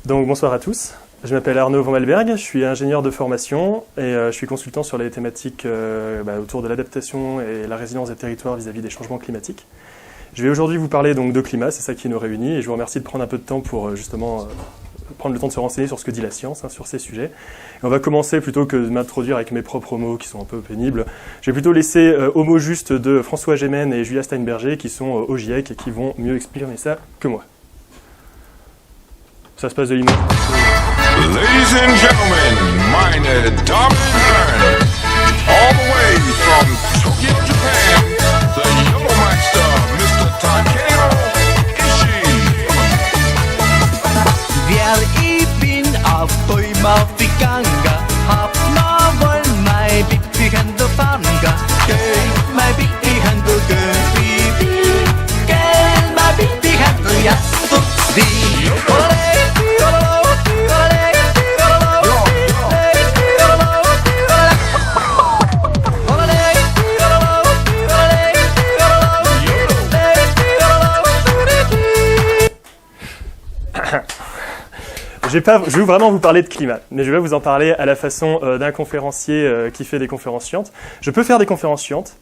Donc bonsoir à tous, je m'appelle Arnaud Van Malberg, je suis ingénieur de formation et je suis consultant sur les thématiques autour de l'adaptation et la résilience des territoires vis-à-vis des changements climatiques. Je vais aujourd'hui vous parler donc de climat, c'est ça qui nous réunit, et je vous remercie de prendre un peu de temps pour justement prendre le temps de se renseigner sur ce que dit la science, sur ces sujets. Et on va commencer, plutôt que de m'introduire avec mes propres mots qui sont un peu pénibles, je vais plutôt laisser aux mots justes de François Gémen et Julia Steinberger qui sont au GIEC et qui vont mieux exprimer ça que moi. Ça se passe de l'image. Ladies and gentlemen, meine Damen und Herren, all the way from Tokyo, Japan, the Yellow Master, Mr. Takeru Ishii. Wer ich bin auf Bäume gegangen, hab noch wohl mein Bibi Hände fangen. Geh, mein Bibi Hände, geh, mein Bibi Hände, ja, so wie. Je vais vraiment vous parler de climat, mais je vais vous en parler à la façon d'un conférencier qui fait des conférences chiantes. Je peux faire des conférences chiantes.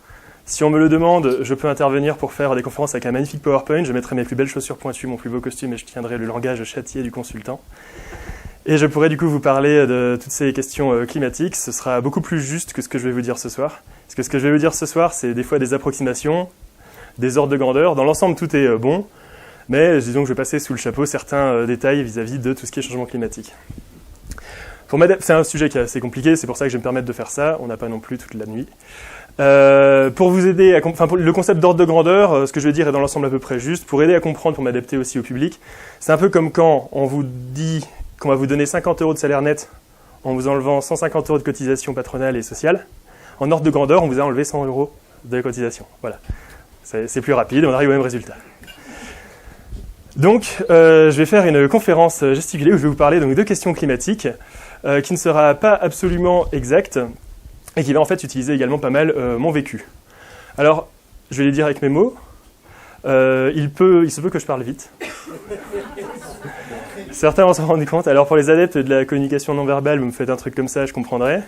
Si on me le demande, je peux intervenir pour faire des conférences avec un magnifique PowerPoint. Je mettrai mes plus belles chaussures pointues, mon plus beau costume et je tiendrai le langage châtié du consultant. Et je pourrais du coup vous parler de toutes ces questions climatiques. Ce sera beaucoup plus juste que ce que je vais vous dire ce soir. Parce que ce que je vais vous dire ce soir, c'est des fois des approximations, des ordres de grandeur. Dans l'ensemble, tout est bon. Mais disons que je vais passer sous le chapeau certains détails vis-à-vis de tout ce qui est changement climatique. C'est un sujet qui est assez compliqué, c'est pour ça que je vais me permettre de faire ça. On n'a pas non plus toute la nuit. Pour vous aider, pour le concept d'ordre de grandeur, ce que je vais dire est dans l'ensemble à peu près juste. Pour aider à comprendre, pour m'adapter aussi au public, c'est un peu comme quand on vous dit qu'on va vous donner 50 € de salaire net en vous enlevant 150 € de cotisation patronale et sociale. En ordre de grandeur, on vous a enlevé 100 € de cotisation. Voilà. C'est plus rapide, on arrive au même résultat. Donc, je vais faire une conférence gesticulée où je vais vous parler donc, de questions climatiques qui ne sera pas absolument exacte et qui va en fait utiliser également pas mal mon vécu. Alors, je vais les dire avec mes mots. Il se peut que je parle vite. Certains vont s'en rendre compte. Alors, pour les adeptes de la communication non verbale, vous me faites un truc comme ça, je comprendrai.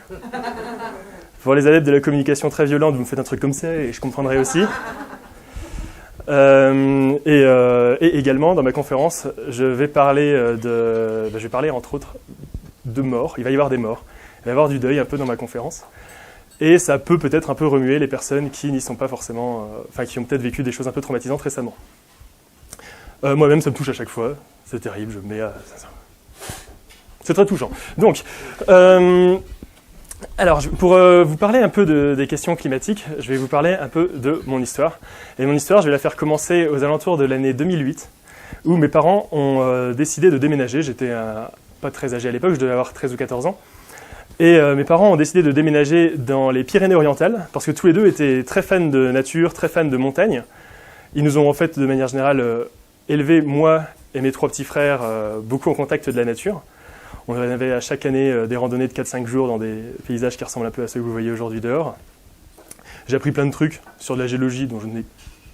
Pour les adeptes de la communication très violente, vous me faites un truc comme ça et je comprendrai aussi. Et également, dans ma conférence, je vais parler entre autres de morts. Il va y avoir des morts. Il va y avoir du deuil un peu dans ma conférence. Et ça peut peut-être un peu remuer les personnes qui n'y sont pas forcément... qui ont peut-être vécu des choses un peu traumatisantes récemment. Moi-même, ça me touche à chaque fois. C'est terrible, mais c'est très touchant. Donc... Alors, pour vous parler un peu des questions climatiques, je vais vous parler un peu de mon histoire. Et mon histoire, je vais la faire commencer aux alentours de l'année 2008, où mes parents ont décidé de déménager. J'étais pas très âgé à l'époque, je devais avoir 13 ou 14 ans. Et mes parents ont décidé de déménager dans les Pyrénées-Orientales, parce que tous les deux étaient très fans de nature, très fans de montagne. Ils nous ont en fait, de manière générale, élevés, moi et mes 3 petits frères, beaucoup en contact de la nature. On avait à chaque année des randonnées de 4-5 jours dans des paysages qui ressemblent un peu à ceux que vous voyez aujourd'hui dehors. J'ai appris plein de trucs sur de la géologie dont je n'ai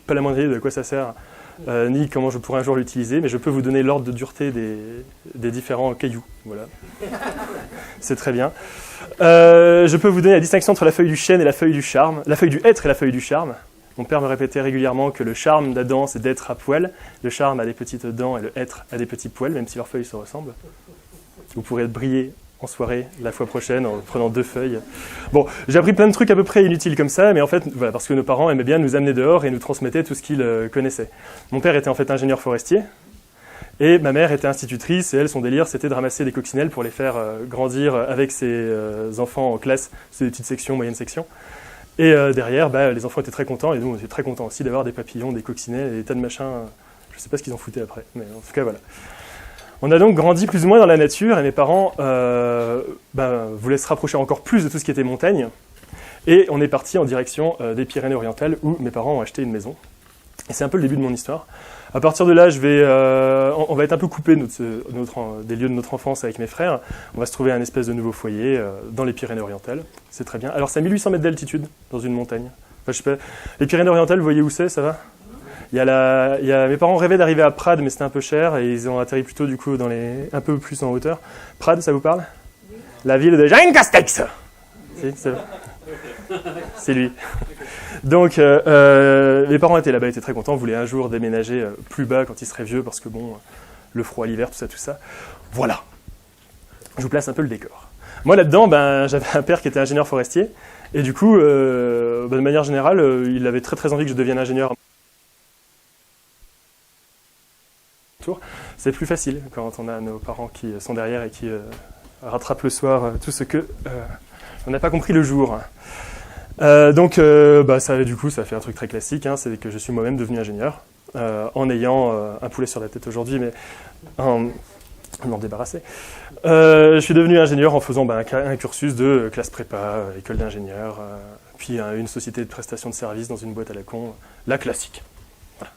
pas la moindre idée de quoi ça sert, ni comment je pourrais un jour l'utiliser, mais je peux vous donner l'ordre de dureté des différents cailloux. Voilà. C'est très bien. Je peux vous donner la distinction entre la feuille du chêne et la feuille du charme, la feuille du hêtre et la feuille du charme. Mon père me répétait régulièrement que le charme d'Adam, c'est d'être à poil. Le charme a des petites dents et le hêtre a des petits poils, même si leurs feuilles se ressemblent. Vous pourrez briller en soirée la fois prochaine en prenant 2 feuilles. Bon, j'ai appris plein de trucs à peu près inutiles comme ça, mais en fait, voilà, parce que nos parents aimaient bien nous amener dehors et nous transmettaient tout ce qu'ils connaissaient. Mon père était en fait ingénieur forestier, et ma mère était institutrice, et elle, son délire, c'était de ramasser des coccinelles pour les faire grandir avec ses enfants en classe. C'est des petites sections, moyennes sections. Et derrière, les enfants étaient très contents, et nous, on était très contents aussi d'avoir des papillons, des coccinelles et des tas de machins. Je ne sais pas ce qu'ils en foutaient après, mais en tout cas, voilà. On a donc grandi plus ou moins dans la nature et mes parents voulaient se rapprocher encore plus de tout ce qui était montagne. Et on est parti en direction des Pyrénées-Orientales où mes parents ont acheté une maison. Et c'est un peu le début de mon histoire. À partir de là, on va être un peu coupé des lieux de notre enfance avec mes frères. On va se trouver un espèce de nouveau foyer dans les Pyrénées-Orientales. C'est très bien. Alors c'est à 1800 mètres d'altitude dans une montagne. Enfin, je sais pas. Les Pyrénées-Orientales, vous voyez où c'est, ça va ? Mes parents rêvaient d'arriver à Prades, mais c'était un peu cher, et ils ont atterri plutôt du coup un peu plus en hauteur. Prades, ça vous parle? La ville de Jean Castex. C'est lui. Donc, mes parents étaient là-bas, étaient très contents, voulaient un jour déménager plus bas quand ils seraient vieux, parce que bon, le froid, l'hiver, tout ça. Voilà. Je vous place un peu le décor. Moi, là-dedans, j'avais un père qui était ingénieur forestier, et du coup, de manière générale, il avait très très envie que je devienne ingénieur. C'est plus facile quand on a nos parents qui sont derrière et qui rattrapent le soir tout ce que on n'a pas compris le jour. Donc, ça fait un truc très classique, hein, c'est que je suis moi-même devenu ingénieur, en ayant un poulet sur la tête aujourd'hui, mais m'en débarrasser. Je suis devenu ingénieur en faisant un cursus de classe prépa, école d'ingénieur, puis une société de prestation de services dans une boîte à la con, la classique. Voilà.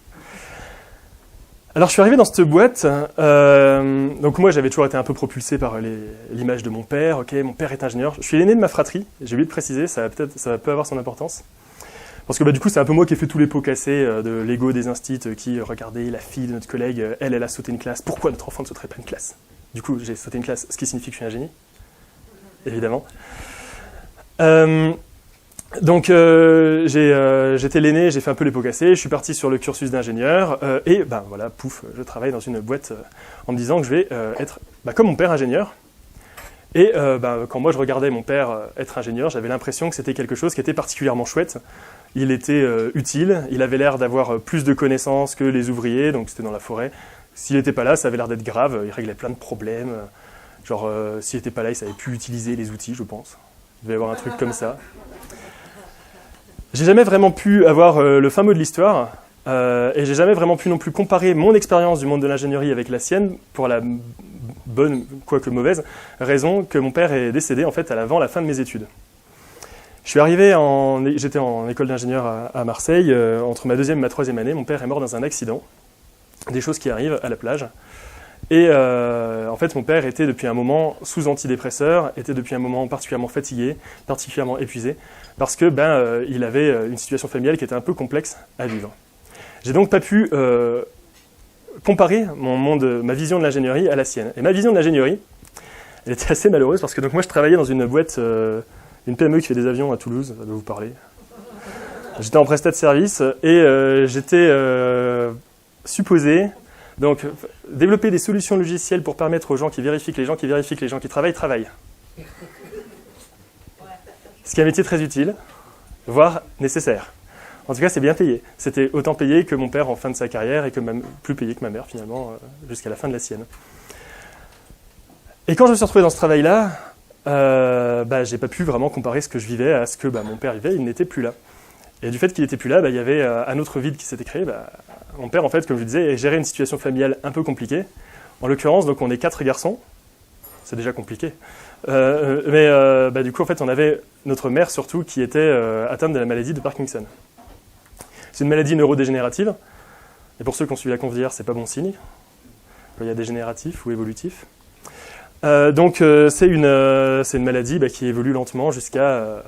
Alors je suis arrivé dans cette boîte, donc moi j'avais toujours été un peu propulsé par l'image de mon père. Ok, mon père est ingénieur. Je suis l'aîné de ma fratrie, j'ai oublié de préciser, ça peut avoir son importance. Parce que du coup c'est un peu moi qui ai fait tous les pots cassés de l'ego des instits qui regardez la fille de notre collègue, elle a sauté une classe, pourquoi notre enfant ne sauterait pas une classe? Du coup j'ai sauté une classe, ce qui signifie que je suis un génie, évidemment. Donc j'étais l'aîné, j'ai fait un peu les pots cassés, je suis parti sur le cursus d'ingénieur et voilà, pouf, je travaille dans une boîte en me disant que je vais être comme mon père ingénieur. Et quand moi je regardais mon père être ingénieur, j'avais l'impression que c'était quelque chose qui était particulièrement chouette. Il était utile, il avait l'air d'avoir plus de connaissances que les ouvriers, donc c'était dans la forêt. S'il n'était pas là, ça avait l'air d'être grave, il réglait plein de problèmes. Genre, s'il n'était pas là, il savait plus utiliser les outils, je pense. Il devait y avoir un truc comme ça. J'ai jamais vraiment pu avoir le fin mot de l'histoire, et j'ai jamais vraiment pu non plus comparer mon expérience du monde de l'ingénierie avec la sienne, pour la bonne, quoique mauvaise, raison que mon père est décédé en fait avant la fin de mes études. Je suis arrivé j'étais en école d'ingénieur à Marseille, entre ma deuxième et ma troisième année, mon père est mort dans un accident, des choses qui arrivent à la plage. Et en fait, mon père était depuis un moment sous antidépresseur, était depuis un moment particulièrement fatigué, particulièrement épuisé, parce que il avait une situation familiale qui était un peu complexe à vivre. J'ai donc pas pu comparer ma vision de l'ingénierie à la sienne. Et ma vision de l'ingénierie, elle était assez malheureuse, parce que donc moi je travaillais dans une boîte, une PME qui fait des avions à Toulouse, ça doit vous parler. J'étais en prestat de service et j'étais supposé donc développer des solutions logicielles pour permettre aux gens qui vérifient que les gens qui travaillent. Ce qui est un métier très utile, voire nécessaire. En tout cas, c'est bien payé. C'était autant payé que mon père en fin de sa carrière et que plus payé que ma mère finalement jusqu'à la fin de la sienne. Et quand je me suis retrouvé dans ce travail-là, j'ai pas pu vraiment comparer ce que je vivais à ce que mon père vivait. Il n'était plus là. Et du fait qu'il n'était plus là, il y avait un autre vide qui s'était créé. Mon père, en fait, comme je le disais, gérait une situation familiale un peu compliquée. En l'occurrence, donc on est 4 garçons. C'est déjà compliqué. Mais du coup, en fait, on avait notre mère surtout qui était atteinte de la maladie de Parkinson. C'est une maladie neurodégénérative. Et pour ceux qui ont suivi la conf d'hier, c'est pas bon signe. Il y a dégénératif ou évolutif. Donc c'est une maladie qui évolue lentement jusqu'à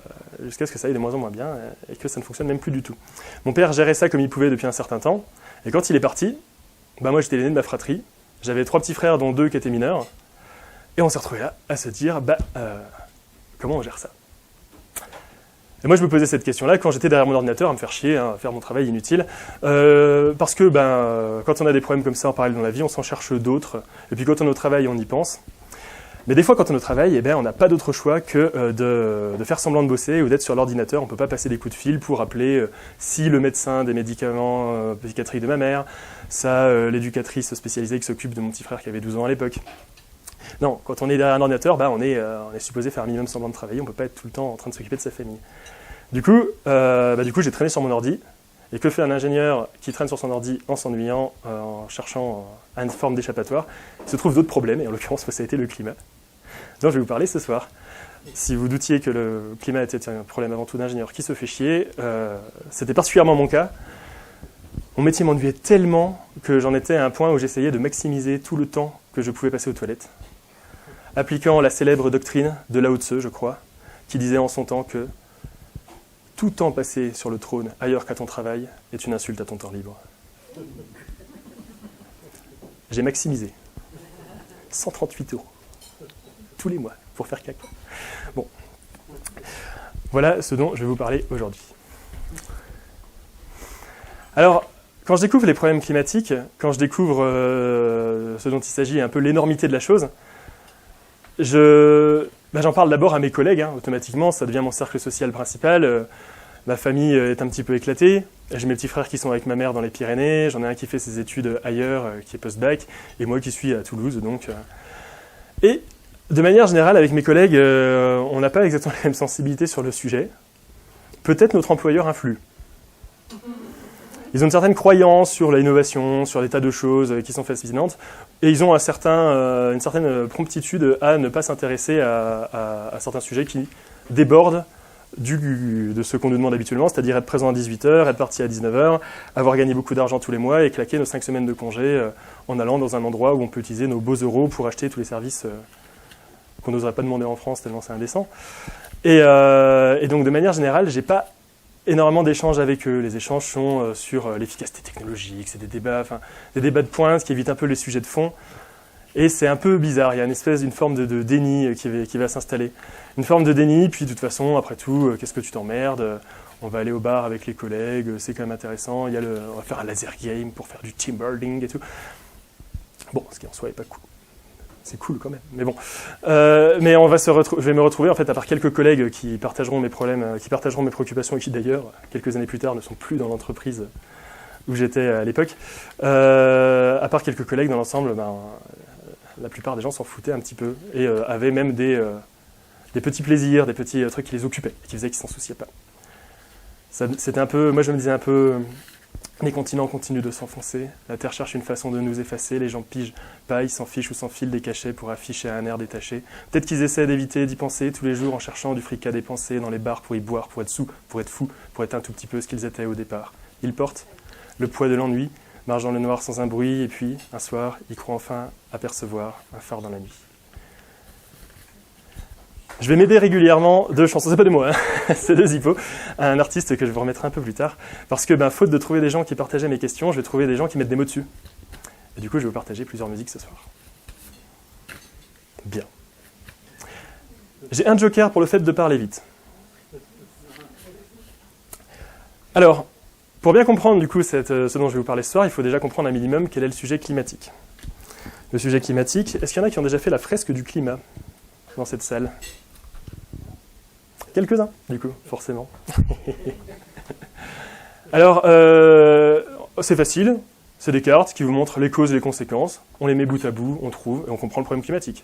ce que ça aille de moins en moins bien et que ça ne fonctionne même plus du tout. Mon père gérait ça comme il pouvait depuis un certain temps. Et quand il est parti, moi j'étais l'aîné de ma fratrie. J'avais 3 petits frères dont 2 qui étaient mineurs. Et on s'est retrouvés là à se dire comment on gère ça? Et moi je me posais cette question-là quand j'étais derrière mon ordinateur à me faire chier, à faire mon travail inutile. Parce que quand on a des problèmes comme ça en parallèle dans la vie, on s'en cherche d'autres. Et puis quand on est au travail, on y pense. Mais des fois, quand on est au travail, on n'a pas d'autre choix que de faire semblant de bosser ou d'être sur l'ordinateur. On ne peut pas passer des coups de fil pour appeler si le médecin des médicaments psychiatriques de ma mère, l'éducatrice spécialisée qui s'occupe de mon petit frère qui avait 12 ans à l'époque. Non, quand on est derrière un ordinateur, on est supposé faire un minimum semblant de travailler. On ne peut pas être tout le temps en train de s'occuper de sa famille. Du coup, j'ai traîné sur mon ordi. Et que fait un ingénieur qui traîne sur son ordi en s'ennuyant, en cherchant une forme d'échappatoire? Il se trouve d'autres problèmes, et en l'occurrence, ça a été le climat. Donc je vais vous parler ce soir. Si vous doutiez que le climat était un problème avant tout d'ingénieur qui se fait chier, c'était particulièrement mon cas. Mon métier m'ennuyait tellement que j'en étais à un point où j'essayais de maximiser tout le temps que je pouvais passer aux toilettes, appliquant la célèbre doctrine de Lao Tse, je crois, qui disait en son temps que tout temps passé sur le trône ailleurs qu'à ton travail est une insulte à ton temps libre. J'ai maximisé. 138 € tous les mois pour faire caca. Bon. Voilà ce dont je vais vous parler aujourd'hui. Alors, quand je découvre les problèmes climatiques, quand je découvre ce dont il s'agit, un peu l'énormité de la chose, j'en parle d'abord à mes collègues, automatiquement, ça devient mon cercle social principal. Ma famille est un petit peu éclatée. J'ai mes petits frères qui sont avec ma mère dans les Pyrénées, j'en ai un qui fait ses études ailleurs, qui est post-bac, et moi qui suis à Toulouse. Et de manière générale, avec mes collègues, on n'a pas exactement la même sensibilité sur le sujet. Peut-être notre employeur influe. Ils ont une certaine croyance sur l'innovation, sur des tas de choses qui sont fascinantes, et ils ont une certaine promptitude à ne pas s'intéresser à certains sujets qui débordent de ce qu'on nous demande habituellement, c'est-à-dire être présent à 18h, être parti à 19h, avoir gagné beaucoup d'argent tous les mois et claquer nos 5 semaines de congé en allant dans un endroit où on peut utiliser nos beaux euros pour acheter tous les services qu'on n'oserait pas demander en France tellement c'est indécent. Et donc de manière générale, j'ai pas énormément d'échanges avec eux. Les échanges sont sur l'efficacité technologique, c'est des débats de pointe qui évitent un peu les sujets de fond. Et c'est un peu bizarre, il y a une forme de déni qui va s'installer. Une forme de déni, puis de toute façon, après tout, qu'est-ce que tu t'emmerdes? On va aller au bar avec les collègues, c'est quand même intéressant. On va faire un laser game pour faire du team building et tout. Bon, ce qui en soi n'est pas cool. C'est cool quand même, mais bon. Mais je vais me retrouver, en fait, à part quelques collègues qui partageront mes problèmes, qui partageront mes préoccupations et qui, d'ailleurs, quelques années plus tard, ne sont plus dans l'entreprise où j'étais à l'époque. À part quelques collègues, dans l'ensemble, la plupart des gens s'en foutaient un petit peu et avaient même des petits plaisirs, des petits trucs qui les occupaient et qui faisaient qu'ils ne s'en souciaient pas. C'était un peu, moi je me disais un peu, les continents continuent de s'enfoncer, la Terre cherche une façon de nous effacer, les gens pigent pas, ils s'en fichent ou s'enfilent des cachets pour afficher un air détaché. Peut-être qu'ils essaient d'éviter d'y penser tous les jours en cherchant du fric à dépenser dans les bars pour y boire, pour être sous, pour être fou, pour être un tout petit peu ce qu'ils étaient au départ. Ils portent le poids de l'ennui, marchent dans le noir sans un bruit, et puis, un soir, ils croient enfin apercevoir un phare dans la nuit. Je vais m'aider régulièrement de chansons, c'est pas de moi, c'est de Zippo, un artiste que je vous remettrai un peu plus tard, parce que, faute de trouver des gens qui partageaient mes questions, je vais trouver des gens qui mettent des mots dessus. Et du coup, je vais vous partager plusieurs musiques ce soir. Bien. J'ai un joker pour le fait de parler vite. Alors, pour bien comprendre du coup ce dont je vais vous parler ce soir, il faut déjà comprendre un minimum quel est le sujet climatique. Le sujet climatique, est-ce qu'il y en a qui ont déjà fait la fresque du climat dans cette salle? Quelques-uns, du coup, forcément. Alors, c'est facile, c'est des cartes qui vous montrent les causes et les conséquences, on les met bout à bout, on trouve et on comprend le problème climatique.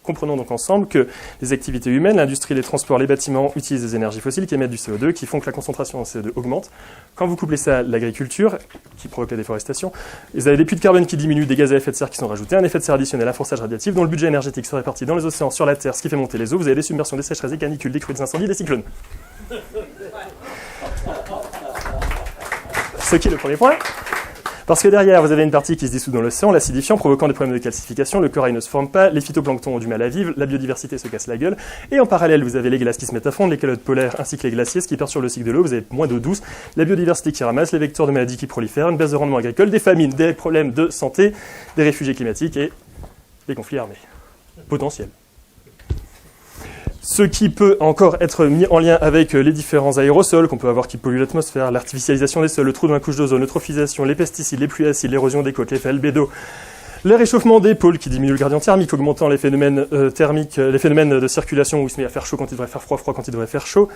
Comprenons donc ensemble que les activités humaines, l'industrie, les transports, les bâtiments utilisent des énergies fossiles qui émettent du CO2, qui font que la concentration en CO2 augmente. Quand vous couplez ça à l'agriculture, qui provoque la déforestation, vous avez des puits de carbone qui diminuent, des gaz à effet de serre qui sont rajoutés, un effet de serre additionnel, un forçage radiatif, dont le budget énergétique se répartit dans les océans, sur la Terre, ce qui fait monter les eaux. Vous avez des submersions, des sécheresses, des canicules, des crues, des incendies, des cyclones. Ce qui est le premier point. Parce que derrière, vous avez une partie qui se dissout dans l'océan, l'acidifiant, provoquant des problèmes de calcification, le corail ne se forme pas, les phytoplanctons ont du mal à vivre, la biodiversité se casse la gueule, et en parallèle, vous avez les glaces qui se mettent à fondre, les calottes polaires ainsi que les glaciers, ce qui perturbe le cycle de l'eau, vous avez moins d'eau douce, la biodiversité qui ramasse, les vecteurs de maladies qui prolifèrent, une baisse de rendement agricole, des famines, des problèmes de santé, des réfugiés climatiques et des conflits armés potentiels. Ce qui peut encore être mis en lien avec les différents aérosols qu'on peut avoir qui polluent l'atmosphère, l'artificialisation des sols, le trou dans la couche d'ozone, l'eutrophisation, les pesticides, les pluies acides, l'érosion des côtes, l'effet albédo, le réchauffement des pôles qui diminue le gradient thermique, augmentant les phénomènes thermiques, les phénomènes de circulation où il se met à faire chaud quand il devrait faire froid, froid quand il devrait faire chaud,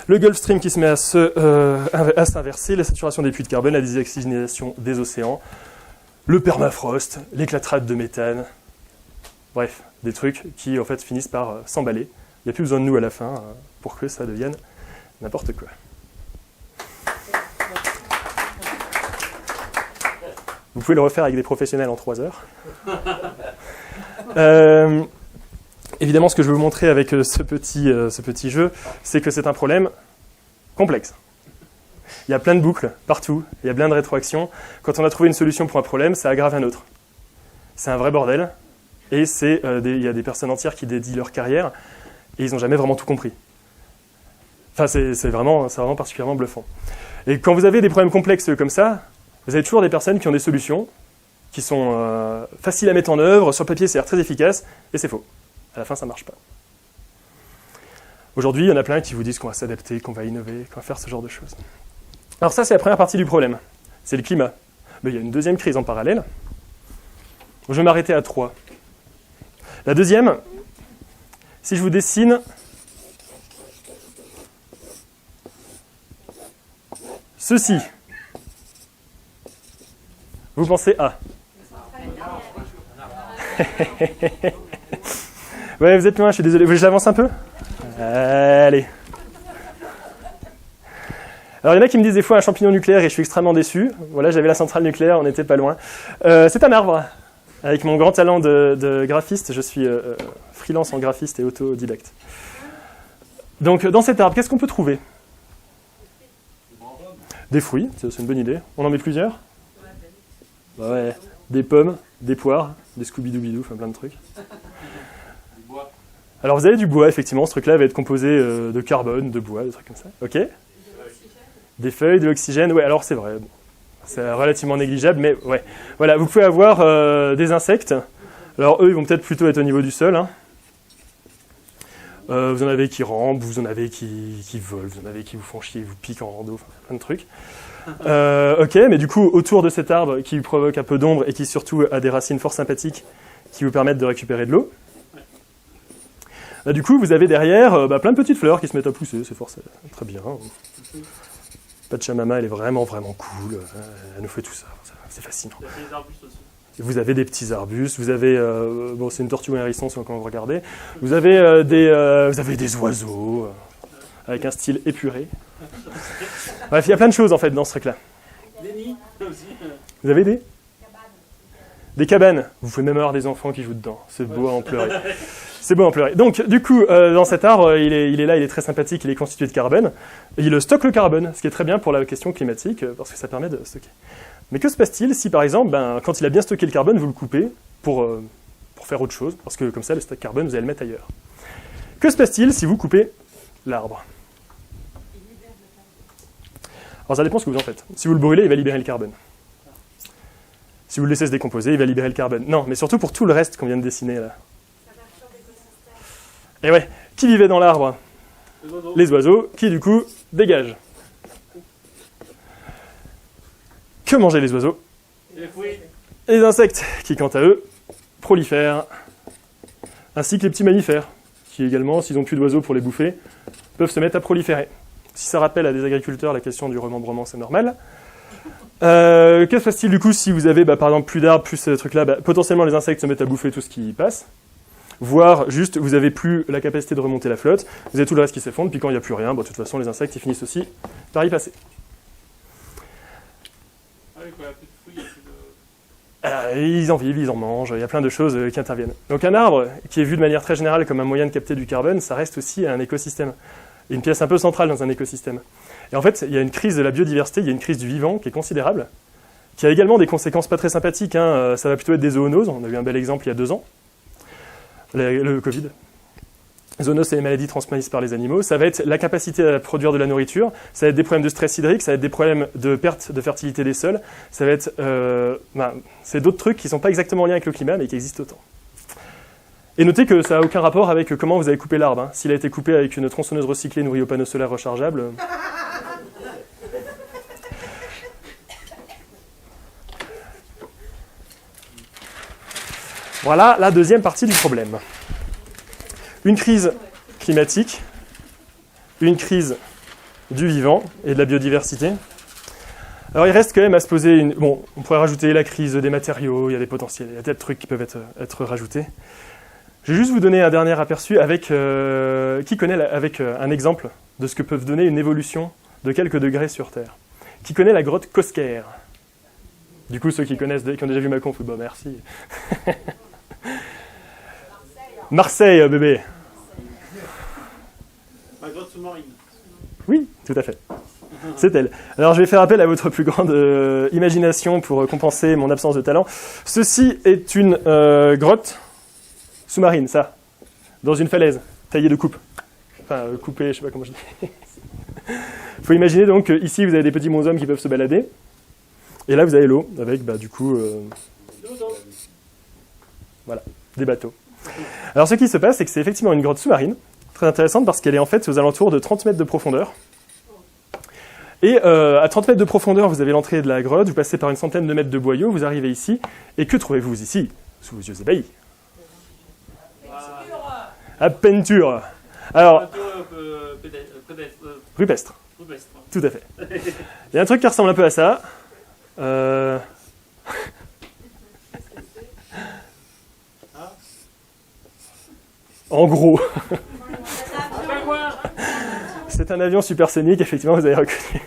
le Gulf Stream qui se met à s'inverser, la saturation des puits de carbone, la désoxygénation des océans, le permafrost, l'éclatrate de méthane, bref, des trucs qui en fait finissent par s'emballer. Il n'y a plus besoin de nous à la fin pour que ça devienne n'importe quoi. Vous pouvez le refaire avec des professionnels en 3 heures. Évidemment, ce que je veux vous montrer avec ce petit jeu, c'est que c'est un problème complexe. Il y a plein de boucles partout, il y a plein de rétroactions. Quand on a trouvé une solution pour un problème, ça aggrave un autre. C'est un vrai bordel. Et il y a des personnes entières qui dédient leur carrière et ils n'ont jamais vraiment tout compris. Enfin, c'est vraiment particulièrement bluffant. Et quand vous avez des problèmes complexes comme ça, vous avez toujours des personnes qui ont des solutions, qui sont faciles à mettre en œuvre, sur le papier c'est très efficace, et c'est faux. À la fin, ça ne marche pas. Aujourd'hui, il y en a plein qui vous disent qu'on va s'adapter, qu'on va innover, qu'on va faire ce genre de choses. Alors ça, c'est la première partie du problème. C'est le climat. Mais il y a une deuxième crise en parallèle. Je vais m'arrêter à 3. La deuxième, si je vous dessine ceci, vous pensez à... Ouais, vous êtes loin, je suis désolé. Vous voulez que j'avance un peu ? Allez. Alors, il y en a qui me disent des fois un champignon nucléaire et je suis extrêmement déçu. Voilà, j'avais la centrale nucléaire, on n'était pas loin. C'est un arbre. Avec mon grand talent de graphiste, je suis freelance en graphiste et autodidacte. Donc, dans cet arbre, qu'est-ce qu'on peut trouver ? Des fruits, c'est une bonne idée. On en met plusieurs ? Ouais. Des pommes, des poires, des Scooby-Doo, enfin plein de trucs. Alors vous avez du bois, effectivement, ce truc-là va être composé de carbone, de bois, des trucs comme ça. Ok. Des feuilles, de l'oxygène, ouais, alors c'est vrai. Bon, c'est relativement négligeable, mais ouais. Voilà, vous pouvez avoir des insectes. Alors eux, ils vont peut-être plutôt être au niveau du sol. Hein. Vous en avez qui rampent, vous en avez qui volent, vous en avez qui vous font chier, vous piquent en rando, enfin, plein de trucs. Ok, mais du coup, autour de cet arbre qui provoque un peu d'ombre et qui surtout a des racines fort sympathiques qui vous permettent de récupérer de l'eau, là, du coup, vous avez derrière plein de petites fleurs qui se mettent à pousser, c'est fort, c'est très bien. Pachamama, elle est vraiment, vraiment cool, elle nous fait tout ça, c'est fascinant. Il y a des arbustes aussi. Vous avez des petits arbustes, vous avez, bon, c'est une tortue ou un hérisson quand vous regardez, vous avez des oiseaux avec un style épuré. Bref, il y a plein de choses en fait dans ce truc-là. Des nids aussi. Vous avez des cabanes. Vous pouvez même avoir des enfants qui jouent dedans. C'est beau à en pleurer. C'est beau à en pleurer. Donc, du coup, dans cet arbre, il est là, il est très sympathique, il est constitué de carbone. Et il stocke le carbone, ce qui est très bien pour la question climatique, parce que ça permet de stocker. Mais que se passe-t-il si, par exemple, quand il a bien stocké le carbone, vous le coupez pour faire autre chose, parce que comme ça, le stock carbone, vous allez le mettre ailleurs. Que se passe-t-il si vous coupez l'arbre ? Alors ça dépend ce que vous en faites. Si vous le brûlez, il va libérer le carbone. Si vous le laissez se décomposer, il va libérer le carbone. Non, mais surtout pour tout le reste qu'on vient de dessiner là. Et ouais, qui vivait dans l'arbre ? Les oiseaux, qui du coup dégagent. Que mangeaient les oiseaux ? Les insectes, qui quant à eux prolifèrent, ainsi que les petits mammifères, qui également, s'ils n'ont plus d'oiseaux pour les bouffer, peuvent se mettre à proliférer. Si ça rappelle à des agriculteurs la question du remembrement, c'est normal. Que se passe-t-il du coup si vous avez par exemple plus d'arbres, plus ce truc-là, potentiellement les insectes se mettent à bouffer tout ce qui passe, voire juste vous n'avez plus la capacité de remonter la flotte, vous avez tout le reste qui s'effondre, puis quand il n'y a plus rien, de toute façon les insectes ils finissent aussi par y passer. Ah oui, quoi, il n'y a plus de fruits, il n'y a plus de... Ils en vivent, ils en mangent, il y a plein de choses qui interviennent. Donc un arbre, qui est vu de manière très générale comme un moyen de capter du carbone, ça reste aussi un écosystème. Une pièce un peu centrale dans un écosystème. Et en fait, il y a une crise de la biodiversité, il y a une crise du vivant qui est considérable, qui a également des conséquences pas très sympathiques. Ça va plutôt être des zoonoses, on a eu un bel exemple il y a 2 ans, le Covid. Zoonoses, c'est les maladies transmises par les animaux. Ça va être la capacité à produire de la nourriture, ça va être des problèmes de stress hydrique, ça va être des problèmes de perte de fertilité des sols, ça va être... c'est d'autres trucs qui ne sont pas exactement en lien avec le climat, mais qui existent autant. Et notez que ça n'a aucun rapport avec comment vous avez coupé l'arbre. Hein. S'il a été coupé avec une tronçonneuse recyclée nourrie au panneau solaire rechargeable... Voilà la deuxième partie du problème. Une crise climatique, une crise du vivant et de la biodiversité. Alors il reste quand même à se poser Bon, on pourrait rajouter la crise des matériaux, il y a des potentiels, il y a peut-être trucs qui peuvent être rajoutés. Je vais juste vous donner un dernier aperçu avec qui connaît avec un exemple de ce que peut donner une évolution de quelques degrés sur Terre. Qui connaît la grotte Cosquer ? Du coup, ceux qui connaissent, qui ont déjà vu ma conf, bah merci. Marseille, bébé. La grotte sous-marine. Oui, tout à fait. C'est elle. Alors je vais faire appel à votre plus grande imagination pour compenser mon absence de talent. Ceci est une grotte sous-marine, ça, dans une falaise, taillée de coupe. Enfin, coupée, je sais pas comment je dis. Il faut imaginer donc qu'ici, vous avez des petits bonshommes qui peuvent se balader. Et là, vous avez l'eau, avec du coup voilà, des bateaux. Alors ce qui se passe, c'est que c'est effectivement une grotte sous-marine, très intéressante parce qu'elle est en fait aux alentours de 30 mètres de profondeur. Et à 30 mètres de profondeur, vous avez l'entrée de la grotte, vous passez par une centaine de mètres de boyaux, vous arrivez ici, et que trouvez-vous ici, sous vos yeux ébahis? À peinture. Alors, rupestre. Tout à fait. Il y a un truc qui ressemble un peu à ça. En gros, c'est un avion supersonique, effectivement, vous avez reconnu.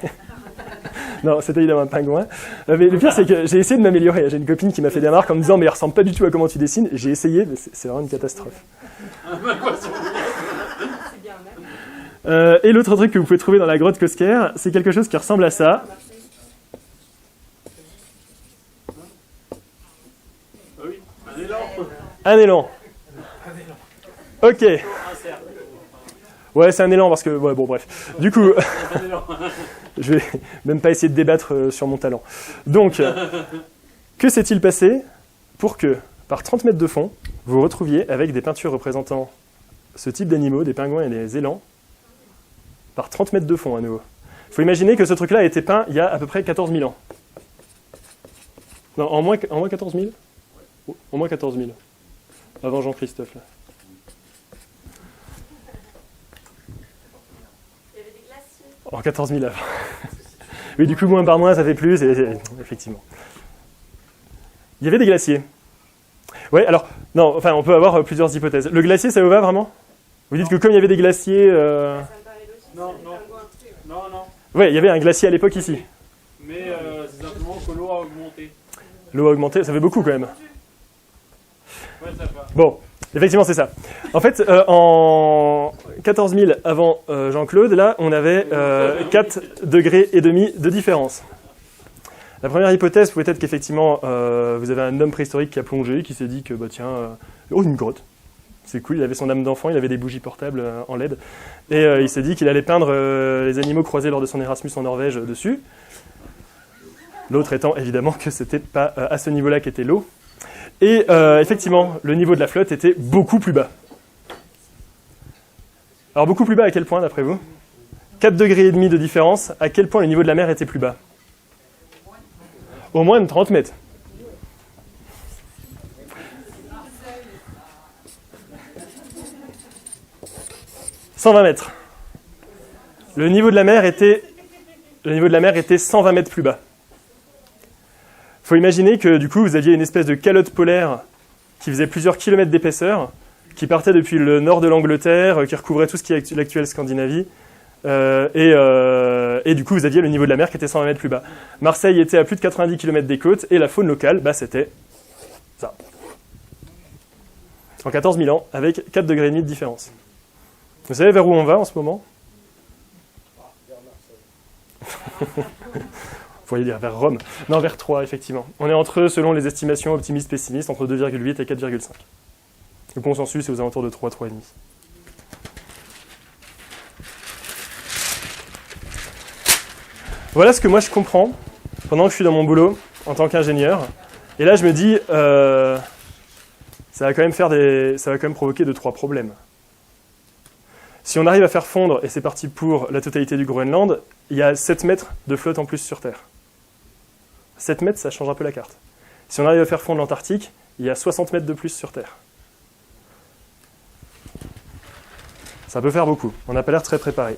Non, c'est évidemment un pingouin. Mais le pire, c'est que j'ai essayé de m'améliorer. J'ai une copine qui m'a fait des remarques en me disant « mais il ressemble pas du tout à comment tu dessines ». J'ai essayé, mais c'est vraiment une catastrophe. Et l'autre truc que vous pouvez trouver dans la grotte Cosquer, c'est quelque chose qui ressemble à ça. Un élan. Ok. Ouais, c'est un élan parce que... Ouais, bon, bref. Du coup, je vais même pas essayer de débattre sur mon talent. Donc, que s'est-il passé pour que, par 30 mètres de fond, vous vous retrouviez avec des peintures représentant ce type d'animaux, des pingouins et des élans, par 30 mètres de fond à nouveau. Il faut imaginer que ce truc-là a été peint il y a à peu près 14 000 ans. Non, en moins 14 000 ? En moins 14 000. Avant Jean-Christophe, là. Il y avait des glaciers. En 14 000 avant. Oui, du coup, moins par moins, ça fait plus, effectivement. Il y avait des glaciers. Ouais, alors, non, enfin, on peut avoir plusieurs hypothèses. Le glacier, ça vous va vraiment ? Vous dites que comme il y avait des glaciers... Ça me paraît logique. Non, c'est non. des pingouins. Non. Ouais, il y avait un glacier à l'époque ici. Mais c'est simplement que l'eau a augmenté. L'eau a augmenté, ça fait beaucoup quand même. Ouais, ça va. Bon, effectivement, c'est ça. En fait, en 14 000 avant Jean-Claude, là, on avait 4 degrés et demi de différence. La première hypothèse pouvait être qu'effectivement, vous avez un homme préhistorique qui a plongé, qui s'est dit que, oh, une grotte. C'est cool, il avait son âme d'enfant, il avait des bougies portables en LED. Et il s'est dit qu'il allait peindre les animaux croisés lors de son Erasmus en Norvège dessus. L'autre étant évidemment que c'était pas à ce niveau-là qu'était l'eau. Et effectivement, le niveau de la flotte était beaucoup plus bas. Alors beaucoup plus bas à quel point d'après vous ? 4 degrés et demi de différence, à quel point le niveau de la mer était plus bas ? Au moins de 30 mètres. « 120 mètres. Le niveau de la mer était 120 mètres plus bas. Il faut imaginer que du coup, vous aviez une espèce de calotte polaire qui faisait plusieurs kilomètres d'épaisseur, qui partait depuis le nord de l'Angleterre, qui recouvrait tout ce qui est l'actuelle Scandinavie. Et du coup, vous aviez le niveau de la mer qui était 120 mètres plus bas. Marseille était à plus de 90 km des côtes, et la faune locale, c'était ça. En 14 000 ans, avec 4 degrés et demi de différence. Vous savez vers où on va en ce moment ? Vous pourriez dire vers Rome. Non, vers 3, effectivement. On est entre, selon les estimations optimistes-pessimistes, entre 2,8 et 4,5. Le consensus est aux alentours de 3, 3,5. Voilà ce que moi je comprends pendant que je suis dans mon boulot en tant qu'ingénieur. Et là, je me dis, ça va quand même provoquer 2-3 problèmes. Si on arrive à faire fondre, et c'est parti pour la totalité du Groenland, il y a 7 mètres de flotte en plus sur Terre. 7 mètres, ça change un peu la carte. Si on arrive à faire fondre l'Antarctique, il y a 60 mètres de plus sur Terre. Ça peut faire beaucoup. On n'a pas l'air très préparé.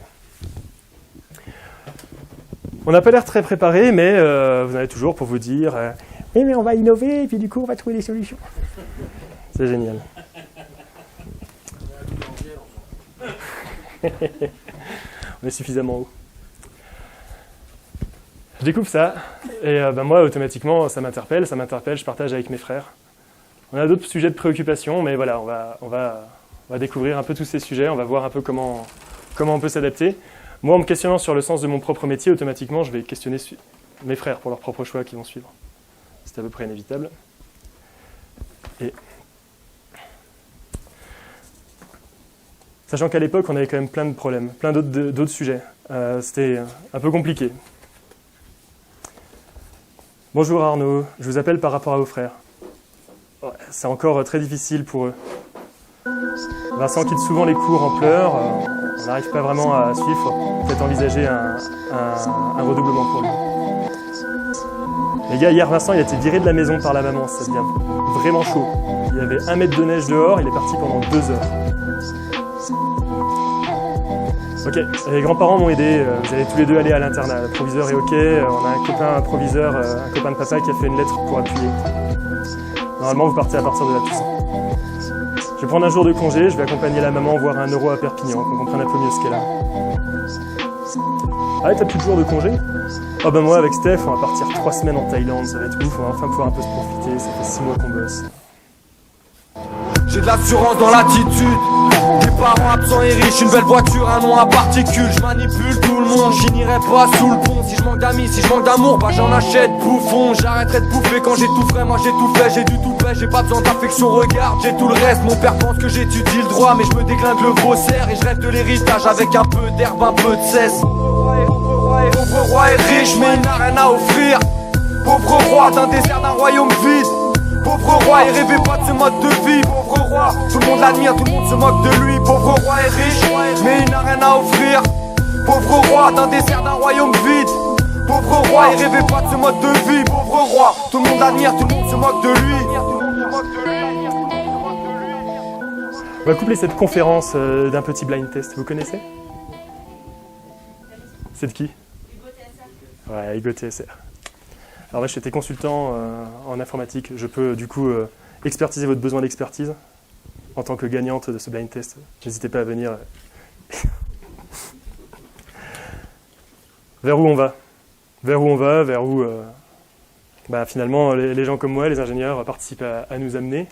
On n'a pas l'air très préparé, mais vous en avez toujours pour vous dire oui, mais on va innover, et puis du coup, on va trouver des solutions. C'est génial. On est suffisamment haut. Je découvre ça, et moi, automatiquement, ça m'interpelle, je partage avec mes frères. On a d'autres sujets de préoccupation, mais voilà, on va découvrir un peu tous ces sujets, on va voir un peu comment on peut s'adapter. Moi, en me questionnant sur le sens de mon propre métier, automatiquement, je vais questionner mes frères pour leurs propres choix qui vont suivre. C'est à peu près inévitable. Et sachant qu'à l'époque, on avait quand même plein de problèmes, plein d'autres sujets. C'était un peu compliqué. Bonjour Arnaud, je vous appelle par rapport à vos frères. Ouais, c'est encore très difficile pour eux. Vincent quitte souvent les cours en pleurs, on n'arrive pas vraiment à suivre. Peut-être envisager un redoublement pour lui. Les gars, hier Vincent il a été viré de la maison par la maman, ça devient vraiment chaud. Il y avait 1 mètre de neige dehors, il est parti pendant 2 heures. Ok, les grands-parents m'ont aidé, vous allez tous les deux aller à l'internat. Le proviseur est ok, on a un copain proviseur, un copain de papa qui a fait une lettre pour appuyer. Normalement vous partez à partir de la Toussaint. Je vais prendre un jour de congé, je vais accompagner la maman voir un euro à Perpignan, qu'on comprenne un peu mieux ce qu'elle a. Ah, t'as plus de jours de congé? Oh ben moi avec Steph, on va partir 3 semaines en Thaïlande, ça va être ouf, on va enfin pouvoir un peu se profiter, ça fait 6 mois qu'on bosse. J'ai de l'assurance dans l'attitude. Des parents absents et riches, une belle voiture, un nom à particules. Je manipule tout le monde, j'y n'irai pas sous le pont. Si je manque d'amis, si je manque d'amour, bah j'en achète bouffon. J'arrêterai de bouffer quand j'ai tout fait, moi j'ai tout fait, j'ai du tout fait. J'ai pas besoin d'affection, regarde, j'ai tout le reste. Mon père pense que j'étudie le droit, mais je me déclingue le faussaire. Et je rêve de l'héritage avec un peu d'herbe, un peu de cesse. Pauvre roi est riche, mais il n'a rien à offrir. Pauvre roi d'un désert, d'un royaume vide. Pauvre roi, il rêvait pas de ce mode de vie. Pauvre roi, tout le monde l'admire, tout le monde se moque de lui. Pauvre roi est riche, mais il n'a rien à offrir. Pauvre roi, d'un désert, d'un royaume vide. Pauvre roi, il rêvait pas de ce mode de vie. Pauvre roi, tout le monde l'admire, tout le monde se moque de lui. On va coupler cette conférence d'un petit blind test, vous connaissez? C'est de qui? Hugo TSR. Ouais, Hugo TSR. Alors là, j'étais consultant en informatique. Je peux du coup expertiser votre besoin d'expertise en tant que gagnante de ce blind test. N'hésitez pas à venir. Vers où on va? Vers où on va? Vers où finalement les gens comme moi, les ingénieurs, participent à nous amener.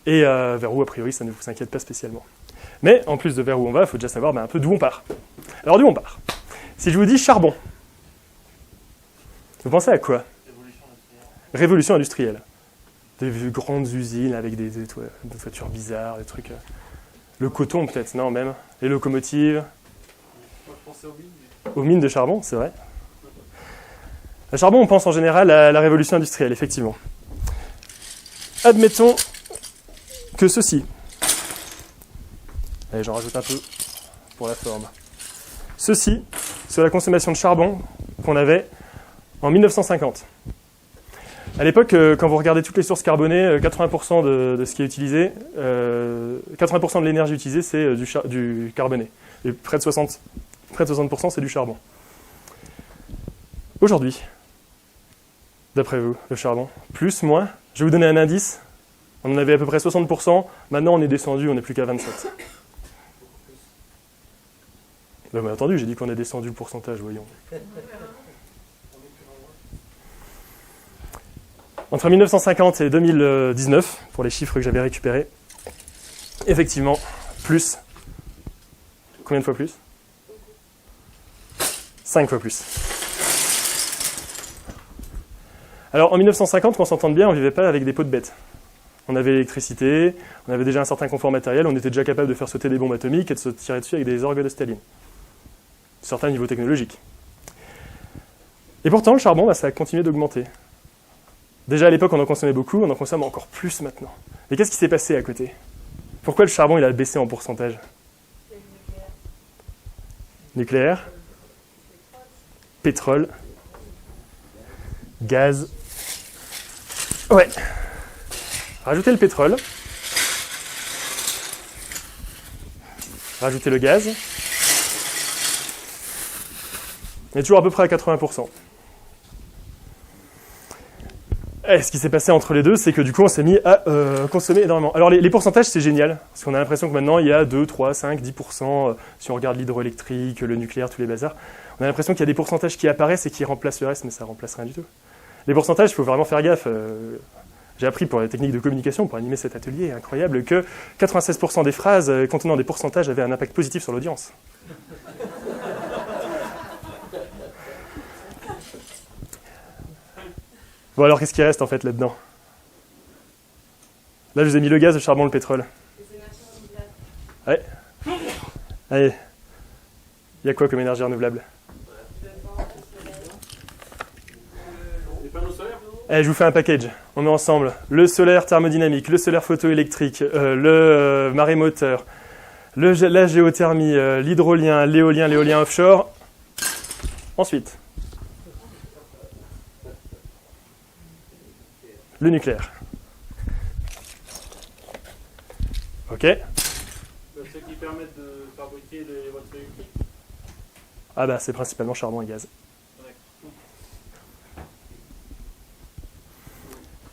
Et vers où, a priori, ça ne vous inquiète pas spécialement. Mais en plus de vers où on va, il faut déjà savoir un peu d'où on part. Alors d'où on part? Si je vous dis charbon, vous pensez à quoi? Révolution industrielle. Des grandes usines avec des voitures bizarres, des trucs... Le coton peut-être, non même. Les locomotives. Moi, je pensais aux mines. Aux mines de charbon, c'est vrai. Le charbon, on pense en général à la révolution industrielle, effectivement. Admettons que ceci... Allez, j'en rajoute un peu pour la forme. Ceci, c'est la consommation de charbon qu'on avait en 1950. À l'époque, quand vous regardez toutes les sources carbonées, 80% de ce qui est utilisé, 80% de l'énergie utilisée, c'est du carboné. Et près de 60%, c'est du charbon. Aujourd'hui, d'après vous, le charbon, plus, moins, je vais vous donner un indice. On en avait à peu près 60%, maintenant on est descendu, on n'est plus qu'à 27%. Bah, mais attendu, j'ai dit qu'on a descendu le pourcentage, voyons. Entre 1950 et 2019, pour les chiffres que j'avais récupérés, effectivement, plus. Combien de fois plus? 5 fois plus. Alors en 1950, qu'on s'entende bien, on ne vivait pas avec des pots de bêtes. On avait l'électricité, on avait déjà un certain confort matériel, on était déjà capable de faire sauter des bombes atomiques et de se tirer dessus avec des orgues de Staline. Certains niveaux technologiques. Et pourtant, le charbon, ça a continué d'augmenter. Déjà à l'époque, on en consommait beaucoup, on en consomme encore plus maintenant. Mais qu'est-ce qui s'est passé à côté? Pourquoi le charbon il a baissé en pourcentage? Nucléaire, pétrole, gaz. Ouais. Rajoutez le pétrole. Rajoutez le gaz. On est toujours à peu près à 80%. Et ce qui s'est passé entre les deux, c'est que du coup, on s'est mis à consommer énormément. Alors, les pourcentages, c'est génial, parce qu'on a l'impression que maintenant, il y a 2, 3, 5, 10%, si on regarde l'hydroélectrique, le nucléaire, tous les bazars, on a l'impression qu'il y a des pourcentages qui apparaissent et qui remplacent le reste, mais ça ne remplace rien du tout. Les pourcentages, il faut vraiment faire gaffe. J'ai appris pour les techniques de communication, pour animer cet atelier incroyable, que 96% des phrases contenant des pourcentages avaient un impact positif sur l'audience. Bon alors, qu'est-ce qui reste en fait là-dedans? Là, je vous ai mis le gaz, le charbon, le pétrole. Les énergies renouvelables. Ouais. Allez. Il y a quoi comme énergie renouvelable? Les panneaux solaires? Eh, je vous fais un package. On met ensemble le solaire thermodynamique, le solaire photoélectrique, le marémoteur, la géothermie, l'hydrolien, l'éolien offshore. Ensuite, le nucléaire. Ok. Ceux qui permettent de fabriquer les voitures électriques. Ah bah c'est principalement charbon et gaz.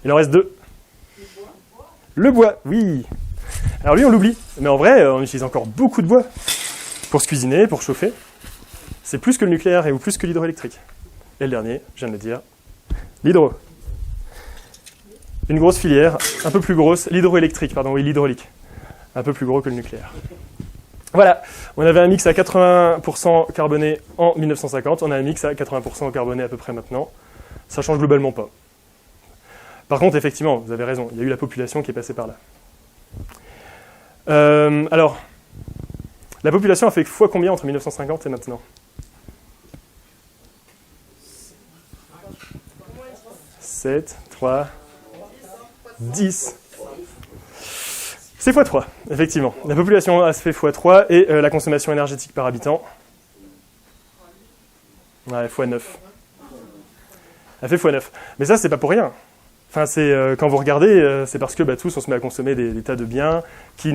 Il en reste deux. Le bois, oui. Alors lui on l'oublie, mais en vrai on utilise encore beaucoup de bois pour se cuisiner, pour chauffer. C'est plus que le nucléaire ou plus que l'hydroélectrique. Et le dernier, je viens de le dire, l'hydro. Une grosse filière, un peu plus grosse, l'hydroélectrique, pardon, oui, l'hydraulique. Un peu plus gros que le nucléaire. Voilà, on avait un mix à 80% carboné en 1950, on a un mix à 80% carboné à peu près maintenant. Ça change globalement pas. Par contre, effectivement, vous avez raison, il y a eu la population qui est passée par là. Alors, la population a fait fois combien entre 1950 et maintenant? 7, 3, 10. C'est x3, effectivement. La population a fait x3 et la consommation énergétique par habitant, ouais, x9. Elle fait x9. Mais ça, c'est pas pour rien. Enfin, c'est quand vous regardez, c'est parce que tous on se met à consommer des tas de biens qui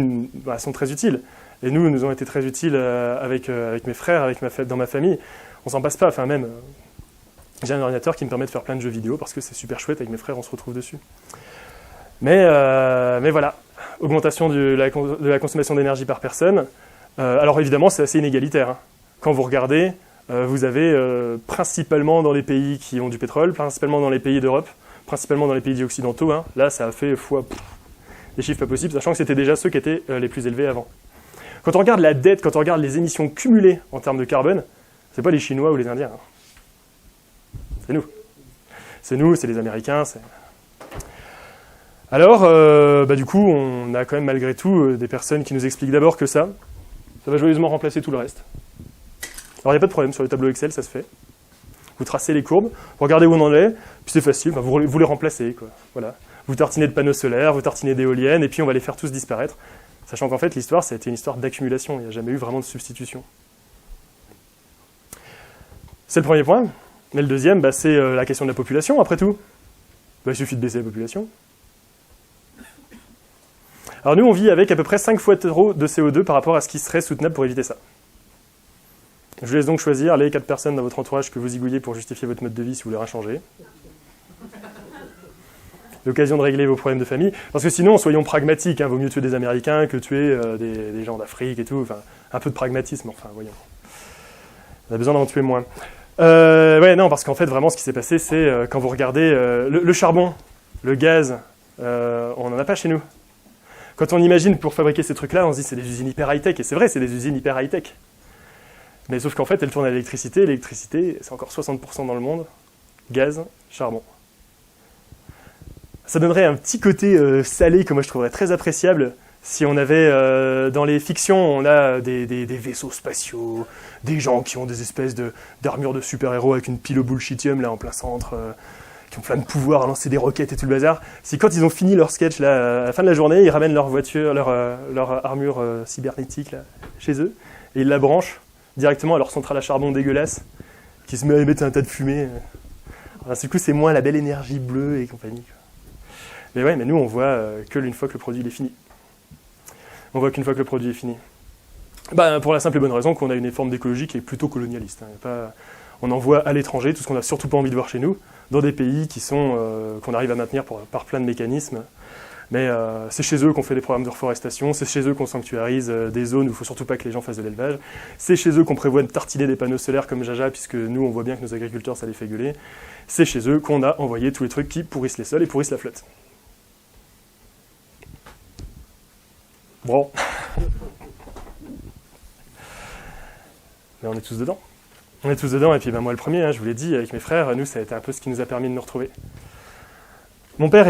sont très utiles. Et nous ont été très utiles avec mes frères, dans ma famille. On s'en passe pas. Enfin, même, j'ai un ordinateur qui me permet de faire plein de jeux vidéo parce que c'est super chouette. Avec mes frères, on se retrouve dessus. Mais voilà, augmentation de la consommation d'énergie par personne. Alors évidemment, c'est assez inégalitaire. Hein. Quand vous regardez, vous avez principalement dans les pays qui ont du pétrole, principalement dans les pays d'Europe, principalement dans les pays occidentaux. Hein. Là, ça a fait des chiffres pas possibles, sachant que c'était déjà ceux qui étaient les plus élevés avant. Quand on regarde la dette, quand on regarde les émissions cumulées en termes de carbone, c'est pas les Chinois ou les Indiens. Hein. C'est nous. C'est nous, c'est les Américains. Alors, du coup, on a quand même malgré tout des personnes qui nous expliquent d'abord que ça va joyeusement remplacer tout le reste. Alors, il n'y a pas de problème, sur le tableau Excel, ça se fait. Vous tracez les courbes, vous regardez où on en est, puis c'est facile, vous les remplacez. Quoi. Voilà. Vous tartinez de panneaux solaires, vous tartinez d'éoliennes, et puis on va les faire tous disparaître. Sachant qu'en fait, l'histoire, ça a été une histoire d'accumulation, il n'y a jamais eu vraiment de substitution. C'est le premier point. Mais le deuxième, c'est la question de la population, après tout. Il suffit de baisser la population. Alors nous, on vit avec à peu près 5 fois trop de CO2 par rapport à ce qui serait soutenable pour éviter ça. Je vous laisse donc choisir les 4 personnes dans votre entourage que vous zigouillez pour justifier votre mode de vie si vous voulez rien changer. L'occasion de régler vos problèmes de famille. Parce que sinon, soyons pragmatiques, hein, vaut mieux tuer des Américains que tuer des gens d'Afrique et tout. Enfin, un peu de pragmatisme, enfin, voyons. On a besoin d'en tuer moins. Non, parce qu'en fait, vraiment, ce qui s'est passé, c'est quand vous regardez le charbon, le gaz, on n'en a pas chez nous. Quand on imagine pour fabriquer ces trucs-là, on se dit c'est des usines hyper high-tech. Et c'est vrai, c'est des usines hyper high-tech. Mais sauf qu'en fait, elles tournent à l'électricité. L'électricité, c'est encore 60% dans le monde. Gaz, charbon. Ça donnerait un petit côté salé que moi je trouverais très appréciable si on avait, dans les fictions, on a des vaisseaux spatiaux, des gens qui ont des espèces d'armures de super-héros avec une pile au bullshitium là en plein centre, qui ont plein de pouvoirs à lancer des roquettes et tout le bazar. Si quand ils ont fini leur sketch là, à la fin de la journée, ils ramènent leur voiture, leur armure cybernétique là, chez eux, et ils la branchent directement à leur centrale à charbon dégueulasse, qui se met à émettre un tas de fumée. Alors, du coup, c'est moins la belle énergie bleue et compagnie. Quoi. Mais ouais, mais nous, on voit qu'une fois que le produit est fini. On voit qu'une fois que le produit est fini. Pour la simple et bonne raison qu'on a une forme d'écologie qui est plutôt colonialiste. Hein. On envoie à l'étranger tout ce qu'on n'a surtout pas envie de voir chez nous, dans des pays qui sont qu'on arrive à maintenir par plein de mécanismes. Mais c'est chez eux qu'on fait des programmes de reforestation, c'est chez eux qu'on sanctuarise des zones où il ne faut surtout pas que les gens fassent de l'élevage. C'est chez eux qu'on prévoit de tartiner des panneaux solaires comme Jaja, puisque nous, on voit bien que nos agriculteurs, ça les fait gueuler. C'est chez eux qu'on a envoyé tous les trucs qui pourrissent les sols et pourrissent la flotte. Bon. Mais on est tous dedans. On est tous dedans, et puis moi le premier, hein, je vous l'ai dit, avec mes frères, nous, ça a été un peu ce qui nous a permis de nous retrouver. Mon père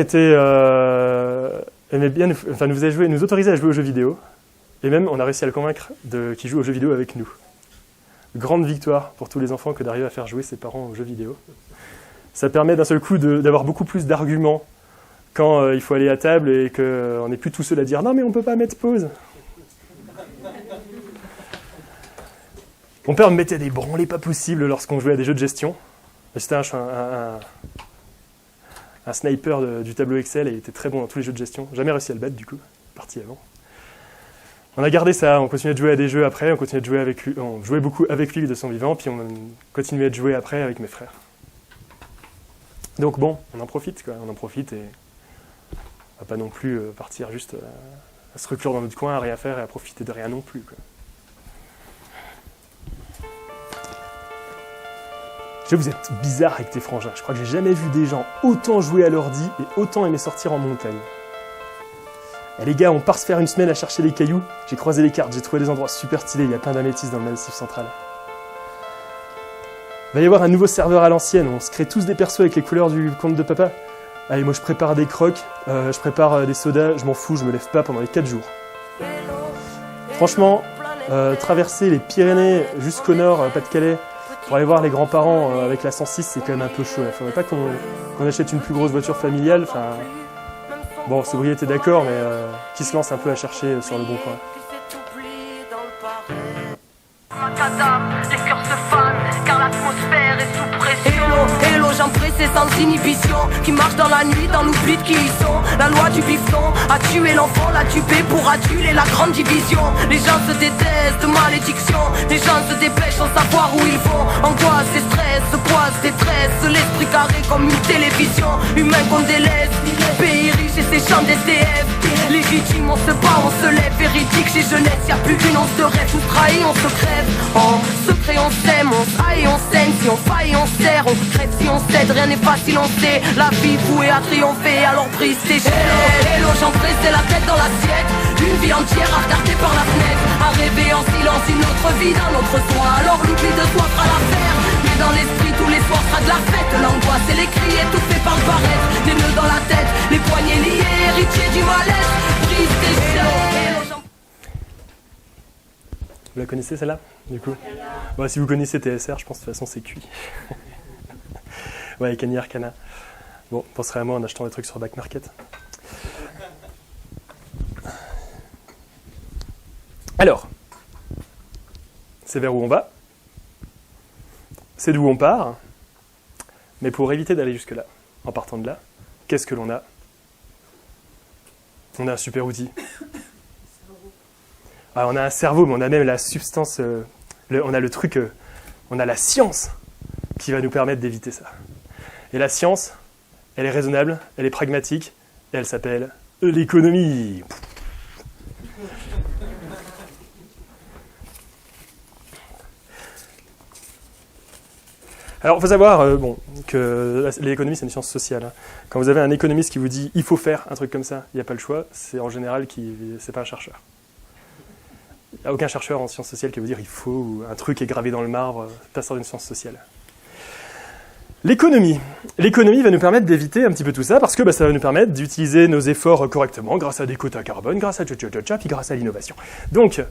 aimait bien, nous autorisait à jouer aux jeux vidéo, et même on a réussi à le convaincre qu'il joue aux jeux vidéo avec nous. Grande victoire pour tous les enfants que d'arriver à faire jouer ses parents aux jeux vidéo. Ça permet d'un seul coup d'avoir beaucoup plus d'arguments quand il faut aller à table et qu'on n'est plus tout seul à dire « Non, mais on ne peut pas mettre pause ». Mon père me mettait des branlées pas possibles lorsqu'on jouait à des jeux de gestion. C'était un sniper du tableau Excel et il était très bon dans tous les jeux de gestion. Jamais réussi à le battre du coup, parti avant. On a gardé ça, on continuait de jouer à des jeux après, on continuait de jouer avec lui, on jouait beaucoup avec lui de son vivant, puis on continuait de jouer après avec mes frères. Donc bon, on en profite et on va pas non plus partir juste à se reclure dans notre coin, à rien faire et à profiter de rien non plus, quoi. Je sais, vous êtes bizarre avec tes frangins. Je crois que j'ai jamais vu des gens autant jouer à l'ordi et autant aimer sortir en montagne. Et les gars, on part se faire une semaine à chercher les cailloux. J'ai croisé les cartes, j'ai trouvé des endroits super stylés. Il y a plein d'améthystes dans le Massif central. Il va y avoir un nouveau serveur à l'ancienne. On se crée tous des persos avec les couleurs du compte de papa. Allez, moi je prépare des crocs, je prépare des sodas. Je m'en fous, je me lève pas pendant les 4 jours. Franchement, traverser les Pyrénées jusqu'au nord, Pas-de-Calais, pour aller voir les grands-parents avec la 106, c'est quand même un peu chaud. Il faudrait pas qu'on achète une plus grosse voiture familiale. Enfin, bon, sobriété d'accord, mais qui se lance un peu à chercher sur le bon coin. Les cœurs se fanent, car l'atmosphère est sous pression. Hello, gens pressés sans inhibition, qui marchent dans la nuit dans l'oubli de qui ils sont. La loi du bifton a tué l'enfant, l'a tué pour aduler la grande division. Les gens se détestent, malédiction. Les gens se dépêchent sans savoir où ils vont. Angoisse et stress, poisse, détresse. L'esprit carré comme une télévision. Humain qu'on délaisse, pays riche et ses champs d'SDF. Légitime, on se bat, on se lève. Véridique, chez jeunesse, y'a plus qu'une once de rêve. On trahit, on se crève. En secret on s'aime, on s'aille, on saigne. Si on faille, on serre, on crève si on cède. Rien n'est facile, on sait. La vie vouée à triompher, alors brise tes chaînes. Hello, j'en pressais la tête dans l'assiette. Une vie entière à regarder par la fenêtre, à rêver en silence une autre vie d'un autre soi. Alors l'oubli de soi fera l'affaire. Mais dans l'esprit tous les soirs sera de la fête. L'angoisse et les cris étouffés par le barrette. Des nœuds dans la tête, les poignets liés, héritiers du mal-être. Brise tes chaînes. Vous la connaissez celle-là, du coup? Bon, si vous connaissez TSR, je pense de toute façon c'est cuit. Ouais, Kanye Arcana. Bon, penserez à moi en achetant des trucs sur Back Market. Alors, c'est vers où on va, c'est d'où on part, mais pour éviter d'aller jusque-là, en partant de là, qu'est-ce que l'on a? On a un super outil. Alors, on a un cerveau, mais on a même la substance, on a le truc, on a la science qui va nous permettre d'éviter ça. Et la science, elle est raisonnable, elle est pragmatique, et elle s'appelle l'économie. Alors, il faut savoir que l'économie, c'est une science sociale. Hein. Quand vous avez un économiste qui vous dit « il faut faire un truc comme ça », il n'y a pas le choix, c'est en général c'est pas un chercheur. Il n'y a aucun chercheur en sciences sociales qui va vous dire « il faut » ou « un truc est gravé dans le marbre », ça sort d'une science sociale. L'économie. L'économie va nous permettre d'éviter un petit peu tout ça parce que ça va nous permettre d'utiliser nos efforts correctement grâce à des quotas carbone, grâce à puis grâce à l'innovation. Donc,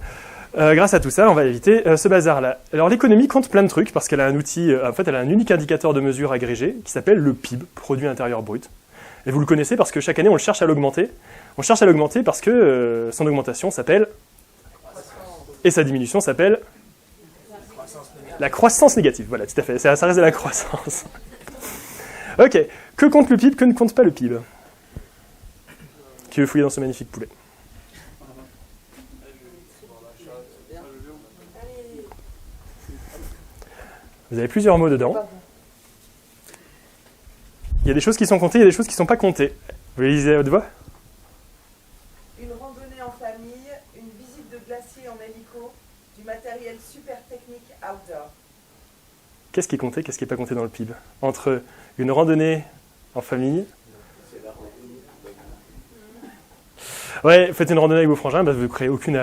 grâce à tout ça, on va éviter ce bazar-là. Alors l'économie compte plein de trucs parce qu'elle a un outil, en fait elle a un unique indicateur de mesure agrégé qui s'appelle le PIB, Produit Intérieur Brut. Et vous le connaissez parce que chaque année on le cherche à l'augmenter. On cherche à l'augmenter parce que son augmentation s'appelle et sa diminution s'appelle la croissance négative. Voilà, tout à fait, ça reste de la croissance. Ok, que compte le PIB, que ne compte pas le PIB? Qui veut fouiller dans ce magnifique poulet? Vous avez plusieurs mots dedans. Il y a des choses qui sont comptées, il y a des choses qui ne sont pas comptées. Vous les lisez à haute voix? Une randonnée en famille, une visite de glacier en hélico, du matériel super technique outdoor. Qu'est-ce qui est compté, qu'est-ce qui n'est pas compté dans le PIB? Entre une randonnée en famille... Ouais, faites une randonnée avec vos frangins, vous ne créez aucune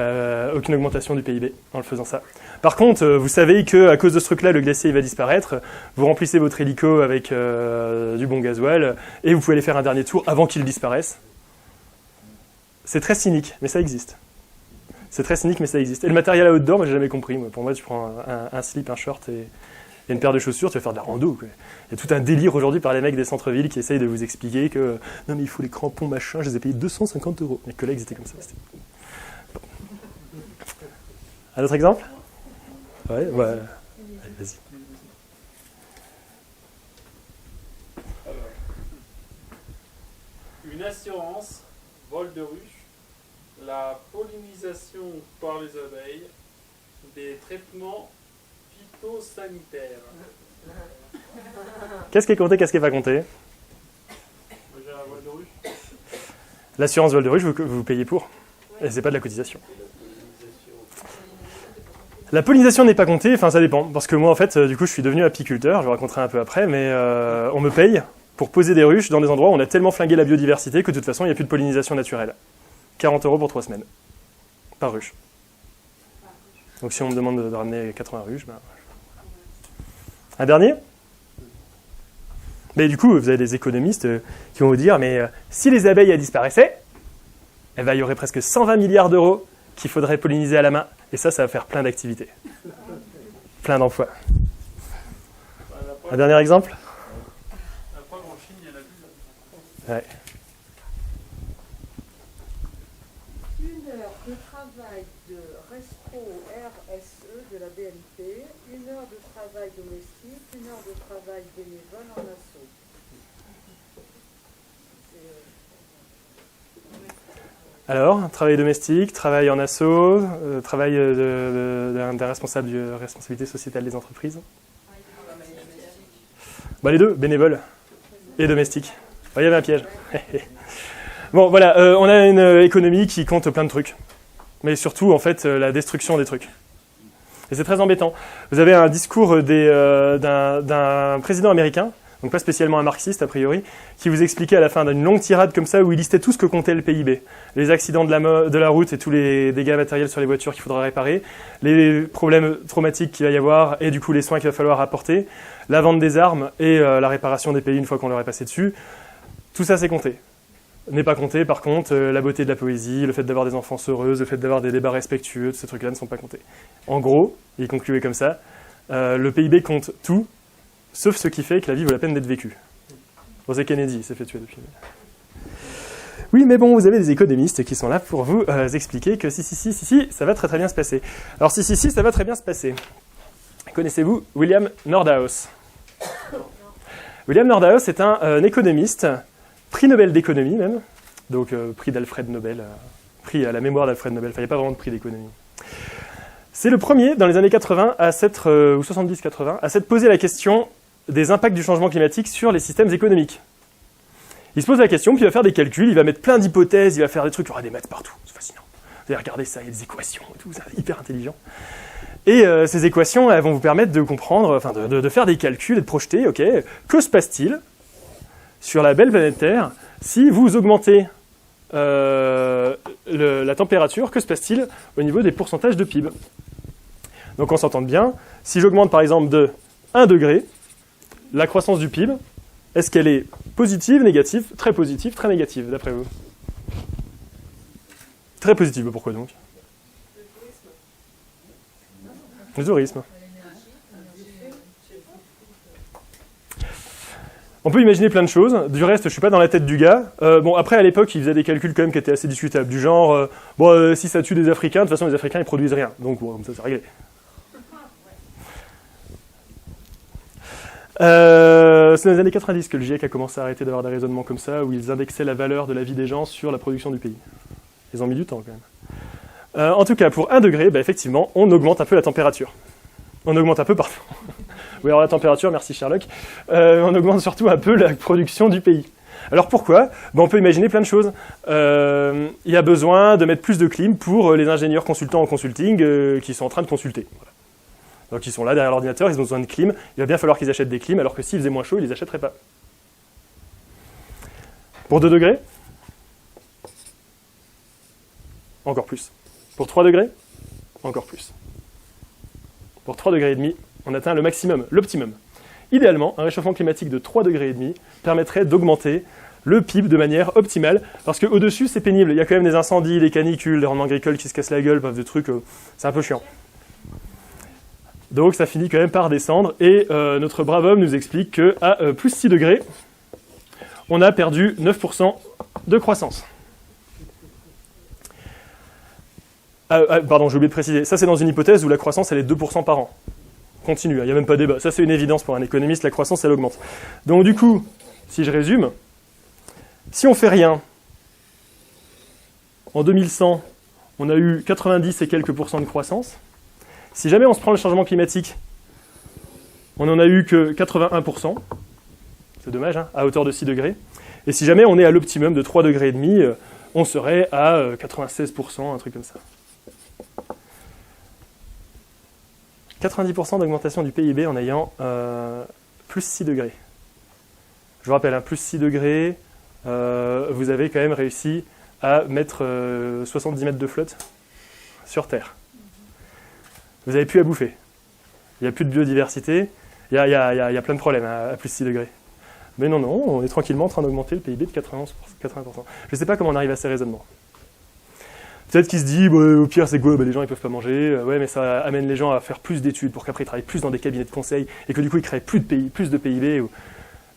augmentation du PIB en le faisant ça. Par contre, vous savez qu'à cause de ce truc-là, le glacier il va disparaître, vous remplissez votre hélico avec du bon gasoil, et vous pouvez aller faire un dernier tour avant qu'il disparaisse. C'est très cynique, mais ça existe. C'est très cynique, mais ça existe. Et le matériel à outdoor, moi j'ai jamais compris. Moi. Pour moi, tu prends un slip, un short Il y a une paire de chaussures, tu vas faire de la rando, quoi. Il y a tout un délire aujourd'hui par les mecs des centres-villes qui essayent de vous expliquer que non mais il faut les crampons machin, je les ai payés 250 €. Mes collègues étaient comme ça. Bon. Un autre exemple? Ouais. Allez, vas-y. Une assurance, vol de ruche, la pollinisation par les abeilles, des traitements phytosanitaires. Qu'est-ce qui est compté, qu'est-ce qui n'est pas compté? Déjà, vol de ruche. L'assurance vol de ruche, vous payez pour. Et c'est pas de la cotisation. La pollinisation n'est pas comptée, enfin ça dépend. Parce que moi, en fait, du coup, je suis devenu apiculteur, je vous raconterai un peu après, mais on me paye pour poser des ruches dans des endroits où on a tellement flingué la biodiversité que de toute façon, il n'y a plus de pollinisation naturelle. 40 € pour 3 semaines. Par ruche. Donc si on me demande de ramener 80 ruches, ben... Un dernier? Mais du coup, vous avez des économistes qui vont vous dire, mais si les abeilles elles disparaissaient, eh ben, il y aurait presque 120 milliards d'euros qu'il faudrait polliniser à la main. Et ça va faire plein d'activités. Plein d'emplois. Un dernier exemple? La preuve en Chine, il y en a plus. Ouais. Une heure de travail de Respo RSE de la BNP, une heure de travail domestique, une heure de travail bénévole en asso. Alors, travail domestique, travail en asso, travail d'un responsable de responsabilité sociétale des entreprises. Bah, les deux, bénévole et domestique. Oh, il y avait un piège. Bon, voilà, on a une économie qui compte plein de trucs. Mais surtout, en fait, la destruction des trucs. Et c'est très embêtant. Vous avez un discours d'un président américain, donc pas spécialement un marxiste a priori, qui vous expliquait à la fin d'une longue tirade comme ça où il listait tout ce que comptait le PIB. Les accidents de la route et tous les dégâts matériels sur les voitures qu'il faudra réparer, les problèmes traumatiques qu'il va y avoir et du coup les soins qu'il va falloir apporter, la vente des armes et la réparation des pays une fois qu'on leur est passé dessus. Tout ça c'est compté. N'est pas compté par contre la beauté de la poésie, le fait d'avoir des enfances heureuses, le fait d'avoir des débats respectueux, tous ces trucs-là ne sont pas comptés. En gros, il concluait comme ça, le PIB compte tout, sauf ce qui fait que la vie vaut la peine d'être vécue. Bon, c'est Kennedy, il s'est fait tuer depuis. Oui, mais bon, vous avez des économistes qui sont là pour vous expliquer que si, ça va très très bien se passer. Alors si, ça va très bien se passer. Connaissez-vous William Nordhaus? William Nordhaus est un économiste, prix Nobel d'économie même, donc prix d'Alfred Nobel, prix à la mémoire d'Alfred Nobel, enfin il n'y a pas vraiment de prix d'économie. C'est le premier dans les années 80 à s'être, ou 70-80, à s'être posé la question des impacts du changement climatique sur les systèmes économiques. Il se pose la question, puis il va faire des calculs, il va mettre plein d'hypothèses, il va faire des trucs, il y aura des maths partout, c'est fascinant. Vous allez regarder ça, il y a des équations et tout, c'est hyper intelligent. Et ces équations, elles vont vous permettre de comprendre, enfin de faire des calculs et de projeter, ok, que se passe-t-il sur la belle planète Terre si vous augmentez la température, que se passe-t-il au niveau des pourcentages de PIB? Donc on s'entend bien, si j'augmente par exemple de 1 degré, la croissance du PIB, est-ce qu'elle est positive, négative, très négative, d'après vous? Très positive, pourquoi donc? Le tourisme. On peut imaginer plein de choses. Du reste, je suis pas dans la tête du gars. Bon, après, à l'époque, il faisait des calculs quand même qui étaient assez discutables. Du genre, si ça tue des Africains, de toute façon, les Africains, ils produisent rien. Donc, bon, comme ça, c'est réglé. C'est dans les années 90 que le GIEC a commencé à arrêter d'avoir des raisonnements comme ça, où ils indexaient la valeur de la vie des gens sur la production du pays. Ils ont mis du temps, quand même. En tout cas, pour 1 degré, bah, effectivement, on augmente un peu la température. On augmente un peu partout. Oui, alors la température, merci Sherlock. On augmente surtout un peu la production du pays. Alors pourquoi? On peut imaginer plein de choses. Il y a besoin de mettre plus de clim pour les ingénieurs consultants en consulting qui sont en train de consulter. Voilà. Donc ils sont là derrière l'ordinateur, ils ont besoin de clim. Il va bien falloir qu'ils achètent des clims, alors que s'il faisait moins chaud, ils ne les achèteraient pas. Pour 2 degrés? Encore plus. Pour 3 degrés? Encore plus. Pour 3,5 degrés, on atteint le maximum, l'optimum. Idéalement, un réchauffement climatique de 3,5 degrés permettrait d'augmenter le PIB de manière optimale, parce qu'au-dessus, c'est pénible. Il y a quand même des incendies, des canicules, des rendements agricoles qui se cassent la gueule, des trucs, c'est un peu chiant. Donc ça finit quand même par descendre, et notre brave homme nous explique qu'à plus 6 degrés, on a perdu 9% de croissance. Pardon, j'ai oublié de préciser, ça c'est dans une hypothèse où la croissance elle est 2% par an. Continue, il n'y a même pas débat, ça c'est une évidence pour un économiste, la croissance elle augmente. Donc du coup, si je résume, si on fait rien, en 2100, on a eu 90 et quelques pourcents de croissance. Si jamais on se prend le changement climatique, on n'en a eu que 81%. C'est dommage, hein, à hauteur de 6 degrés. Et si jamais on est à l'optimum de 3,5 degrés, on serait à 96%, un truc comme ça. 90% d'augmentation du PIB en ayant plus 6 degrés. Je vous rappelle, hein, plus 6 degrés, vous avez quand même réussi à mettre 70 mètres de flotte sur Terre. Vous n'avez plus à bouffer. Il n'y a plus de biodiversité. Il y a plein de problèmes à plus 6 degrés. Mais non, on est tranquillement en train d'augmenter le PIB de 80%. Je ne sais pas comment on arrive à ces raisonnements. Peut-être qu'il se dit, au pire, c'est quoi, les gens ne peuvent pas manger. Ouais, mais ça amène les gens à faire plus d'études pour qu'après ils travaillent plus dans des cabinets de conseil et que du coup ils créent plus de PIB.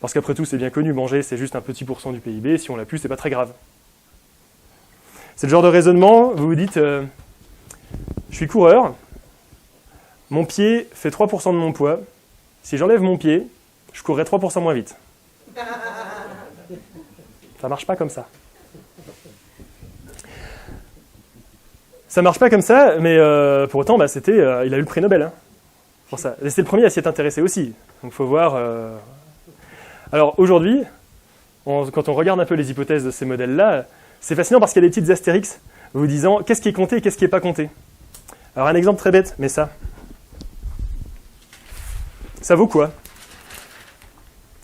Parce qu'après tout, c'est bien connu, manger, c'est juste un petit pourcent du PIB. Si on l'a plus, c'est pas très grave. C'est le genre de raisonnement, vous vous dites, je suis coureur, mon pied fait 3% de mon poids. Si j'enlève mon pied, je courrai 3% moins vite. Ça marche pas comme ça. Ça marche pas comme ça, mais pour autant, il a eu le prix Nobel. Hein, pour ça. Et c'est le premier à s'y être intéressé aussi. Donc il faut voir... Alors aujourd'hui, quand on regarde un peu les hypothèses de ces modèles-là, c'est fascinant parce qu'il y a des petites astérix vous disant qu'est-ce qui est compté et qu'est-ce qui n'est pas compté. Alors un exemple très bête, mais ça vaut quoi?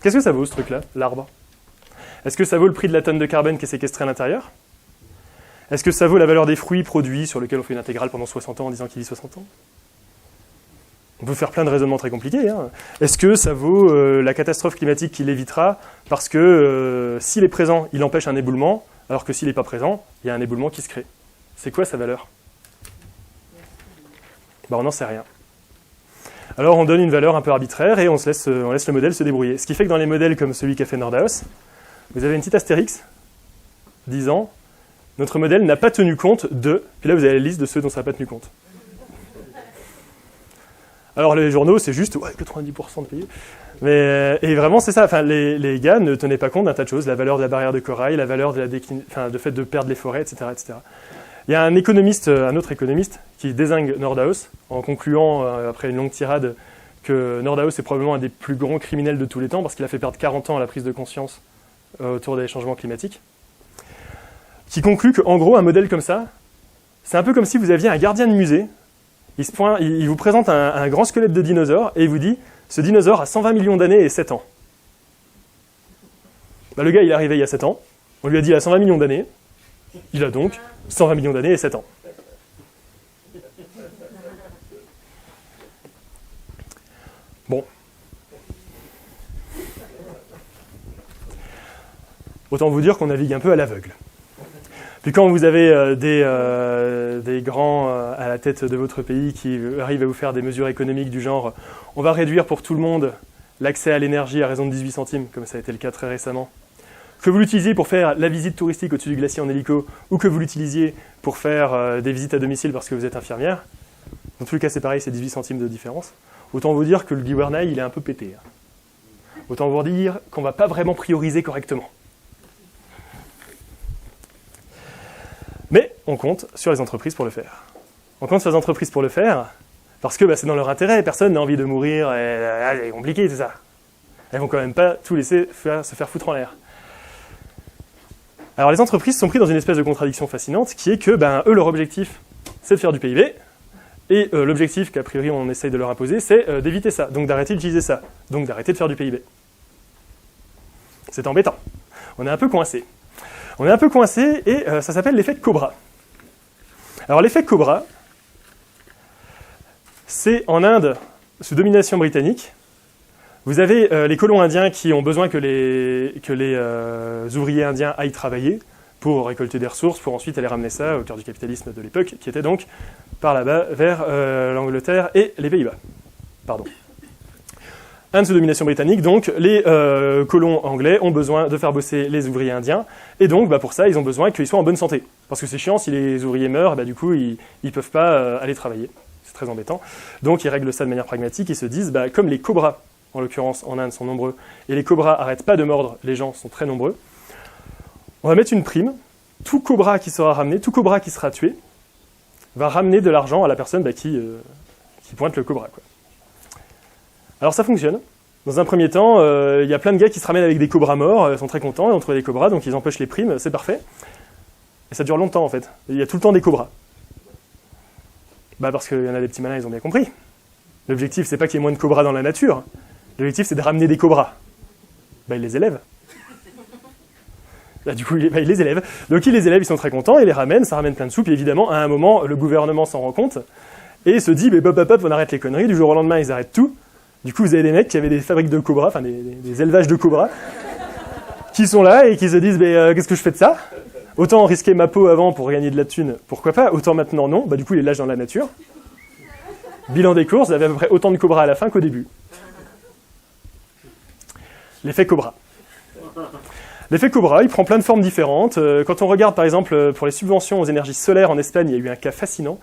Qu'est-ce que ça vaut ce truc-là, l'arbre? Est-ce que ça vaut le prix de la tonne de carbone qui est séquestrée à l'intérieur? Est-ce que ça vaut la valeur des fruits produits sur lesquels on fait une intégrale pendant 60 ans en disant qu'il vit 60 ans? On peut faire plein de raisonnements très compliqués. Hein. Est-ce que ça vaut la catastrophe climatique qui l'évitera parce que s'il est présent, il empêche un éboulement, alors que s'il n'est pas présent, il y a un éboulement qui se crée? C'est quoi sa valeur? On n'en sait rien. Alors on donne une valeur un peu arbitraire et on laisse le modèle se débrouiller. Ce qui fait que dans les modèles comme celui qu'a fait Nordhaus, vous avez une petite astérix disant notre modèle n'a pas tenu compte de... Puis là vous avez la liste de ceux dont ça n'a pas tenu compte. Alors les journaux c'est juste 90% de pays. Et vraiment c'est ça, enfin, les gars ne tenaient pas compte d'un tas de choses, la valeur de la barrière de corail, la valeur de le fait de perdre les forêts, etc., etc. Il y a un autre économiste, qui dézingue Nordhaus, en concluant, après une longue tirade, que Nordhaus est probablement un des plus grands criminels de tous les temps, parce qu'il a fait perdre 40 ans à la prise de conscience autour des changements climatiques, qui conclut qu'en gros, un modèle comme ça, c'est un peu comme si vous aviez un gardien de musée, il vous présente un grand squelette de dinosaure, et il vous dit, ce dinosaure a 120 millions d'années et 7 ans. Le gars, il est arrivé il y a 7 ans, on lui a dit il a 120 millions d'années, il a donc 120 millions d'années et 7 ans. Bon. Autant vous dire qu'on navigue un peu à l'aveugle. Puis quand vous avez des grands à la tête de votre pays qui arrivent à vous faire des mesures économiques du genre on va réduire pour tout le monde l'accès à l'énergie à raison de 18 centimes, comme ça a été le cas très récemment, que vous l'utilisiez pour faire la visite touristique au-dessus du glacier en hélico, ou que vous l'utilisiez pour faire des visites à domicile parce que vous êtes infirmière, dans tous les cas c'est pareil, c'est 18 centimes de différence. Autant vous dire que le gouvernail il est un peu pété. Hein. Autant vous dire qu'on ne va pas vraiment prioriser correctement. Mais on compte sur les entreprises pour le faire. On compte sur les entreprises pour le faire parce que c'est dans leur intérêt, personne n'a envie de mourir, c'est compliqué tout ça. Elles vont quand même pas tout laisser se faire foutre en l'air. Alors les entreprises sont prises dans une espèce de contradiction fascinante qui est que eux leur objectif c'est de faire du PIB et l'objectif qu'a priori on essaye de leur imposer c'est d'éviter ça, donc d'arrêter d'utiliser ça, donc d'arrêter de faire du PIB. C'est embêtant. On est un peu coincé. On est un peu coincé et ça s'appelle l'effet Cobra. Alors l'effet Cobra, c'est en Inde, sous domination britannique, vous avez les colons indiens qui ont besoin que les ouvriers indiens aillent travailler pour récolter des ressources, pour ensuite aller ramener ça au cœur du capitalisme de l'époque, qui était donc par là-bas vers l'Angleterre et les Pays-Bas. Pardon. Inde sous domination britannique, donc les colons anglais ont besoin de faire bosser les ouvriers indiens, et donc pour ça ils ont besoin qu'ils soient en bonne santé. Parce que c'est chiant, si les ouvriers meurent, du coup ils peuvent pas aller travailler. C'est très embêtant. Donc ils règlent ça de manière pragmatique, ils se disent, comme les cobras, en l'occurrence en Inde, sont nombreux, et les cobras arrêtent pas de mordre, les gens sont très nombreux, on va mettre une prime, tout cobra qui sera ramené, tout cobra qui sera tué, va ramener de l'argent à la personne qui pointe le cobra, quoi. Alors ça fonctionne. Dans un premier temps, il y a plein de gars qui se ramènent avec des cobras morts, ils sont très contents, ils ont trouvé des cobras, donc ils empochent les primes, c'est parfait. Et ça dure longtemps en fait. Il y a tout le temps des cobras. Parce qu'il y en a des petits malins, ils ont bien compris. L'objectif, c'est pas qu'il y ait moins de cobras dans la nature. L'objectif, c'est de ramener des cobras. Ils les élèvent. Du coup, ils les élèvent. Donc ils les élèvent, ils sont très contents, ils les ramènent, ça ramène plein de sous, puis évidemment, à un moment, le gouvernement s'en rend compte, et se dit, on arrête les conneries, du jour au lendemain, ils arrêtent tout. Du coup, vous avez des mecs qui avaient des fabriques de cobras, enfin des élevages de cobras, qui sont là et qui se disent qu'est-ce que je fais de ça? Autant risquer ma peau avant pour gagner de la thune, pourquoi pas? Autant maintenant non. Du coup, ils les lâchent dans la nature. Bilan des courses, vous avez à peu près autant de cobras à la fin qu'au début. L'effet cobra. L'effet cobra, il prend plein de formes différentes. Quand on regarde par exemple pour les subventions aux énergies solaires en Espagne, il y a eu un cas fascinant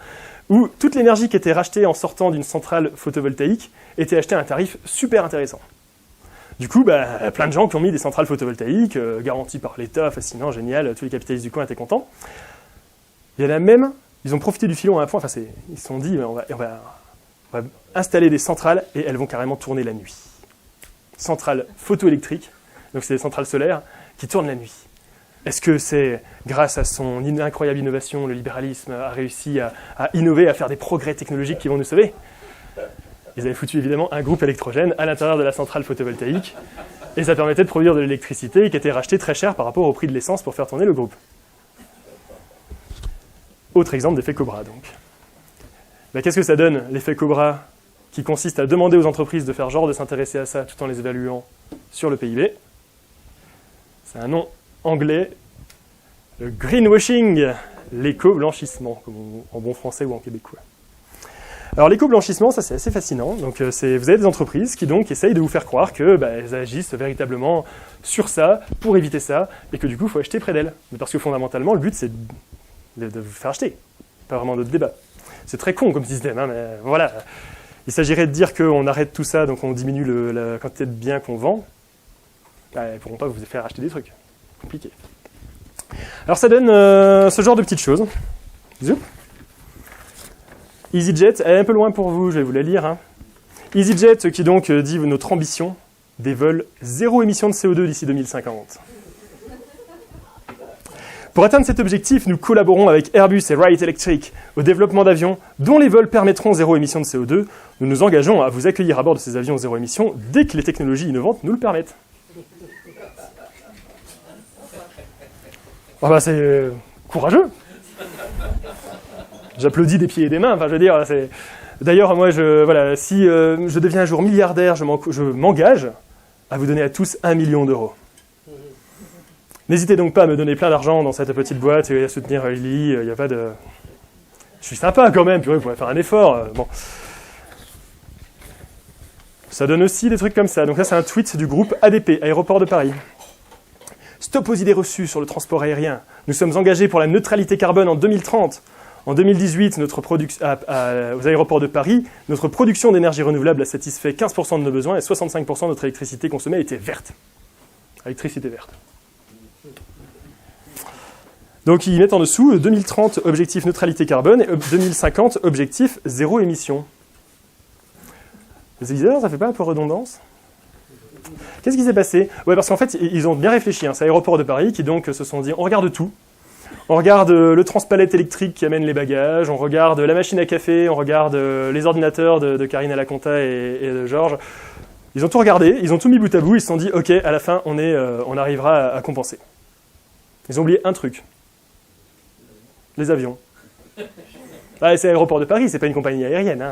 où toute l'énergie qui était rachetée en sortant d'une centrale photovoltaïque était achetée à un tarif super intéressant. Du coup, plein de gens qui ont mis des centrales photovoltaïques, garanties par l'État, fascinant, génial, tous les capitalistes du coin étaient contents. Il y en a même, ils ont profité du filon à un point, ils se sont dit, on va installer des centrales et elles vont carrément tourner la nuit. Centrales photoélectriques, donc c'est des centrales solaires qui tournent la nuit. Est-ce que c'est grâce à son incroyable innovation, le libéralisme a réussi à innover, à faire des progrès technologiques qui vont nous sauver? Ils avaient foutu évidemment un groupe électrogène à l'intérieur de la centrale photovoltaïque et ça permettait de produire de l'électricité qui était rachetée très cher par rapport au prix de l'essence pour faire tourner le groupe. Autre exemple d'effet Cobra donc. Qu'est-ce que ça donne l'effet Cobra qui consiste à demander aux entreprises de faire genre de s'intéresser à ça tout en les évaluant sur le PIB? C'est un nom anglais, le greenwashing, l'éco-blanchissement, comme en bon français ou en québécois. Alors l'éco-blanchissement, ça c'est assez fascinant. Donc vous avez des entreprises qui donc essayent de vous faire croire que elles agissent véritablement sur ça, pour éviter ça, et que du coup il faut acheter près d'elles. Mais parce que fondamentalement, le but c'est de vous faire acheter. Pas vraiment d'autre débat. C'est très con comme système, mais voilà. Il s'agirait de dire qu'on arrête tout ça, donc on diminue la quantité de biens qu'on vend. Ils ne pourront pas vous faire acheter des trucs. Compliqué. Alors ça donne ce genre de petites choses. Zoup. EasyJet, elle est un peu loin pour vous, je vais vous la lire. EasyJet qui donc dit notre ambition, des vols zéro émission de CO2 d'ici 2050. Pour atteindre cet objectif, nous collaborons avec Airbus et Wright Electric au développement d'avions dont les vols permettront zéro émission de CO2. Nous nous engageons à vous accueillir à bord de ces avions zéro émission dès que les technologies innovantes nous le permettent. C'est courageux. J'applaudis des pieds et des mains. Je veux dire, c'est. D'ailleurs, moi, si je deviens un jour milliardaire, je m'engage à vous donner à tous 1 million d'euros. N'hésitez donc pas à me donner plein d'argent dans cette petite boîte et à soutenir Lily. Il n'y a pas de. Je suis sympa quand même. Puis vous pourrez faire un effort. Bon. Ça donne aussi des trucs comme ça. Donc là, c'est un tweet du groupe ADP, Aéroport de Paris. Stop aux idées reçues sur le transport aérien. Nous sommes engagés pour la neutralité carbone en 2030. En 2018, aux aéroports de Paris, notre production d'énergie renouvelable a satisfait 15% de nos besoins et 65% de notre électricité consommée était verte. Électricité verte. Donc ils mettent en dessous 2030 objectif neutralité carbone et 2050 objectif zéro émission. C'est bizarre, ça fait pas un peu redondance? Qu'est-ce qui s'est passé? Parce qu'en fait, ils ont bien réfléchi. C'est l'aéroport de Paris qui donc se sont dit, on regarde tout. On regarde le transpalette électrique qui amène les bagages, on regarde la machine à café, on regarde les ordinateurs de Karine Alaconta et de Georges. Ils ont tout regardé, ils ont tout mis bout à bout, ils se sont dit, ok, à la fin, on arrivera à compenser. Ils ont oublié un truc. Les avions. C'est l'aéroport de Paris, c'est pas une compagnie aérienne.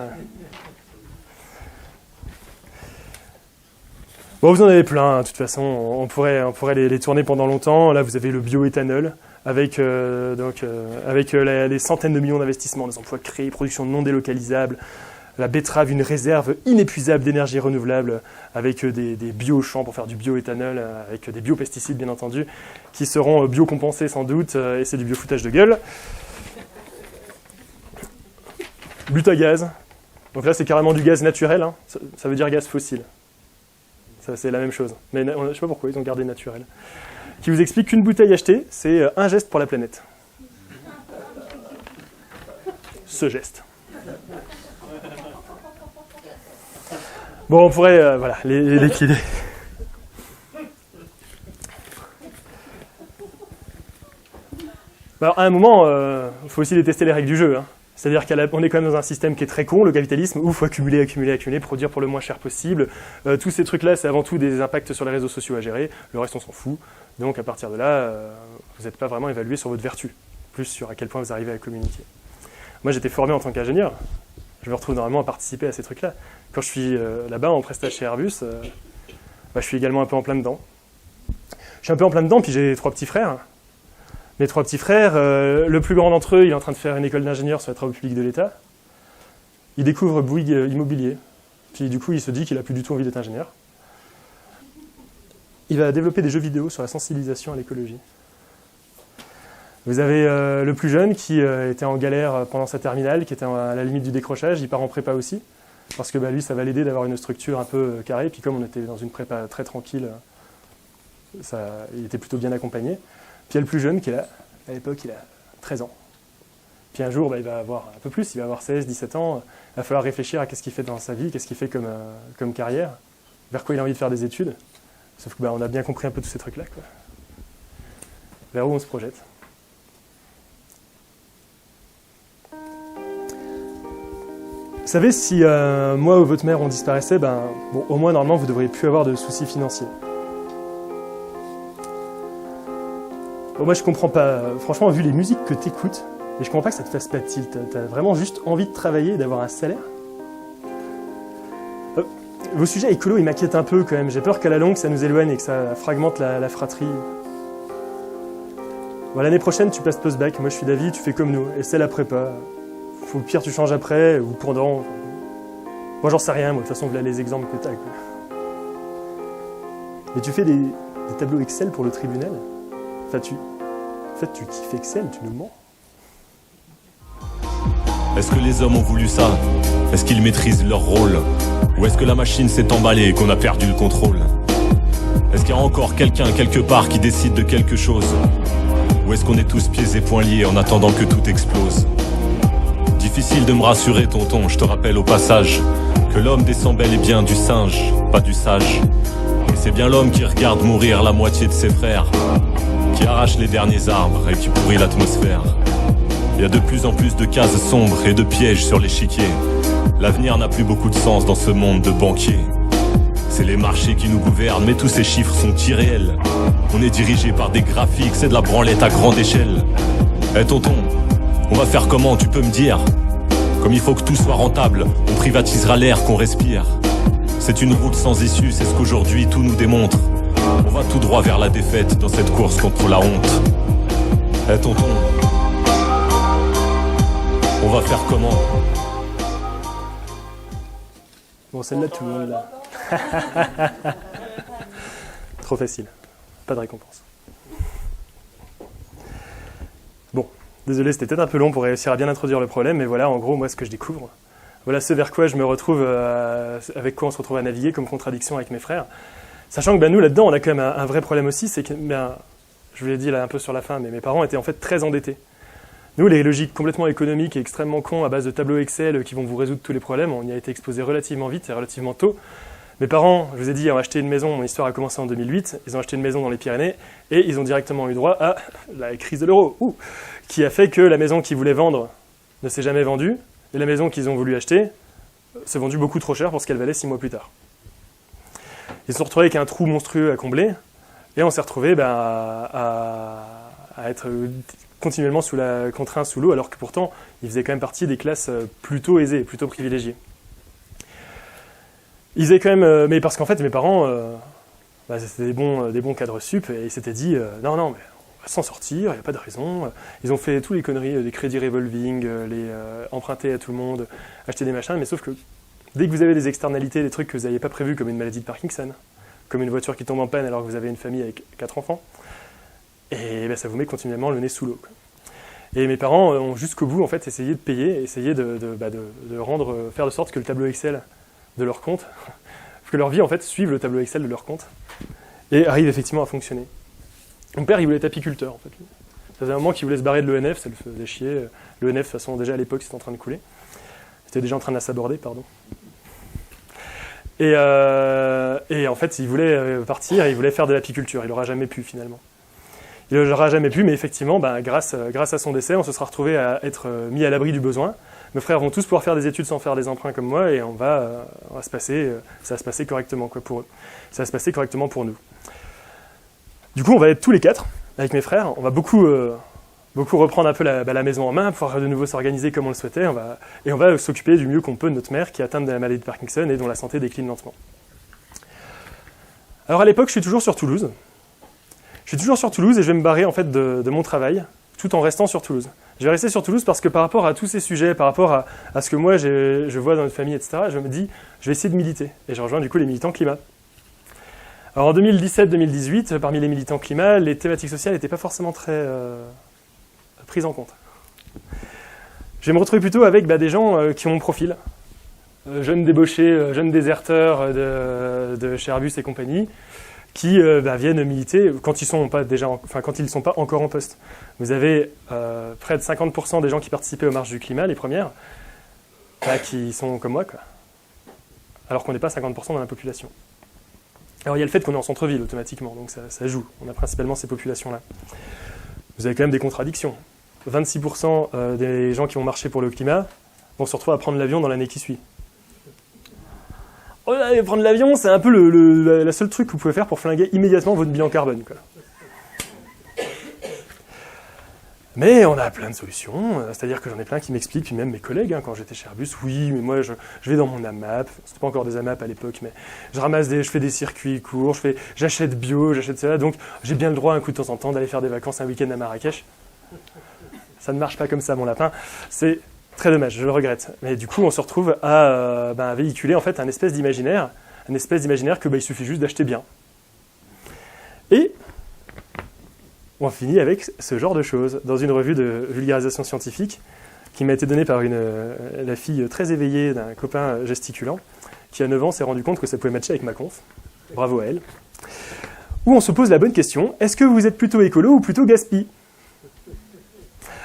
Bon, vous en avez plein, de toute façon, on pourrait les tourner pendant longtemps. Là, vous avez le bioéthanol, avec les centaines de millions d'investissements, des emplois créés, production non délocalisable, la betterave, une réserve inépuisable d'énergie renouvelable avec des biochamps pour faire du bioéthanol, avec des biopesticides bien entendu, qui seront biocompensés sans doute, et c'est du biofoutage de gueule. Butagaz, donc là c'est carrément du gaz naturel, hein. Ça veut dire gaz fossile. Ça c'est la même chose, mais je ne sais pas pourquoi ils ont gardé naturel. Qui vous explique qu'une bouteille achetée, c'est un geste pour la planète. Ce geste. Bon, on pourrait, voilà, liquider. Alors, à un moment, il faut aussi tester les règles du jeu, hein. C'est-à-dire qu'on est quand même dans un système qui est très con, le capitalisme, où il faut accumuler, produire pour le moins cher possible. Tous ces trucs-là, c'est avant tout des impacts sur les réseaux sociaux à gérer. Le reste, on s'en fout. Donc, à partir de là, vous n'êtes pas vraiment évalué sur votre vertu, plus sur à quel point vous arrivez à communiquer. Moi, j'étais formé en tant qu'ingénieur. Je me retrouve normalement à participer à ces trucs-là. Quand je suis là-bas en prestage chez Airbus, je suis également un peu en plein dedans. Je suis un peu en plein dedans, puis j'ai 3 petits frères. Mes 3 petits frères, le plus grand d'entre eux, il est en train de faire une école d'ingénieur sur les travaux publics de l'État. Il découvre Bouygues Immobilier. Puis du coup, il se dit qu'il n'a plus du tout envie d'être ingénieur. Il va développer des jeux vidéo sur la sensibilisation à l'écologie. Vous avez le plus jeune qui était en galère pendant sa terminale, qui était à la limite du décrochage. Il part en prépa aussi, parce que lui, ça va l'aider d'avoir une structure un peu carrée. Puis comme on était dans une prépa très tranquille, il était plutôt bien accompagné. Puis il y a le plus jeune qui est là, à l'époque il a 13 ans. Puis un jour il va avoir un peu plus, il va avoir 16, 17 ans, il va falloir réfléchir à qu'est-ce qu'il fait dans sa vie, qu'est-ce qu'il fait comme carrière, vers quoi il a envie de faire des études. Sauf que on a bien compris un peu tous ces trucs-là, quoi. Vers où on se projette. Vous savez, si moi ou votre mère on disparaissait, au moins normalement vous ne devriez plus avoir de soucis financiers. Bon, moi je comprends pas, franchement vu les musiques que t'écoutes, et je comprends pas que ça te fasse pas tilt. T'as vraiment juste envie de travailler et d'avoir un salaire. Vos sujets écolo ils m'inquiètent un peu quand même, j'ai peur qu'à la longue ça nous éloigne et que ça fragmente la fratrie. Bon, l'année prochaine tu passes post-bac, moi je suis d'avis, tu fais comme nous, essaie la prépa. Faut au pire tu changes après ou pendant. Moi j'en sais rien, moi de toute façon voilà les exemples que t'as. Mais tu fais des tableaux Excel pour le tribunal. En fait, tu kiffes Excel, tu nous mens. Est-ce que les hommes ont voulu ça? Est-ce qu'ils maîtrisent leur rôle? Ou est-ce que la machine s'est emballée et qu'on a perdu le contrôle? Est-ce qu'il y a encore quelqu'un quelque part qui décide de quelque chose? Ou est-ce qu'on est tous pieds et poings liés en attendant que tout explose? Difficile de me rassurer, tonton, je te rappelle au passage que l'homme descend bel et bien du singe, pas du sage. Et c'est bien l'homme qui regarde mourir la moitié de ses frères, qui arrache les derniers arbres et qui pourrit l'atmosphère. Il y a de plus en plus de cases sombres et de pièges sur l'échiquier. L'avenir n'a plus beaucoup de sens dans ce monde de banquiers. C'est les marchés qui nous gouvernent, mais tous ces chiffres sont irréels. On est dirigé par des graphiques, c'est de la branlette à grande échelle. Eh tonton, on va faire comment, tu peux me dire? Comme il faut que tout soit rentable, on privatisera l'air qu'on respire. C'est une route sans issue, c'est ce qu'aujourd'hui tout nous démontre. On va tout droit vers la défaite dans cette course contre la honte. Eh tonton, on va faire comment? Bon, celle-là, tout le monde l'a. Trop facile. Pas de récompense. Bon, désolé, c'était peut-être un peu long pour réussir à bien introduire le problème, mais voilà, en gros, moi, ce que je découvre. Voilà ce vers quoi je me retrouve, avec quoi on se retrouve à naviguer comme contradiction avec mes frères. Sachant que nous, là-dedans, on a quand même un vrai problème aussi, c'est que, je vous l'ai dit là un peu sur la fin, mais mes parents étaient en fait très endettés. Nous, les logiques complètement économiques et extrêmement cons à base de tableaux Excel qui vont vous résoudre tous les problèmes, on y a été exposé relativement vite et relativement tôt. Mes parents, je vous ai dit, ont acheté une maison, mon histoire a commencé en 2008, ils ont acheté une maison dans les Pyrénées et ils ont directement eu droit à la crise de l'euro, qui a fait que la maison qu'ils voulaient vendre ne s'est jamais vendue et la maison qu'ils ont voulu acheter s'est vendue beaucoup trop cher pour ce qu'elle valait 6 mois plus tard. Ils se sont retrouvés avec un trou monstrueux à combler et on s'est retrouvés à être continuellement sous la contrainte, sous l'eau, alors que pourtant, ils faisaient quand même partie des classes plutôt aisées, plutôt privilégiées. Ils faisaient quand même, mais parce qu'en fait, mes parents, c'était des bons cadres sup, et ils s'étaient dit, non, mais s'en sortir, il n'y a pas de raison. Ils ont fait tous les conneries, des crédits revolving, emprunter à tout le monde, acheter des machins, mais sauf que dès que vous avez des externalités, des trucs que vous n'aviez pas prévus, comme une maladie de Parkinson, comme une voiture qui tombe en panne alors que vous avez une famille avec 4 enfants, et ben, ça vous met continuellement le nez sous l'eau, quoi. Et mes parents ont jusqu'au bout en fait essayé de payer, essayé de faire de sorte que le tableau Excel de leur compte, que leur vie en fait suive le tableau Excel de leur compte, et arrive effectivement à fonctionner. Mon père, il voulait être apiculteur en fait. Ça faisait un moment qu'il voulait se barrer de l'ENF, ça le faisait chier. L'ENF, de toute façon, déjà à l'époque, c'était en train de couler. C'était déjà en train de s'aborder, pardon. Et en fait, il voulait partir, il voulait faire de l'apiculture. Il n'aura jamais pu finalement. Il n'aura jamais pu, mais effectivement, grâce à son décès, on se sera retrouvé à être mis à l'abri du besoin. Mes frères vont tous pouvoir faire des études sans faire des emprunts comme moi, et ça va se passer correctement quoi, pour eux. Ça va se passer correctement pour nous. Du coup, on va être tous les 4, avec mes frères. On va beaucoup reprendre un peu la maison en main, pouvoir de nouveau s'organiser comme on le souhaitait. On va s'occuper du mieux qu'on peut de notre mère qui est atteinte de la maladie de Parkinson et dont la santé décline lentement. Alors à l'époque, je suis toujours sur Toulouse. Je suis toujours sur Toulouse et je vais me barrer en fait de mon travail, tout en restant sur Toulouse. Je vais rester sur Toulouse parce que par rapport à tous ces sujets, par rapport à ce que moi je vois dans notre famille, etc., je me dis, je vais essayer de militer. Et je rejoins du coup les militants climat. Alors en 2017-2018, parmi les militants climat, les thématiques sociales n'étaient pas forcément très prises en compte. Je vais me retrouver plutôt avec des gens qui ont mon profil. Jeunes débauchés, jeunes déserteurs de chez Airbus et compagnie, qui viennent militer quand ils ne sont pas encore en poste. Vous avez près de 50% des gens qui participaient aux marches du climat, les premières, qui sont comme moi, quoi. Alors qu'on n'est pas 50% dans la population. Alors il y a le fait qu'on est en centre-ville automatiquement, donc ça joue. On a principalement ces populations-là. Vous avez quand même des contradictions. 26% des gens qui vont marcher pour le climat vont se retrouver à prendre l'avion dans l'année qui suit. Oh là, prendre l'avion, c'est un peu la seule truc que vous pouvez faire pour flinguer immédiatement votre bilan carbone, quoi. Mais on a plein de solutions, c'est-à-dire que j'en ai plein qui m'expliquent, puis même mes collègues, quand j'étais chez Airbus, oui, mais moi je vais dans mon AMAP, c'était pas encore des AMAP à l'époque, mais je fais des circuits courts, j'achète bio, j'achète ça, donc j'ai bien le droit un coup de temps en temps d'aller faire des vacances un week-end à Marrakech. Ça ne marche pas comme ça, mon lapin, c'est très dommage, je le regrette. Mais du coup, on se retrouve à véhiculer en fait un espèce d'imaginaire que il suffit juste d'acheter bien. Et on finit avec ce genre de choses, dans une revue de vulgarisation scientifique qui m'a été donnée par la fille très éveillée d'un copain gesticulant, qui à 9 ans s'est rendu compte que ça pouvait matcher avec ma conf. Bravo à elle. Où on se pose la bonne question, est-ce que vous êtes plutôt écolo ou plutôt gaspi ?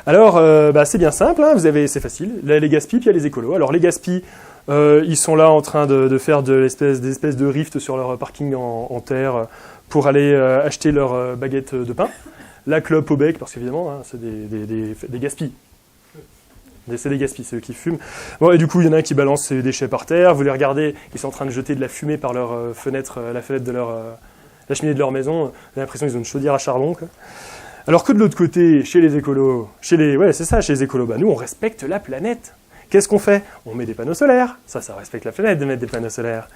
Alors, c'est bien simple, hein, c'est facile, là, les gaspis, puis il y a les écolos. Alors les gaspis, ils sont là en train de faire des espèces de rifts sur leur parking en terre pour aller acheter leur baguette de pain. La clope au bec, parce qu'évidemment, hein, c'est des gaspilles. C'est des gaspilles, c'est eux qui fument. Bon, et du coup, il y en a qui balancent ces déchets par terre. Vous les regardez, ils sont en train de jeter de la fumée par leur fenêtre, la fenêtre de la cheminée de leur maison. Vous avez l'impression qu'ils ont une chaudière à charbon, quoi. Alors que de l'autre côté, chez les écolos, chez les écolos, nous, on respecte la planète. Qu'est-ce qu'on fait ? On met des panneaux solaires. Ça respecte la planète de mettre des panneaux solaires.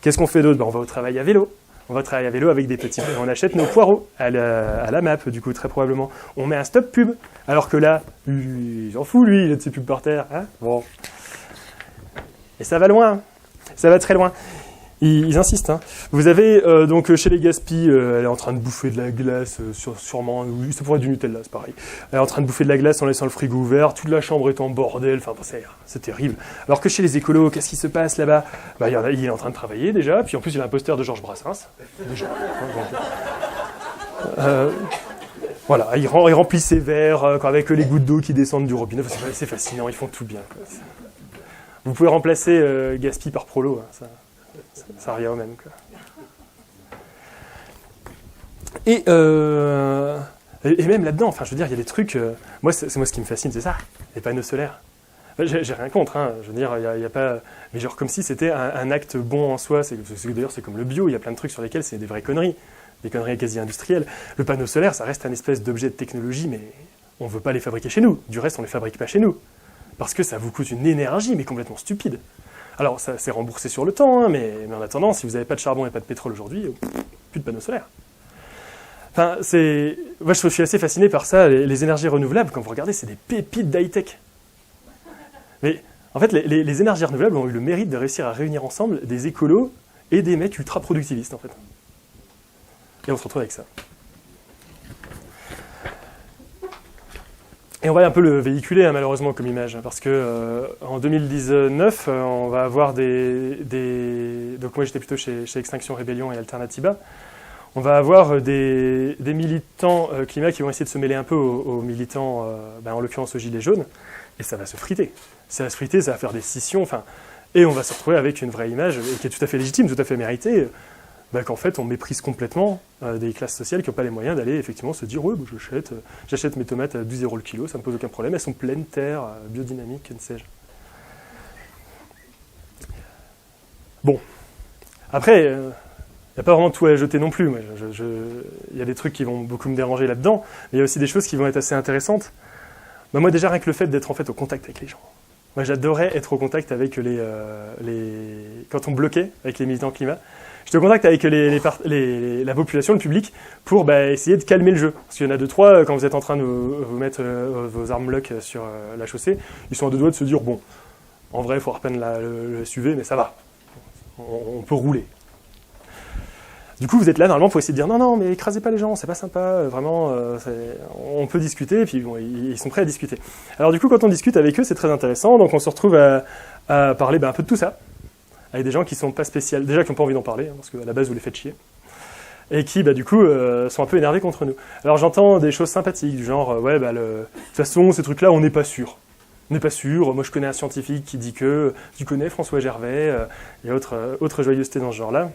Qu'est-ce qu'on fait d'autre ? On va au travail à vélo. On va travailler à vélo avec des petits... On achète nos poireaux à la map, du coup, très probablement. On met un stop pub. Alors que là, il s'en fout, lui, il a de ses pubs par terre. Hein, bon. Et ça va loin. Ça va très loin. Ils insistent. Hein. Vous avez, donc, chez les gaspis, elle est en train de bouffer de la glace, sûrement. Ça pourrait être du Nutella, c'est pareil. Elle est en train de bouffer de la glace en laissant le frigo ouvert. Toute la chambre est en bordel. Enfin, c'est terrible. Alors que chez les écolos, qu'est-ce qui se passe là-bas ? Il est en train de travailler déjà. Puis en plus, il a un poster de Georges Brassens. Déjà. Voilà, il remplit ses verres avec les gouttes d'eau qui descendent du robinet. C'est fascinant, ils font tout bien, quoi. Vous pouvez remplacer Gaspi par Prolo, hein, ça revient au même, quoi. Et même là-dedans, enfin, je veux dire, il y a des trucs... moi, ce qui me fascine, c'est ça, les panneaux solaires. J'ai rien contre, hein, je veux dire, il y a pas... Mais genre comme si c'était un acte bon en soi. D'ailleurs, c'est comme le bio, il y a plein de trucs sur lesquels c'est des vraies conneries. Des conneries quasi industrielles. Le panneau solaire, ça reste un espèce d'objet de technologie, mais on ne veut pas les fabriquer chez nous. Du reste, on ne les fabrique pas chez nous. Parce que ça vous coûte une énergie, mais complètement stupide. Alors, ça c'est remboursé sur le temps, hein, mais en attendant, si vous n'avez pas de charbon et pas de pétrole aujourd'hui, plus de panneaux solaires. Enfin, moi, je suis assez fasciné par ça, les énergies renouvelables. Quand vous regardez, c'est des pépites d'high-tech. Mais en fait, les énergies renouvelables ont eu le mérite de réussir à réunir ensemble des écolos et des mecs ultra productivistes, en fait. Et on se retrouve avec ça. Et on va un peu le véhiculer, hein, malheureusement, comme image, parce que en 2019, on va avoir donc moi, j'étais plutôt chez Extinction Rebellion et Alternatiba. On va avoir des militants climat qui vont essayer de se mêler un peu aux militants, en l'occurrence aux Gilets jaunes, et ça va se friter. Ça va se friter, ça va faire des scissions, et on va se retrouver avec une vraie image qui est tout à fait légitime, tout à fait méritée, qu'en fait on méprise complètement des classes sociales qui n'ont pas les moyens d'aller effectivement se dire « Ouais, j'achète mes tomates à 12 € le kilo, ça ne me pose aucun problème, elles sont pleines terre, biodynamiques, que ne sais-je. » Bon, après... il n'y a pas vraiment tout à jeter non plus. Il y a des trucs qui vont beaucoup me déranger là-dedans, mais il y a aussi des choses qui vont être assez intéressantes. Moi, déjà, rien que le fait d'être en fait au contact avec les gens. Moi, j'adorais être au contact avec quand on bloquait avec les militants climat. J'étais au contact avec la population, le public, pour essayer de calmer le jeu. Parce qu'il y en a 2-3, quand vous êtes en train de vous mettre vos armes lock sur la chaussée, ils sont à 2 doigts de se dire, bon, en vrai, il faut à peine le SUV, mais ça va. On peut rouler. Du coup, vous êtes là, normalement, pour essayer de dire non, mais écrasez pas les gens, c'est pas sympa, vraiment, on peut discuter, et puis bon, ils sont prêts à discuter. Alors du coup, quand on discute avec eux, c'est très intéressant, donc on se retrouve à parler un peu de tout ça, avec des gens qui sont pas spécial, déjà qui n'ont pas envie d'en parler, parce qu'à la base, vous les faites chier, et qui, du coup, sont un peu énervés contre nous. Alors j'entends des choses sympathiques, du genre, de toute façon, ces trucs-là, on n'est pas sûr. On n'est pas sûr, moi je connais un scientifique qui dit que, tu connais François Gervais, et autre joyeuseté dans ce genre-là.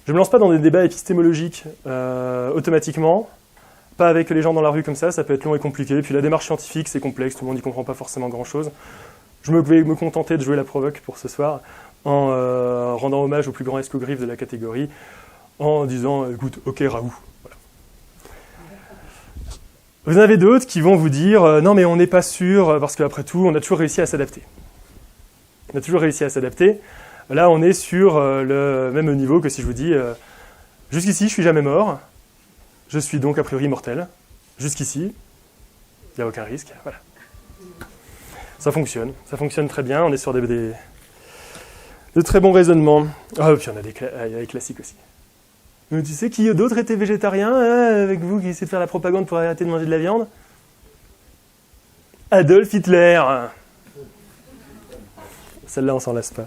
Je ne me lance pas dans des débats épistémologiques automatiquement, pas avec les gens dans la rue comme ça peut être long et compliqué. Puis la démarche scientifique, c'est complexe, tout le monde n'y comprend pas forcément grand-chose. Je vais me contenter de jouer la provoque pour ce soir, en rendant hommage au plus grand escogriffe de la catégorie, en disant « écoute, ok Raoult ». Voilà. Vous en avez d'autres qui vont vous dire « non mais on n'est pas sûr, parce qu'après tout, on a toujours réussi à s'adapter ». On a toujours réussi à s'adapter. Là, on est sur le même niveau que si je vous dis jusqu'ici, je suis jamais mort, je suis donc a priori mortel. Jusqu'ici, il n'y a aucun risque. Voilà. Ça fonctionne très bien. On est sur de très bons raisonnements. Ah, puis il y en a des classiques aussi. Tu sais qui d'autres étaient végétariens avec vous qui essayez de faire la propagande pour arrêter de manger de la viande? Adolf Hitler. Celle-là, on s'en lasse pas.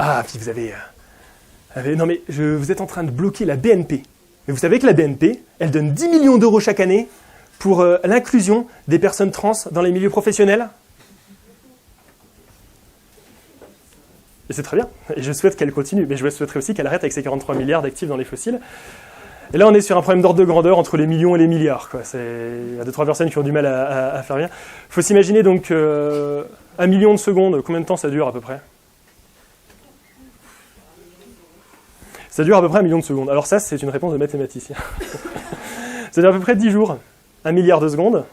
Ah, puis vous avez... non mais, vous êtes en train de bloquer la BNP. Mais vous savez que la BNP, elle donne 10 millions d'euros chaque année pour l'inclusion des personnes trans dans les milieux professionnels. Et c'est très bien. Et je souhaite qu'elle continue. Mais je souhaiterais aussi qu'elle arrête avec ses 43 milliards d'actifs dans les fossiles. Et là, on est sur un problème d'ordre de grandeur entre les millions et les milliards. Il y a 2-3 personnes qui ont du mal à faire rien. Il faut s'imaginer donc 1 million de secondes. Combien de temps ça dure à peu près ? Ça dure à peu près 1 million de secondes. Alors ça, c'est une réponse de mathématicien. Ça dure à peu près 10 jours. 1 milliard de secondes.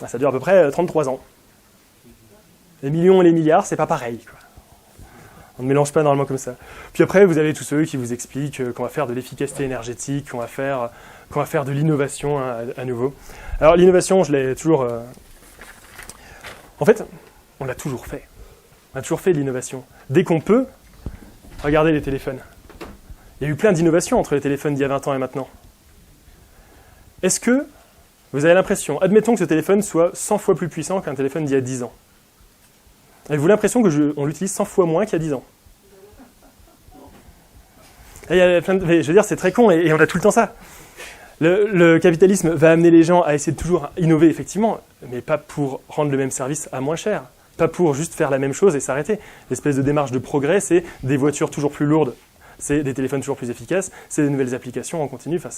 Ça dure à peu près 33 ans. Les millions et les milliards, c'est pas pareil, quoi. On ne mélange pas normalement comme ça. Puis après, vous avez tous ceux qui vous expliquent qu'on va faire de l'efficacité énergétique, qu'on va faire de l'innovation à nouveau. Alors l'innovation, je l'ai toujours... En fait, on l'a toujours fait. On a toujours fait de l'innovation. Dès qu'on peut, regardez les téléphones. Il y a eu plein d'innovations entre les téléphones d'il y a 20 ans et maintenant. Est-ce que vous avez l'impression, admettons que ce téléphone soit 100 fois plus puissant qu'un téléphone d'il y a 10 ans. Avez-vous l'impression qu'on l'utilise 100 fois moins qu'il y a 10 ans? Il y a plein je veux dire, c'est très con et on a tout le temps ça. Le capitalisme va amener les gens à essayer de toujours innover, effectivement, mais pas pour rendre le même service à moins cher. Pas pour juste faire la même chose et s'arrêter. L'espèce de démarche de progrès, c'est des voitures toujours plus lourdes, c'est des téléphones toujours plus efficaces, c'est des nouvelles applications en continu. Enfin,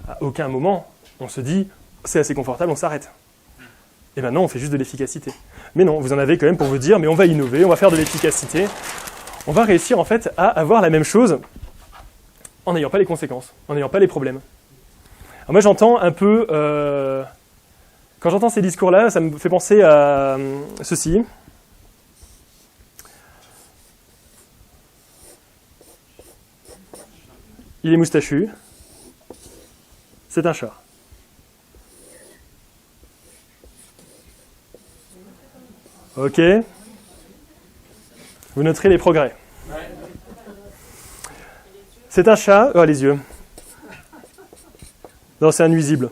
à aucun moment, on se dit, c'est assez confortable, on s'arrête. Et maintenant, on fait juste de l'efficacité. Mais non, vous en avez quand même pour vous dire, mais on va innover, on va faire de l'efficacité. On va réussir en fait à avoir la même chose en n'ayant pas les conséquences, en n'ayant pas les problèmes. Alors moi, j'entends un peu... quand j'entends ces discours-là, ça me fait penser à ceci. il est moustachu. C'est un chat. Ok. Vous noterez les progrès. C'est un chat. Oh, les yeux. Non, c'est un nuisible.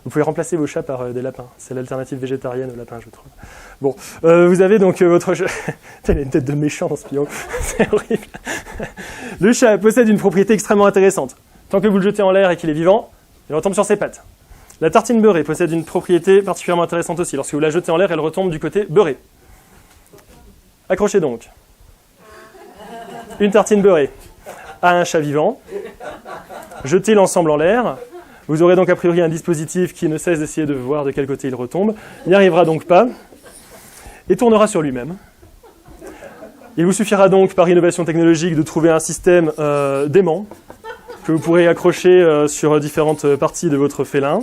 Vous pouvez remplacer vos chats par des lapins. C'est l'alternative végétarienne au lapin, je trouve. Bon, vous avez donc votre chat. Il a une tête de méchant dans ce pion. C'est horrible. Le chat possède une propriété extrêmement intéressante. Tant que vous le jetez en l'air et qu'il est vivant, il retombe sur ses pattes. La tartine beurrée possède une propriété particulièrement intéressante aussi. Lorsque vous la jetez en l'air, elle retombe du côté beurré. Accrochez donc une tartine beurrée à un chat vivant. Jetez l'ensemble en l'air. Vous aurez donc a priori un dispositif qui ne cesse d'essayer de voir de quel côté il retombe. Il n'y arrivera donc pas et tournera sur lui-même. Il vous suffira donc, par innovation technologique, de trouver un système d'aimant que vous pourrez accrocher sur différentes parties de votre félin.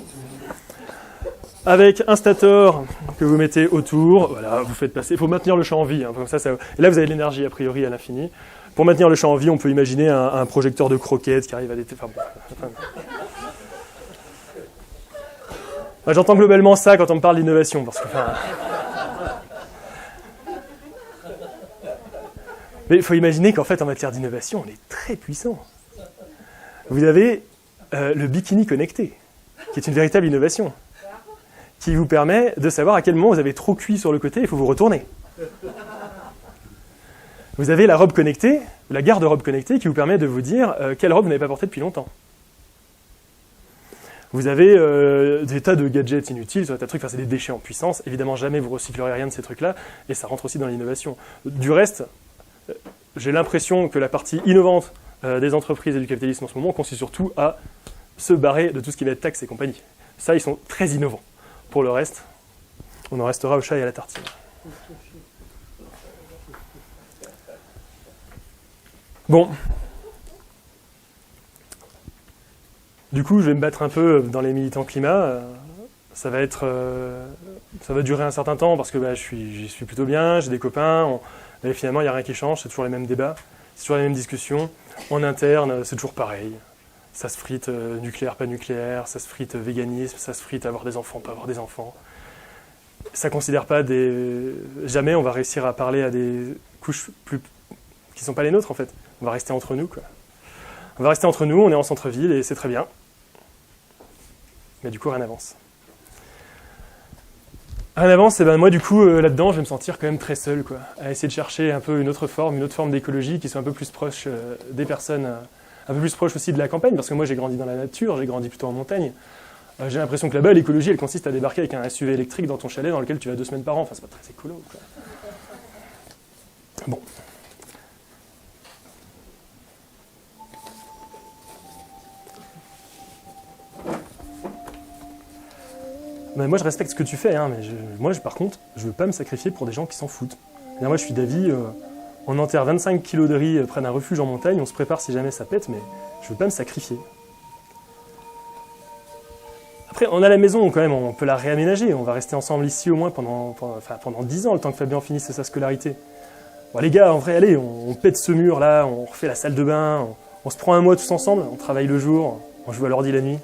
Avec un stator que vous mettez autour, voilà, vous faites passer. Il faut maintenir le chat en vie, hein, comme ça. Et là, vous avez de l'énergie a priori à l'infini. Pour maintenir le chat en vie, on peut imaginer un projecteur de croquettes qui arrive à enfin, bon. J'entends globalement ça quand on me parle d'innovation, parce que. Mais il faut imaginer qu'en fait, en matière d'innovation, on est très puissant. Vous avez le bikini connecté, qui est une véritable innovation, qui vous permet de savoir à quel moment vous avez trop cuit sur le côté et il faut vous retourner. Vous avez la robe connectée, la garde-robe connectée, qui vous permet de vous dire quelle robe vous n'avez pas portée depuis longtemps. Vous avez des tas de gadgets inutiles, des tas de trucs, enfin c'est des déchets en puissance. Évidemment, jamais vous recyclerez rien de ces trucs-là, et ça rentre aussi dans l'innovation. Du reste, j'ai l'impression que la partie innovante des entreprises et du capitalisme en ce moment consiste surtout à se barrer de tout ce qui va être taxes et compagnie. Ça, ils sont très innovants. Pour le reste, on en restera au chat et à la tartine. Bon. Du coup, je vais me battre un peu dans les militants climat. Ça va durer un certain temps parce que j'y suis plutôt bien, j'ai des copains. Mais finalement, il n'y a rien qui change, c'est toujours les mêmes débats, c'est toujours les mêmes discussions. En interne, c'est toujours pareil. Ça se frite nucléaire, pas nucléaire, ça se frite véganisme, ça se frite avoir des enfants, pas avoir des enfants. Ça considère pas Jamais on va réussir à parler à des couches qui ne sont pas les nôtres en fait. On va rester entre nous, quoi. On va rester entre nous, on est en centre-ville et c'est très bien. Mais du coup, rien n'avance. Rien n'avance, et ben moi du coup, là-dedans, je vais me sentir quand même très seul, quoi. À essayer de chercher un peu une autre forme d'écologie qui soit un peu plus proche des personnes, un peu plus proche aussi de la campagne, parce que moi j'ai grandi dans la nature, j'ai grandi plutôt en montagne. J'ai l'impression que là-bas, l'écologie, elle consiste à débarquer avec un SUV électrique dans ton chalet dans lequel tu vas 2 semaines par an. Enfin, c'est pas très écolo, quoi. Bon. Mais moi, je respecte ce que tu fais, hein, mais par contre, je veux pas me sacrifier pour des gens qui s'en foutent. Et moi, je suis d'avis, on enterre 25 kilos de riz près d'un refuge en montagne, on se prépare si jamais ça pète, mais je veux pas me sacrifier. Après, on a la maison, quand même, on peut la réaménager, on va rester ensemble ici au moins pendant 10 ans, le temps que Fabien finisse sa scolarité. Bon, les gars, en vrai, allez, on pète ce mur là, on refait la salle de bain, on se prend un mois tous ensemble, on travaille le jour, on joue à l'ordi la nuit.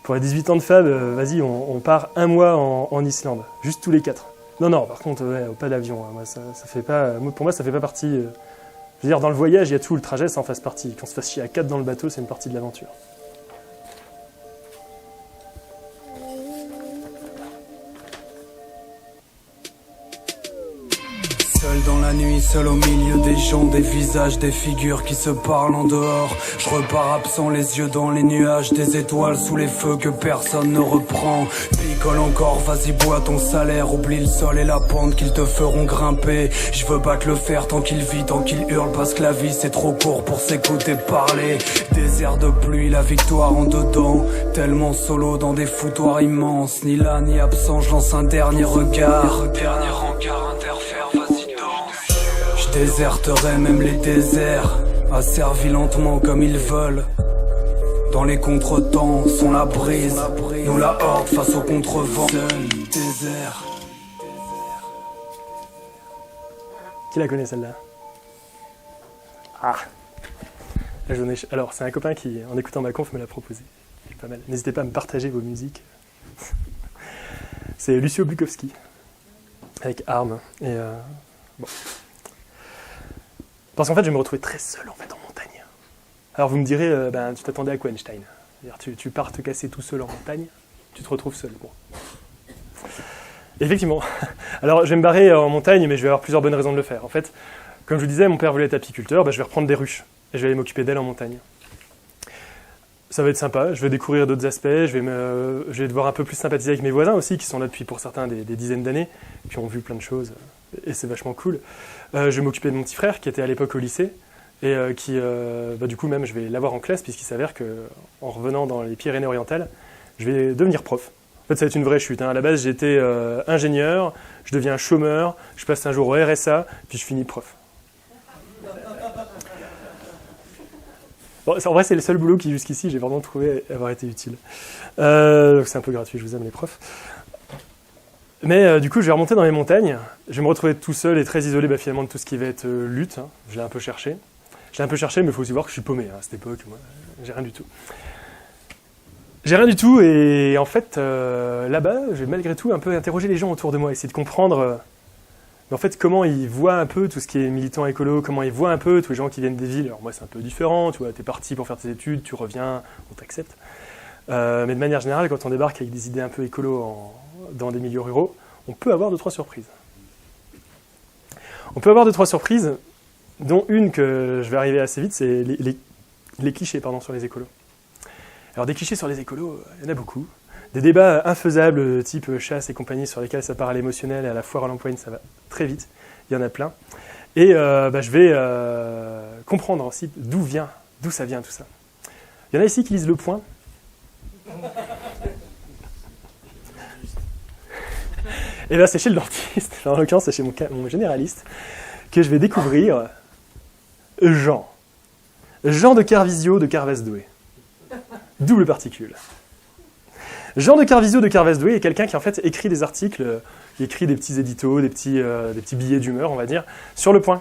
Pour les 18 ans de Fab, vas-y, on part un mois en Islande, juste tous les 4. Non, par contre, pas d'avion. Hein, moi, ça fait pas, pour moi, ça fait pas partie. Je veux dire, dans le voyage, il y a tout, le trajet, ça en fasse partie. Qu'on se fasse chier à 4 dans le bateau, c'est une partie de l'aventure. Seul dans la nuit, seul au milieu des gens, des visages, des figures qui se parlent en dehors. Je repars absent, les yeux dans les nuages, des étoiles sous les feux que personne ne reprend. Picole encore, vas-y bois ton salaire, oublie le sol et la pente qu'ils te feront grimper. Je veux pas que le faire tant qu'il vit, tant qu'il hurle, parce que la vie c'est trop court pour s'écouter parler. Désert de pluie, la victoire en dedans, tellement solo dans des foutoirs immenses. Ni là ni absent, je lance un dernier regard. Dernier encart interfère, vas-y. Je déserterai même les déserts, asservis lentement comme ils veulent. Dans les contretemps, sont la brise, nous la horde face au contrevent. Seul désert. Qui la connaît celle-là? Ah. Alors, c'est un copain qui, en écoutant ma conf, me l'a proposé. C'est pas mal. N'hésitez pas à me partager vos musiques. C'est Lucio Bukowski, avec Arm. Et bon. Parce qu'en fait, je vais me retrouver très seul en fait, en montagne. Alors, vous me direz, tu t'attendais à quoi, Einstein? C'est-à-dire, tu pars te casser tout seul en montagne, tu te retrouves seul. Bon. Effectivement. Alors, je vais me barrer en montagne, mais je vais avoir plusieurs bonnes raisons de le faire. En fait, comme je vous disais, mon père voulait être apiculteur, je vais reprendre des ruches et je vais aller m'occuper d'elles en montagne. Ça va être sympa, je vais découvrir d'autres aspects, je vais devoir un peu plus sympathiser avec mes voisins aussi, qui sont là depuis pour certains des dizaines d'années, qui ont vu plein de choses, et c'est vachement cool. Je vais m'occuper de mon petit frère, qui était à l'époque au lycée, et qui, du coup même, je vais l'avoir en classe, puisqu'il s'avère qu'en revenant dans les Pyrénées-Orientales, je vais devenir prof. En fait, ça va être une vraie chute. À la base, j'étais ingénieur, je deviens chômeur, je passe un jour au RSA, puis je finis prof. Bon, en vrai, c'est le seul boulot qui, jusqu'ici, j'ai vraiment trouvé avoir été utile. Donc c'est un peu gratuit, je vous aime les profs. Mais du coup, je vais remonter dans les montagnes. Je vais me retrouver tout seul et très isolé finalement de tout ce qui va être lutte. Je l'ai un peu cherché. Mais il faut aussi voir que je suis paumé à cette époque. Moi, j'ai rien du tout. J'ai rien du tout et en fait, là-bas, j'ai malgré tout un peu interrogé les gens autour de moi, essayer de comprendre en fait comment ils voient un peu tout ce qui est militant écolo, comment ils voient un peu tous les gens qui viennent des villes. Alors moi, c'est un peu différent, tu vois, t'es parti pour faire tes études, tu reviens, on t'accepte. Mais de manière générale, quand on débarque avec des idées un peu écolo dans des milieux ruraux, on peut avoir 2-3 surprises. On peut avoir 2-3 surprises, dont une que je vais arriver assez vite, c'est les clichés sur les écolos. Alors des clichés sur les écolos, il y en a beaucoup. Des débats infaisables type chasse et compagnie sur lesquels ça part à l'émotionnel et à la foire à l'empoigne, ça va très vite. Il y en a plein. Et je vais comprendre aussi d'où ça vient tout ça. Il y en a ici qui lisent Le Point. Et bien c'est chez le dentiste, en l'occurrence c'est chez mon généraliste, que je vais découvrir Jean de Carvisio de Carvesdoué. Double particule. Jean de Carvisio de Carvesdoué est quelqu'un qui en fait écrit des articles, qui écrit des petits éditos, des petits billets d'humeur, on va dire, sur Le Point.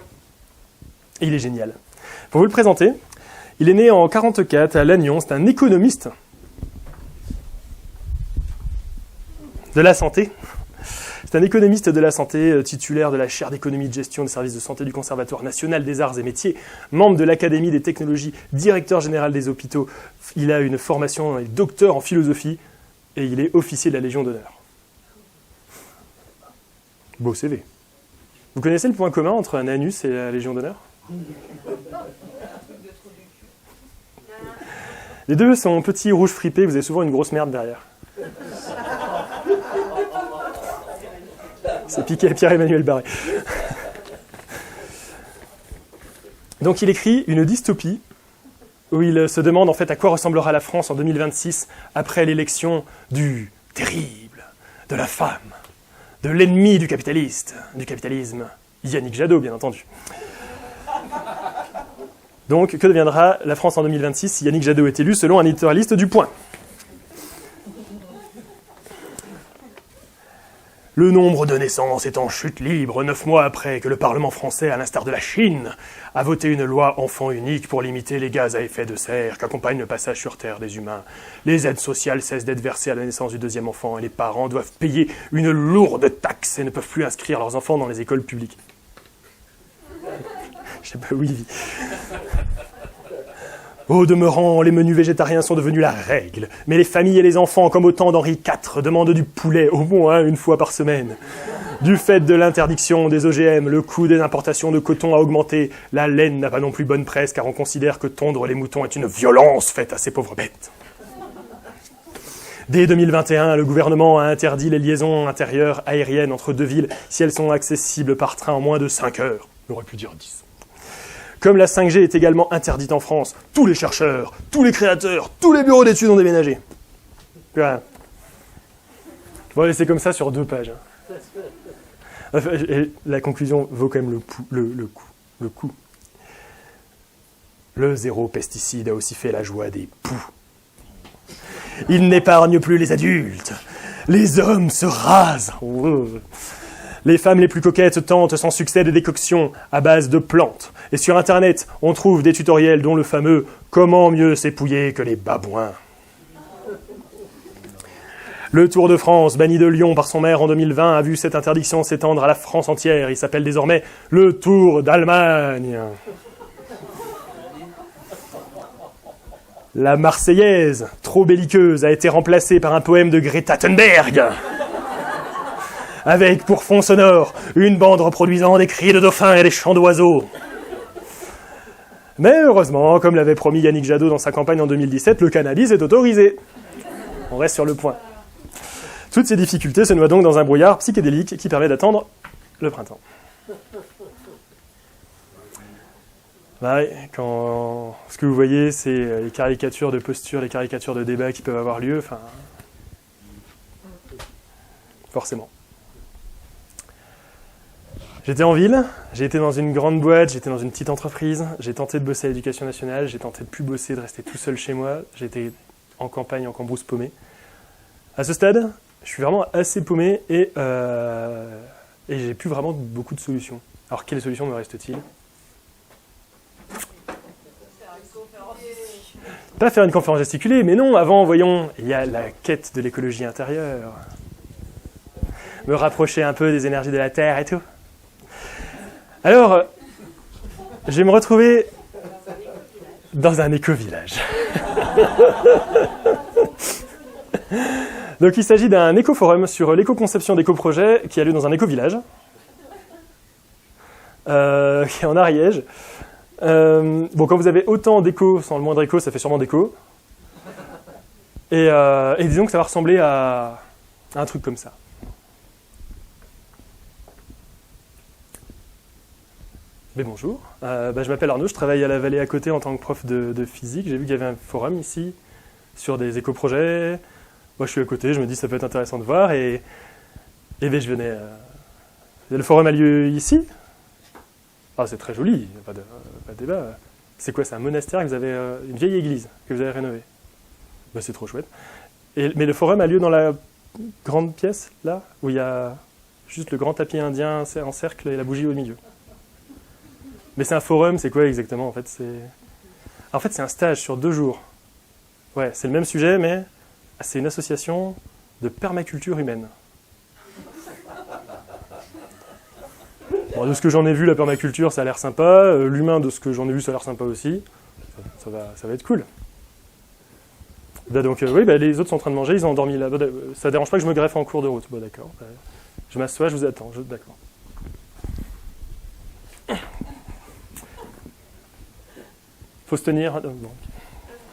Et il est génial. Pour vous le présenter, il est né en 1944 à Lannion, c'est un économiste de la santé. C'est un économiste de la santé, titulaire de la chaire d'économie de gestion des services de santé du Conservatoire national des arts et métiers, membre de l'Académie des technologies, directeur général des hôpitaux. Il a une formation, il est docteur en philosophie et il est officier de la Légion d'honneur. Beau CV. Vous connaissez le point commun entre un anus et la Légion d'honneur? Les deux sont petits, rouges fripés, vous avez souvent une grosse merde derrière. C'est piqué à Pierre-Emmanuel Barré. Donc il écrit une dystopie où il se demande en fait à quoi ressemblera la France en 2026 après l'élection du terrible, de la femme, de l'ennemi du capitalisme, Yannick Jadot bien entendu. Donc que deviendra la France en 2026 si Yannick Jadot est élu selon un éditorialiste du Point? Le nombre de naissances est en chute libre 9 mois après que le Parlement français, à l'instar de la Chine, a voté une loi enfant unique pour limiter les gaz à effet de serre qu'accompagne le passage sur Terre des humains. Les aides sociales cessent d'être versées à la naissance du deuxième enfant et les parents doivent payer une lourde taxe et ne peuvent plus inscrire leurs enfants dans les écoles publiques. Je sais pas où il vit. Au demeurant, les menus végétariens sont devenus la règle, mais les familles et les enfants, comme au temps d'Henri IV, demandent du poulet au moins une fois par semaine. Du fait de l'interdiction des OGM, le coût des importations de coton a augmenté. La laine n'a pas non plus bonne presse, car on considère que tondre les moutons est une violence faite à ces pauvres bêtes. Dès 2021, le gouvernement a interdit les liaisons intérieures aériennes entre deux villes si elles sont accessibles par train en moins de 5 heures. On aurait pu dire 10. Comme la 5G est également interdite en France, tous les chercheurs, tous les créateurs, tous les bureaux d'études ont déménagé. Voilà. Bon, allez, c'est comme ça sur 2 pages. Enfin, la conclusion vaut quand même le coup. Le zéro pesticide a aussi fait la joie des poux. Il n'épargne plus les adultes. Les hommes se rasent. Les femmes les plus coquettes tentent sans succès des décoctions à base de plantes. Et sur Internet, on trouve des tutoriels dont le fameux « Comment mieux s'épouiller que les babouins ?» Le Tour de France, banni de Lyon par son maire en 2020, a vu cette interdiction s'étendre à la France entière. Il s'appelle désormais le Tour d'Allemagne. La Marseillaise, trop belliqueuse, a été remplacée par un poème de Greta Thunberg. Avec pour fond sonore une bande reproduisant des cris de dauphins et des chants d'oiseaux. Mais heureusement, comme l'avait promis Yannick Jadot dans sa campagne en 2017, le cannabis est autorisé. On reste sur le point. Toutes ces difficultés se noient donc dans un brouillard psychédélique qui permet d'attendre le printemps. Quand ce que vous voyez, c'est les caricatures de posture, les caricatures de débat qui peuvent avoir lieu, enfin, forcément. J'étais en ville, j'ai été dans une grande boîte, j'étais dans une petite entreprise, j'ai tenté de bosser à l'Éducation nationale, j'ai tenté de plus bosser, de rester tout seul chez moi, j'étais en campagne, en cambrousse paumé. À ce stade, je suis vraiment assez paumé et j'ai plus vraiment beaucoup de solutions. Alors, quelle solution me reste-t-il ? Pas faire une conférence gesticulée, mais non, avant, voyons, il y a la quête de l'écologie intérieure. Me rapprocher un peu des énergies de la Terre et tout. Alors, je vais me retrouver dans un éco-village. Donc il s'agit d'un éco-forum sur l'éco-conception d'éco-projets qui a lieu dans un éco-village, qui est en Ariège. Bon, quand vous avez autant d'écho sans le moindre écho, ça fait sûrement d'écho. Et disons que ça va ressembler à un truc comme ça. Mais bonjour, je m'appelle Arnaud, je travaille à la Vallée à côté en tant que prof de physique. J'ai vu qu'il y avait un forum ici sur des éco-projets. Moi, je suis à côté, je me dis ça peut être intéressant de voir et je venais. Le forum a lieu ici. Ah, c'est très joli, pas de débat. C'est quoi, c'est un monastère que vous avez, une vieille église que vous avez rénovée. C'est trop chouette. Mais le forum a lieu dans la grande pièce, là, où il y a juste le grand tapis indien en cercle et la bougie au milieu. Mais c'est un forum, c'est quoi exactement en fait, c'est un stage sur 2 jours. Ouais, c'est le même sujet, mais c'est une association de permaculture humaine. Bon, de ce que j'en ai vu, la permaculture, ça a l'air sympa. L'humain, de ce que j'en ai vu, ça a l'air sympa aussi. Ça va être cool. Donc, les autres sont en train de manger, ils ont endormi là. Ça ne dérange pas que je me greffe en cours de route. Bon, d'accord. Je m'assois, je vous attends. D'accord. Faut se tenir.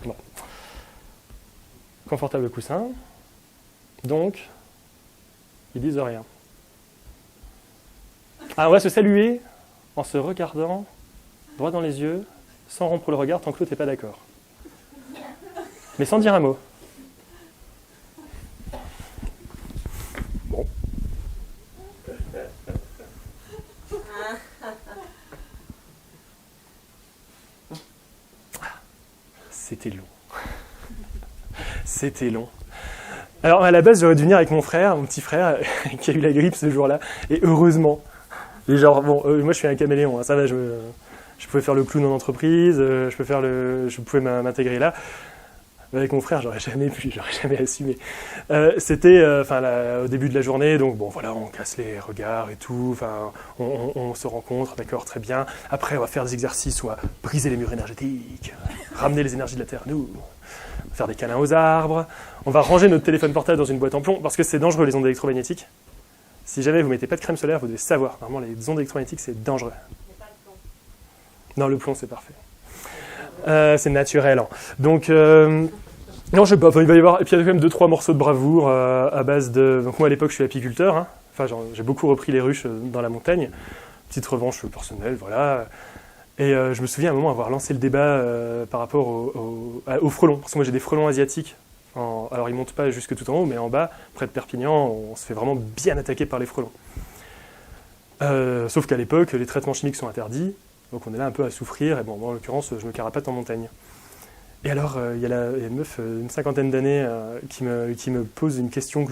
Bon. Confortable coussin. Donc, ils disent rien. On va se saluer en se regardant droit dans les yeux, sans rompre le regard tant que l'autre n'est pas d'accord. Mais sans dire un mot. Bon. C'était long. C'était long. Alors, à la base, j'aurais dû venir avec mon petit frère, qui a eu la grippe ce jour-là, et heureusement. Et genre, moi, je suis un caméléon, hein, ça va, je pouvais faire le clown en entreprise, je pouvais m'intégrer là. Avec mon frère, j'aurais jamais assumé. C'était au début de la journée, donc bon, voilà, on casse les regards et tout, on se rencontre, d'accord, très bien. Après, on va faire des exercices, on va briser les murs énergétiques, ramener les énergies de la Terre, nous, faire des câlins aux arbres. On va ranger notre téléphone portable dans une boîte en plomb, parce que c'est dangereux, les ondes électromagnétiques. Si jamais vous mettez pas de crème solaire, vous devez savoir. Normalement, les ondes électromagnétiques, c'est dangereux. Mais pas le plomb. Non, le plomb, c'est parfait. C'est naturel. Hein. Donc, non, je sais pas. Il va y avoir. Et puis, il y a quand même 2-3 morceaux de bravoure à base de. Donc, moi, à l'époque, je suis apiculteur. Hein. J'ai beaucoup repris les ruches dans la montagne. Petite revanche personnelle, voilà. Et je me souviens à un moment avoir lancé le débat par rapport aux frelons. Parce que moi, j'ai des frelons asiatiques. Alors, ils montent pas jusque tout en haut, mais en bas, près de Perpignan, on se fait vraiment bien attaquer par les frelons. Sauf qu'à l'époque, les traitements chimiques sont interdits, donc on est là un peu à souffrir, et bon, moi, en l'occurrence, je me carapate en montagne. Et alors, il y a une meuf d'une 50aine d'années qui me pose une question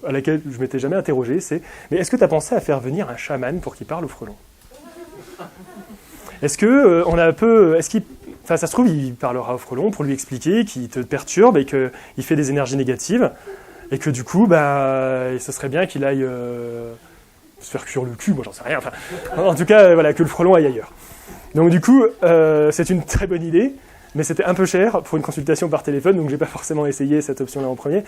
à laquelle je ne m'étais jamais interrogé, c'est « Mais est-ce que tu as pensé à faire venir un chaman pour qu'il parle au frelon ?» Est-ce que on a un peu... Enfin, ça se trouve, il parlera au frelon pour lui expliquer qu'il te perturbe et qu'il fait des énergies négatives, et que du coup, ce serait bien qu'il aille se faire cuire le cul, moi j'en sais rien. Enfin, en tout cas, voilà, que le frelon aille ailleurs. Donc du coup, c'est une très bonne idée, mais c'était un peu cher pour une consultation par téléphone, donc j'ai pas forcément essayé cette option-là en premier.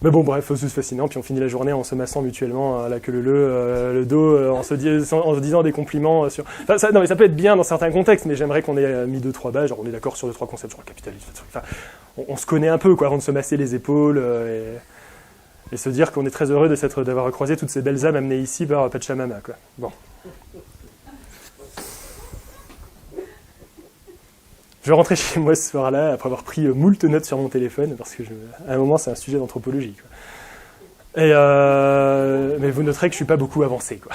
Mais bon, bref, c'est fascinant, puis on finit la journée en se massant mutuellement la queue le dos, en se disant des compliments sur... Enfin, ça peut être bien dans certains contextes, mais j'aimerais qu'on ait mis 2-3 bases, genre on est d'accord sur 2-3 concepts sur le capitalisme, enfin, on se connaît un peu, quoi, avant de se masser les épaules, et se dire qu'on est très heureux d'avoir croisé toutes ces belles âmes amenées ici par Pachamama, quoi. Bon. Je vais rentrer chez moi ce soir-là après avoir pris moult notes sur mon téléphone, parce que à un moment c'est un sujet d'anthropologie, quoi. Mais vous noterez que je suis pas beaucoup avancé, quoi.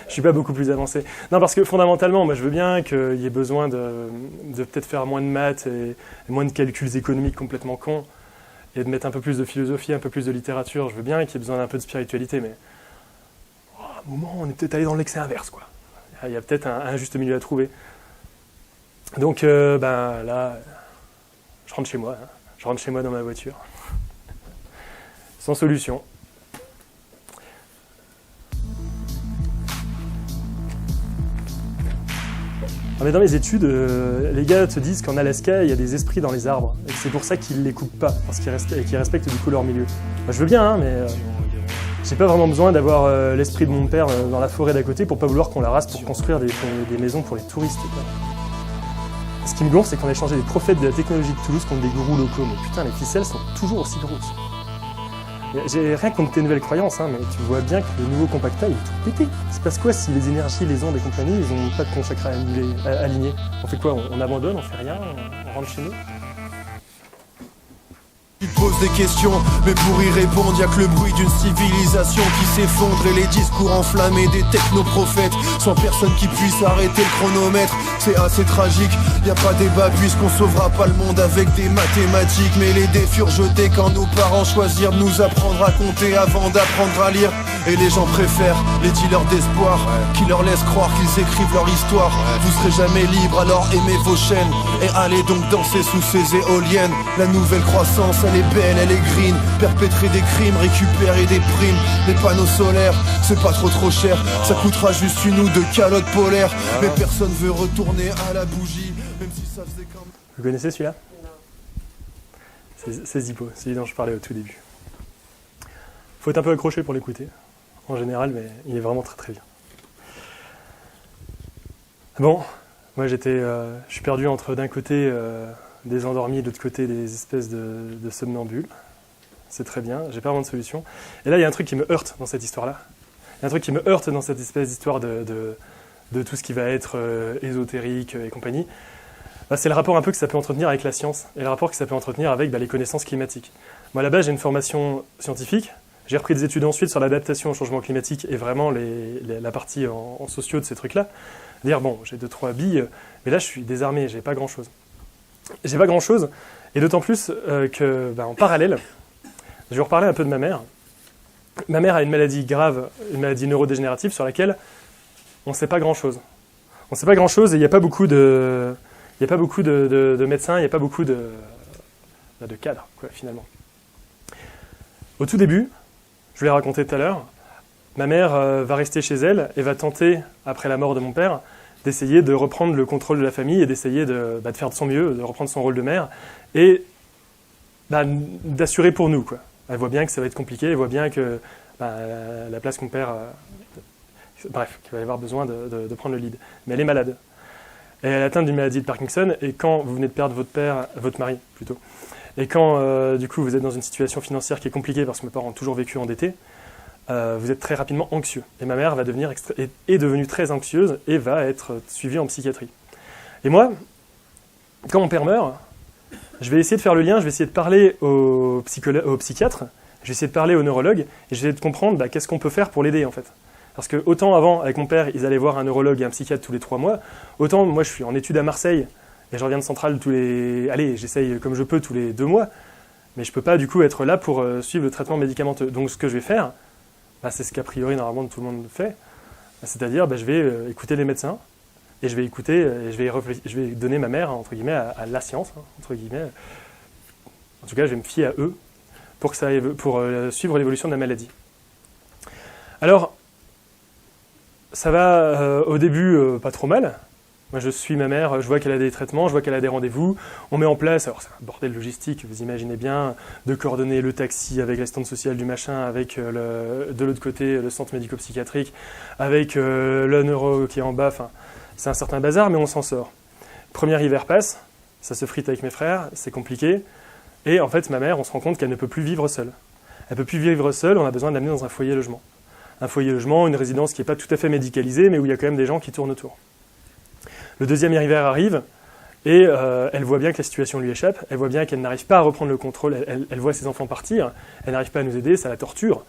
Je suis pas beaucoup plus avancé. Non, parce que fondamentalement, moi je veux bien qu'il y ait besoin de peut-être faire moins de maths et moins de calculs économiques complètement cons, et de mettre un peu plus de philosophie, un peu plus de littérature. Je veux bien qu'il y ait besoin d'un peu de spiritualité, mais à un moment on est peut-être allé dans l'excès inverse, quoi. Il y a peut-être un juste milieu à trouver. Donc là, je rentre chez moi. Hein. Je rentre chez moi dans ma voiture. Sans solution. Mais dans mes études, les gars te disent qu'en Alaska, il y a des esprits dans les arbres. Et que c'est pour ça qu'ils ne les coupent pas, parce qu'ils respectent du coup leur milieu. Moi, je veux bien, hein, mais j'ai pas vraiment besoin d'avoir l'esprit de mon père dans la forêt d'à côté pour pas vouloir qu'on la rase pour construire des maisons pour les touristes, quoi. Ce qui me gonfle, c'est qu'on a échangé des prophètes de la technologie de Toulouse contre des gourous locaux. Mais putain, les ficelles sont toujours aussi grosses. J'ai rien contre tes nouvelles croyances, hein, mais tu vois bien que le nouveau compacta, il est tout pété. Il se passe quoi si les énergies, les ondes et compagnie, ils ont pas de chakra aligné? On fait quoi? On abandonne, on fait rien, on rentre chez nous? Tu te poses des questions, mais pour y répondre, y'a que le bruit d'une civilisation qui s'effondre et les discours enflammés des technoprophètes, sans personne qui puisse arrêter le chronomètre. C'est assez tragique, y'a pas débat puisqu'on sauvera pas le monde avec des mathématiques. Mais les dés furent jetés quand nos parents choisirent de nous apprendre à compter avant d'apprendre à lire. Et les gens préfèrent les dealers d'espoir qui leur laissent croire qu'ils écrivent leur histoire. Vous serez jamais libre, alors aimez vos chaînes et allez donc danser sous ces éoliennes. La nouvelle croissance, elle est belle, elle est green. Perpétrer des crimes, récupérer des primes. Les panneaux solaires, c'est pas trop cher. Ça coûtera juste une ou deux calottes polaires. Mais personne veut retourner à la bougie, même si ça faisait quand même... Vous connaissez celui-là? C'est Zippo, celui dont je parlais au tout début. Faut être un peu accroché pour l'écouter, en général, mais il est vraiment très très bien. Bon, moi je suis perdu entre d'un côté des endormis et de l'autre côté des espèces de somnambules. C'est très bien, j'ai pas vraiment de solution. Et là il y a un truc qui me heurte dans cette histoire-là. Il y a un truc qui me heurte dans cette espèce d'histoire de tout ce qui va être ésotérique et compagnie. C'est le rapport un peu que ça peut entretenir avec la science, et le rapport que ça peut entretenir avec les connaissances climatiques. Moi là-bas j'ai une formation scientifique, j'ai repris des études ensuite sur l'adaptation au changement climatique et vraiment la partie en sociaux de ces trucs-là. Dire bon, j'ai 2-3 billes, mais là je suis désarmé, j'ai pas grand-chose. J'ai pas grand-chose, et d'autant plus que en parallèle, je vais reparler un peu de ma mère. Ma mère a une maladie grave, une maladie neurodégénérative sur laquelle on ne sait pas grand-chose. On ne sait pas grand-chose et il n'y a pas beaucoup de médecins, il n'y a pas beaucoup de cadres, quoi, finalement. Au tout début, je vous l'ai raconté tout à l'heure, ma mère va rester chez elle et va tenter, après la mort de mon père, d'essayer de reprendre le contrôle de la famille et d'essayer de faire de son mieux, de reprendre son rôle de mère et d'assurer pour nous, quoi. Elle voit bien que ça va être compliqué, elle voit bien que la place qu'on perd... bref, qu'il va y avoir besoin de prendre le lead. Mais elle est malade. Et elle est atteinte d'une maladie de Parkinson, et quand vous venez de perdre votre mari, plutôt, et quand, du coup, vous êtes dans une situation financière qui est compliquée, parce que mes parents ont toujours vécu endettés, vous êtes très rapidement anxieux. Et ma mère est devenue très anxieuse, et va être suivie en psychiatrie. Et moi, quand mon père meurt, je vais essayer de faire le lien, je vais essayer de parler au psychiatre, je vais essayer de parler au neurologue, et je vais essayer de comprendre qu'est-ce qu'on peut faire pour l'aider, en fait. Parce que autant avant, avec mon père, ils allaient voir un neurologue et un psychiatre tous les 3 mois, autant moi je suis en études à Marseille, Et je reviens de centrale allez, j'essaye comme je peux tous les 2 mois, mais je peux pas du coup être là pour suivre le traitement médicamenteux. Donc ce que je vais faire, c'est ce qu'a priori normalement tout le monde fait, c'est-à-dire je vais écouter les médecins, et je vais écouter, et je vais donner ma mère, entre guillemets, à la science, entre guillemets. En tout cas, je vais me fier à eux pour suivre l'évolution de la maladie. Alors, ça va au début pas trop mal. Moi, je suis ma mère, je vois qu'elle a des traitements, je vois qu'elle a des rendez-vous. On met en place, alors c'est un bordel logistique, vous imaginez bien, de coordonner le taxi avec l'assistante sociale du machin, avec de l'autre côté le centre médico-psychiatrique, avec le neuro qui est en bas. Enfin, c'est un certain bazar, mais on s'en sort. Premier hiver passe, ça se frite avec mes frères, c'est compliqué. Et en fait, ma mère, on se rend compte qu'elle ne peut plus vivre seule. Elle ne peut plus vivre seule, on a besoin de l'amener dans un foyer logement. Un foyer logement, une résidence qui n'est pas tout à fait médicalisée, mais où il y a quand même des gens qui tournent autour. Le deuxième hiver arrive, et elle voit bien que la situation lui échappe, elle voit bien qu'elle n'arrive pas à reprendre le contrôle, elle voit ses enfants partir, elle n'arrive pas à nous aider, ça la torture,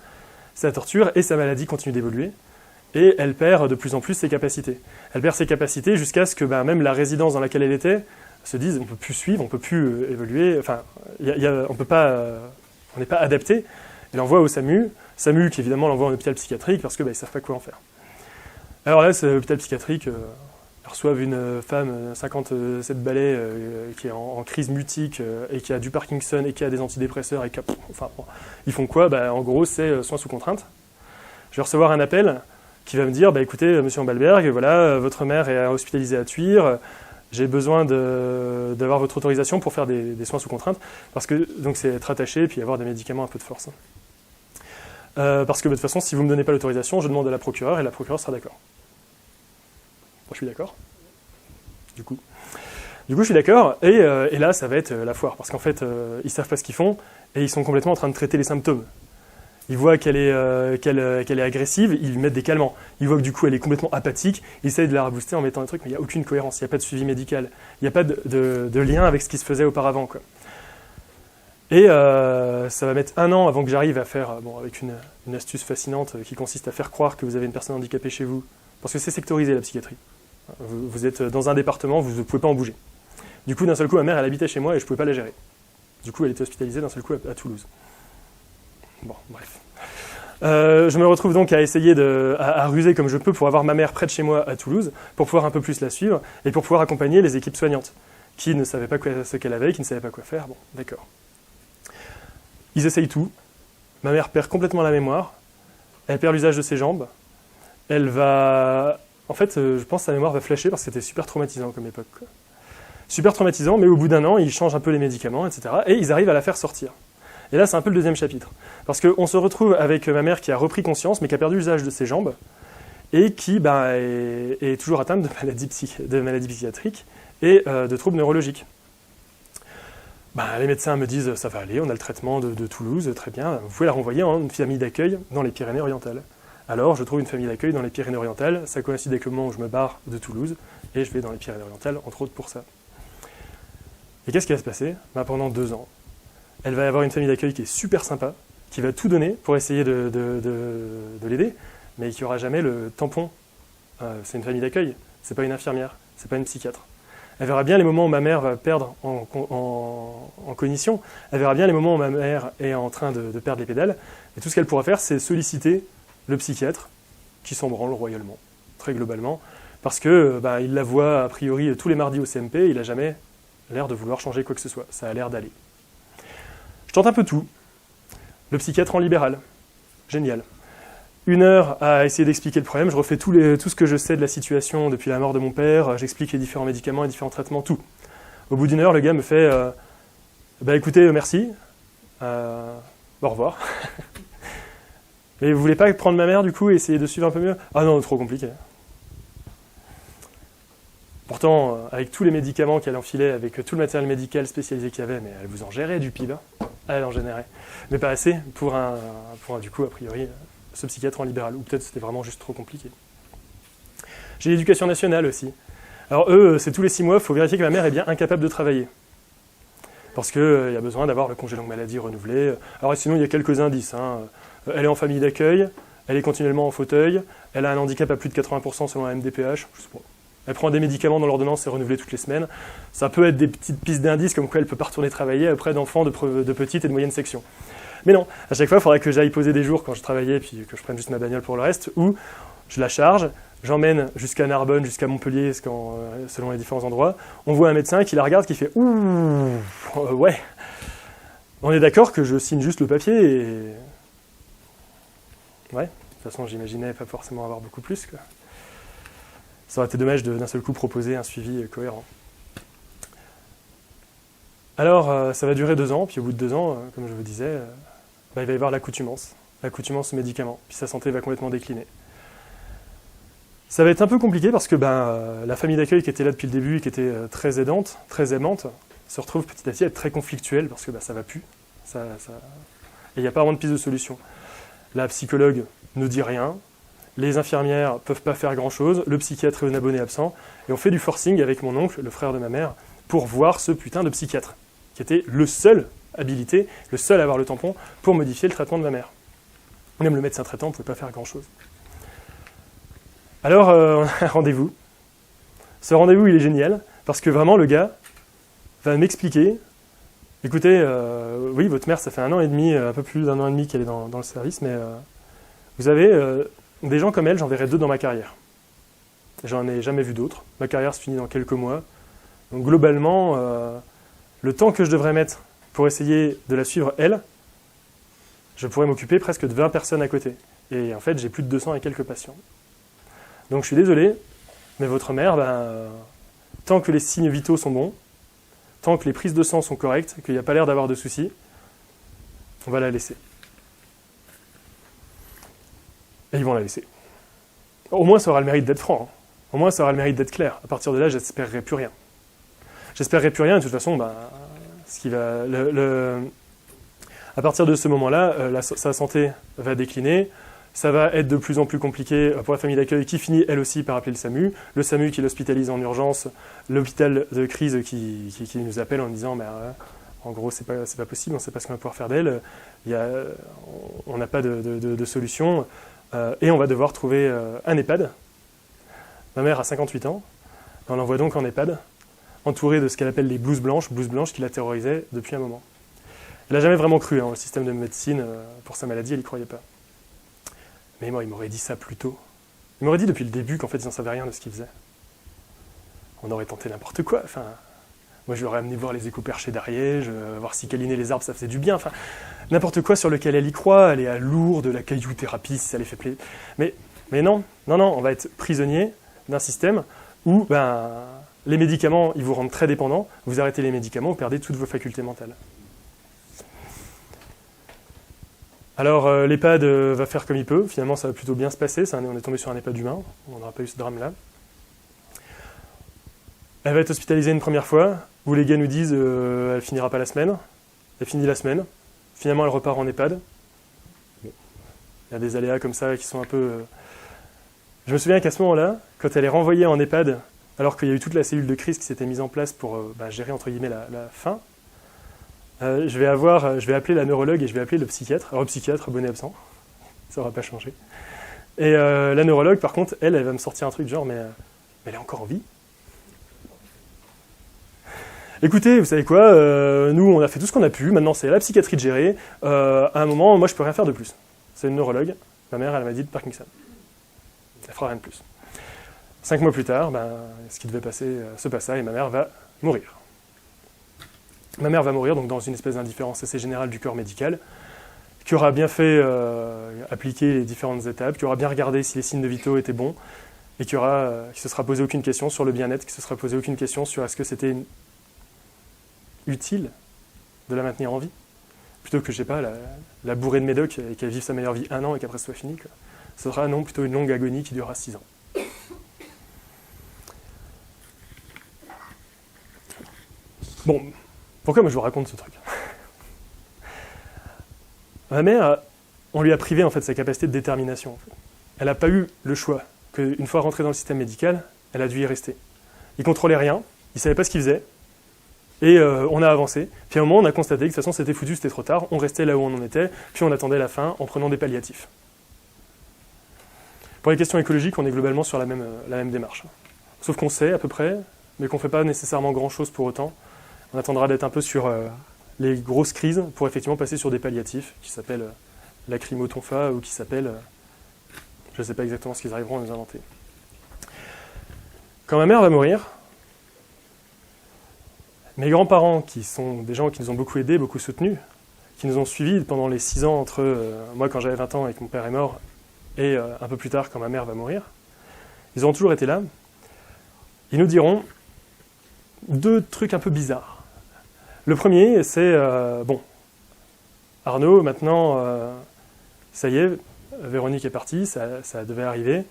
et sa maladie continue d'évoluer, et elle perd de plus en plus ses capacités. Elle perd ses capacités jusqu'à ce que même la résidence dans laquelle elle était se dise on ne peut plus suivre, on ne peut plus évoluer, enfin, on n'est pas adapté. Il l'envoie au SAMU qui évidemment l'envoie en hôpital psychiatrique parce qu'ils ne savent pas quoi en faire. Alors là, c'est l'hôpital psychiatrique, ils reçoivent une femme 57 balais qui est en crise mutique et qui a du Parkinson et qui a des antidépresseurs et ils font quoi ? En gros, c'est soins sous contrainte. Je vais recevoir un appel qui va me dire écoutez, monsieur Ambalberg, voilà, votre mère est hospitalisée à Thuir. J'ai besoin d'avoir votre autorisation pour faire des soins sous contrainte, parce que donc c'est être attaché et puis avoir des médicaments un peu de force. Parce que de toute façon, si vous ne me donnez pas l'autorisation, je demande à la procureure et la procureure sera d'accord. Bon, je suis d'accord. Du coup, je suis d'accord, et là, ça va être la foire, parce qu'en fait, ils savent pas ce qu'ils font, et ils sont complètement en train de traiter les symptômes. Ils voient qu'elle est agressive, ils lui mettent des calmants. Ils voient que du coup elle est complètement apathique, ils essayent de la rebooster en mettant un truc, mais il n'y a aucune cohérence, il n'y a pas de suivi médical, il n'y a pas de lien avec ce qui se faisait auparavant, quoi. Et ça va mettre 1 an avant que j'arrive à faire, avec une astuce fascinante qui consiste à faire croire que vous avez une personne handicapée chez vous, parce que c'est sectorisé la psychiatrie. Vous êtes dans un département, vous ne pouvez pas en bouger. Du coup, d'un seul coup, ma mère, elle habitait chez moi et je ne pouvais pas la gérer. Du coup, elle était hospitalisée d'un seul coup à Toulouse. Bon, bref. Je me retrouve donc à essayer à ruser comme je peux pour avoir ma mère près de chez moi à Toulouse, pour pouvoir un peu plus la suivre, et pour pouvoir accompagner les équipes soignantes, qui ne savaient pas ce qu'elle avait, qui ne savaient pas quoi faire. Bon, d'accord. Ils essayent tout. Ma mère perd complètement la mémoire, elle perd l'usage de ses jambes, elle va... En fait, je pense que sa mémoire va flasher parce que c'était super traumatisant comme époque, quoi. Super traumatisant, mais au bout d'1 an, ils changent un peu les médicaments, etc., et ils arrivent à la faire sortir. Et là, c'est un peu le deuxième chapitre. Parce qu'on se retrouve avec ma mère qui a repris conscience, mais qui a perdu l'usage de ses jambes, et qui est toujours atteinte de maladies psychiatriques et de troubles neurologiques. Les médecins me disent, ça va aller, on a le traitement de Toulouse, très bien, vous pouvez la renvoyer en une famille d'accueil dans les Pyrénées-Orientales. Alors, je trouve une famille d'accueil dans les Pyrénées-Orientales, ça coïncide avec le moment où je me barre de Toulouse, et je vais dans les Pyrénées-Orientales, entre autres pour ça. Et qu'est-ce qui va se passer ? Pendant 2 ans, elle va avoir une famille d'accueil qui est super sympa, qui va tout donner pour essayer de l'aider, mais qui n'aura jamais le tampon. C'est une famille d'accueil, c'est pas une infirmière, c'est pas une psychiatre. Elle verra bien les moments où ma mère va perdre en cognition, elle verra bien les moments où ma mère est en train de perdre les pédales, et tout ce qu'elle pourra faire, c'est solliciter le psychiatre, qui s'en branle royalement, très globalement, parce que il la voit a priori tous les mardis au CMP, il n'a jamais l'air de vouloir changer quoi que ce soit, ça a l'air d'aller. Je tente un peu tout. Le psychiatre en libéral. Génial. 1 heure à essayer d'expliquer le problème. Je refais tout ce que je sais de la situation depuis la mort de mon père. J'explique les différents médicaments, les différents traitements, tout. Au bout d'1 heure, le gars me fait écoutez, merci. Au revoir. Mais vous voulez pas prendre ma mère du coup et essayer de suivre un peu mieux ? Ah non, trop compliqué. Pourtant, avec tous les médicaments qu'elle enfilait, avec tout le matériel médical spécialisé qu'il y avait, mais elle vous en gérait du PIB. Elle en générait. Mais pas assez pour du coup, a priori, ce psychiatre en libéral. Ou peut-être c'était vraiment juste trop compliqué. J'ai l'éducation nationale aussi. Alors eux, c'est tous les 6 mois, il faut vérifier que ma mère est bien incapable de travailler. Parce qu'il y a besoin d'avoir le congé longue maladie renouvelé. Alors sinon, il y a quelques indices. Elle est en famille d'accueil, elle est continuellement en fauteuil, elle a un handicap à plus de 80% selon la MDPH. Je sais pas. Elle prend des médicaments dont l'ordonnance est renouvelée toutes les semaines. Ça peut être des petites pistes d'indices comme quoi elle ne peut pas retourner travailler auprès d'enfants de petite et de moyenne section. Mais non, à chaque fois, il faudrait que j'aille poser des jours quand je travaillais, puis que je prenne juste ma bagnole pour le reste, où je la charge, j'emmène jusqu'à Narbonne, jusqu'à Montpellier, selon les différents endroits. On voit un médecin qui la regarde, qui fait « Ouh, ouais ». On est d'accord que je signe juste le papier et... Ouais, de toute façon, j'imaginais pas forcément avoir beaucoup plus, quoi. Ça aurait été dommage d'un seul coup proposer un suivi cohérent. Alors, ça va durer 2 ans, puis au bout de 2 ans, comme je vous disais, il va y avoir l'accoutumance aux médicaments, puis sa santé va complètement décliner. Ça va être un peu compliqué parce que la famille d'accueil qui était là depuis le début et qui était très aidante, très aimante, se retrouve petit à petit à être très conflictuelle parce que ça va plus. Et il n'y a pas vraiment de piste de solution. La psychologue ne dit rien, les infirmières ne peuvent pas faire grand-chose, le psychiatre est un abonné absent, et on fait du forcing avec mon oncle, le frère de ma mère, pour voir ce putain de psychiatre, qui était le seul habilité, le seul à avoir le tampon pour modifier le traitement de ma mère. Même le médecin traitant ne pouvait pas faire grand-chose. Alors, on a un rendez-vous. Ce rendez-vous, il est génial, parce que vraiment, le gars va m'expliquer, écoutez, oui, votre mère, ça fait 1 an et demi, un peu plus d'1 an et demi qu'elle est dans le service, mais vous avez des gens comme elle, j'en verrai 2 dans ma carrière. J'en ai jamais vu d'autres. Ma carrière se finit dans quelques mois. Donc globalement, le temps que je devrais mettre pour essayer de la suivre, elle, je pourrais m'occuper presque de 20 personnes à côté. Et en fait, j'ai plus de 200 et quelques patients. Donc je suis désolé, mais votre mère, tant que les signes vitaux sont bons, tant que les prises de sang sont correctes, qu'il n'y a pas l'air d'avoir de soucis, on va la laisser. Et ils vont la laisser. Au moins, ça aura le mérite d'être franc. Hein. Au moins, ça aura le mérite d'être clair. À partir de là, j'espérerai plus rien. J'espérerai plus rien, et de toute façon, à partir de ce moment-là, sa santé va décliner. Ça va être de plus en plus compliqué pour la famille d'accueil qui finit elle aussi par appeler le SAMU qui l'hospitalise en urgence, l'hôpital de crise qui nous appelle en disant en gros c'est pas possible, on ne sait pas ce qu'on va pouvoir faire d'elle, on n'a pas de solution et on va devoir trouver un EHPAD. Ma mère a 58 ans, on l'envoie donc en EHPAD, entourée de ce qu'elle appelle les blouses blanches qui la terrorisaient depuis un moment. Elle n'a jamais vraiment cru au système de médecine pour sa maladie, elle n'y croyait pas. Mais moi, il m'aurait dit ça plus tôt. Il m'aurait dit depuis le début qu'en fait, ils n'en savaient rien de ce qu'ils faisaient. On aurait tenté n'importe quoi. Enfin, moi, je l'aurais amené voir les écoperchés d'Ariège, voir si câliner les arbres, ça faisait du bien. Enfin, n'importe quoi sur lequel elle y croit. Aller à Lourdes, de la caillouthérapie, si ça les fait plaisir. Mais non, on va être prisonnier d'un système où les médicaments, ils vous rendent très dépendants. Vous arrêtez les médicaments, vous perdez toutes vos facultés mentales. Alors, l'EHPAD va faire comme il peut. Finalement, ça va plutôt bien se passer. On est tombé sur un EHPAD humain. On n'aura pas eu ce drame-là. Elle va être hospitalisée une première fois, où les gars nous disent elle finira pas la semaine. Elle finit la semaine. Finalement, elle repart en EHPAD. Il y a des aléas comme ça qui sont un peu... Je me souviens qu'à ce moment-là, quand elle est renvoyée en EHPAD, alors qu'il y a eu toute la cellule de crise qui s'était mise en place pour gérer, entre guillemets, la fin, je vais appeler la neurologue et je vais appeler le psychiatre. Alors le psychiatre, abonné absent, ça n'aura pas changé. Et la neurologue, par contre, elle va me sortir un truc genre, mais elle est encore en vie. Écoutez, vous savez quoi, nous on a fait tout ce qu'on a pu, maintenant c'est la psychiatrie de gérer. À un moment, moi je peux rien faire de plus. C'est une neurologue, ma mère elle m'a dit de Parkinson. Elle fera rien de plus. 5 mois plus tard, ce qui devait passer se passa et ma mère va mourir. Ma mère va mourir donc dans une espèce d'indifférence assez générale du corps médical, qui aura bien fait appliquer les différentes étapes, qui aura bien regardé si les signes vitaux étaient bons, et qui se sera posé aucune question sur le bien-être, qui se sera posé aucune question sur est-ce que c'était utile de la maintenir en vie, plutôt que, je sais pas, la bourrée de médoc et qu'elle vive sa meilleure vie 1 an et qu'après ce soit fini, quoi. Ce sera non, plutôt une longue agonie qui durera 6 ans. Bon, pourquoi moi je vous raconte ce truc ? Ma mère, on lui a privé en fait sa capacité de détermination. En fait. Elle n'a pas eu le choix. Qu'une fois rentrée dans le système médical, elle a dû y rester. Il contrôlait rien, il savait pas ce qu'il faisait, et on a avancé. Puis à un moment, on a constaté que de toute façon c'était foutu, c'était trop tard, on restait là où on en était, puis on attendait la fin en prenant des palliatifs. Pour les questions écologiques, on est globalement sur la même démarche. sauf qu'on sait à peu près, mais qu'on ne fait pas nécessairement grand-chose pour autant. On attendra d'être un peu sur les grosses crises pour effectivement passer sur des palliatifs qui s'appellent lacrymo-tonfa ou qui s'appellent, je ne sais pas exactement ce qu'ils arriveront à nous inventer. Quand ma mère va mourir, mes grands-parents, qui sont des gens qui nous ont beaucoup aidés, beaucoup soutenus, qui nous ont suivis pendant les 6 ans entre moi quand j'avais 20 ans et que mon père est mort, et un peu plus tard quand ma mère va mourir, ils ont toujours été là. Ils nous diront 2 trucs un peu bizarres. Le premier, c'est, Arnaud, maintenant, ça y est, Véronique est partie, ça devait arriver,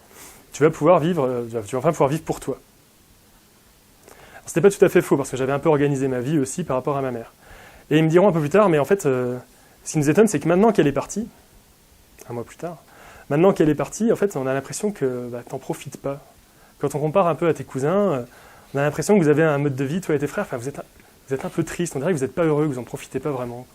tu vas enfin pouvoir vivre pour toi. C'était pas tout à fait faux, parce que j'avais un peu organisé ma vie aussi par rapport à ma mère. Et ils me diront un peu plus tard, mais en fait, ce qui nous étonne, c'est que maintenant qu'elle est partie, un mois plus tard, maintenant qu'elle est partie, en fait, on a l'impression que t'en profites pas. Quand on compare un peu à tes cousins, on a l'impression que vous avez un mode de vie, toi et tes frères, vous êtes un peu triste, on dirait que vous n'êtes pas heureux, que vous n'en profitez pas vraiment.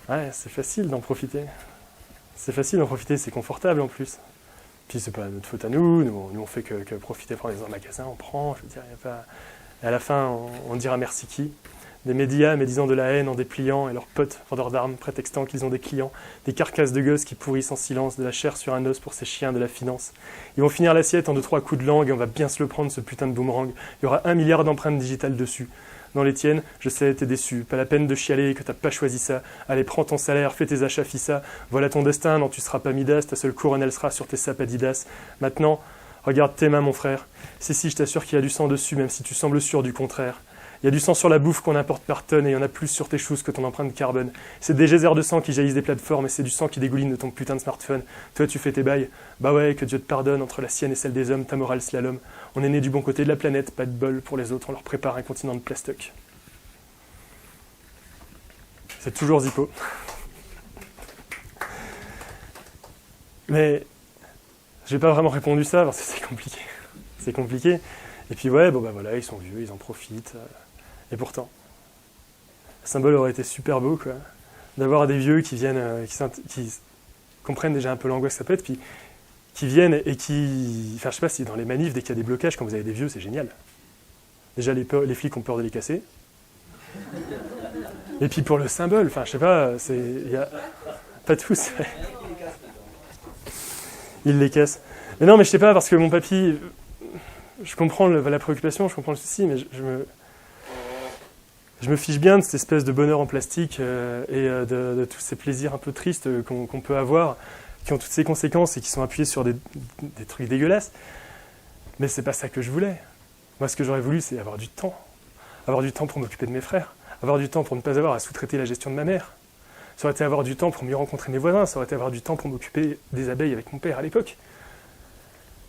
Ouais, c'est facile d'en profiter. C'est facile d'en profiter, c'est confortable en plus. Puis c'est pas notre faute à nous on fait que profiter, prendre les magasins, on prend, je veux dire, y a pas... Et à la fin, on dira merci qui ? Des médias médisant de la haine en dépliant, et leurs potes, vendeurs d'armes, prétextant qu'ils ont des clients, des carcasses de gosses qui pourrissent en silence, de la chair sur un os pour ces chiens de la finance. Ils vont finir l'assiette en 2-3 coups de langue, et on va bien se le prendre, ce putain de boomerang. Il y aura 1 milliard d'empreintes digitales dessus. Dans les tiennes, je sais, t'es déçu. Pas la peine de chialer que t'as pas choisi ça. Allez, prends ton salaire, fais tes achats FISA. Voilà ton destin, non, tu seras pas Midas, ta seule couronne, elle sera sur tes sapes Adidas. Maintenant, regarde tes mains, mon frère. Si, je t'assure qu'il y a du sang dessus, même si tu sembles sûr du contraire. Il y a du sang sur la bouffe qu'on importe par tonne et il y en a plus sur tes choses que ton empreinte carbone. C'est des geysers de sang qui jaillissent des plateformes et c'est du sang qui dégouline de ton putain de smartphone. Toi, tu fais tes bails. Bah ouais, que Dieu te pardonne, entre la sienne et celle des hommes, ta morale slalom. On est né du bon côté de la planète, pas de bol pour les autres, on leur prépare un continent de plastoc. C'est toujours Zippo. Mais j'ai pas vraiment répondu ça parce que c'est compliqué. C'est compliqué. Et puis ouais, voilà, ils sont vieux, ils en profitent. Et pourtant, le symbole aurait été super beau, quoi. D'avoir des vieux qui viennent, qui comprennent déjà un peu l'angoisse que ça peut être, puis qui viennent et qui... Enfin, je sais pas si dans les manifs, dès qu'il y a des blocages, quand vous avez des vieux, c'est génial. Déjà, les flics ont peur de les casser. Et puis pour le symbole, enfin, je sais pas, il y a... Pas tous. Ils les cassent. Mais non, mais je sais pas, parce que mon papy... Je comprends la préoccupation, je comprends le souci, mais je me fiche bien de cette espèce de bonheur en plastique et de tous ces plaisirs un peu tristes qu'on peut avoir, qui ont toutes ces conséquences et qui sont appuyés sur des trucs dégueulasses. Mais c'est pas ça que je voulais. Moi, ce que j'aurais voulu, c'est avoir du temps. Avoir du temps pour m'occuper de mes frères. Avoir du temps pour ne pas avoir à sous-traiter la gestion de ma mère. Ça aurait été avoir du temps pour mieux rencontrer mes voisins. Ça aurait été avoir du temps pour m'occuper des abeilles avec mon père à l'époque.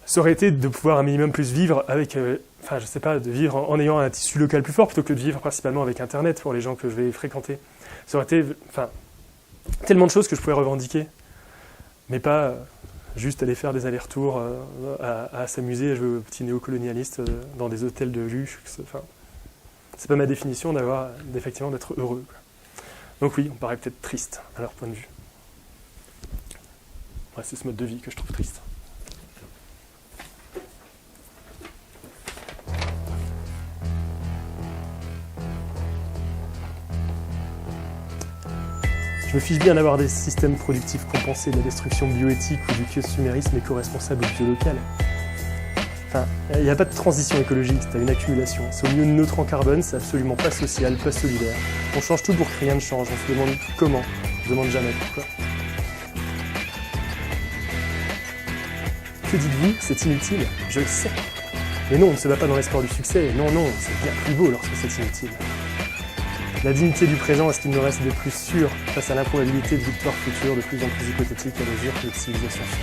Ça aurait été de pouvoir un minimum plus vivre avec, je sais pas, de vivre en ayant un tissu local plus fort plutôt que de vivre principalement avec Internet pour les gens que je vais fréquenter. Ça aurait été, tellement de choses que je pouvais revendiquer, mais pas juste aller faire des allers-retours à s'amuser, à jouer au petit néocolonialiste dans des hôtels de luxe. C'est pas ma définition d'effectivement d'être heureux, quoi. Donc oui, on paraît peut-être triste à leur point de vue. Ouais, c'est ce mode de vie que je trouve triste. Je me fiche bien d'avoir des systèmes productifs compensés de la destruction bioéthique ou du consumérisme éco-responsable ou bio-local. Enfin, il n'y a pas de transition écologique, c'est une accumulation. C'est au mieux neutre en carbone, c'est absolument pas social, pas solidaire. On change tout pour que rien ne change, on se demande comment, on se demande jamais pourquoi. Que dites-vous? C'est inutile, je le sais. Mais non, on ne se bat pas dans l'espoir du succès, non, c'est bien plus beau lorsque c'est inutile. La dignité du présent est ce qu'il nous reste de plus sûr face à l'improbabilité de victoire future de plus en plus hypothétique à mesure que notre civilisation change.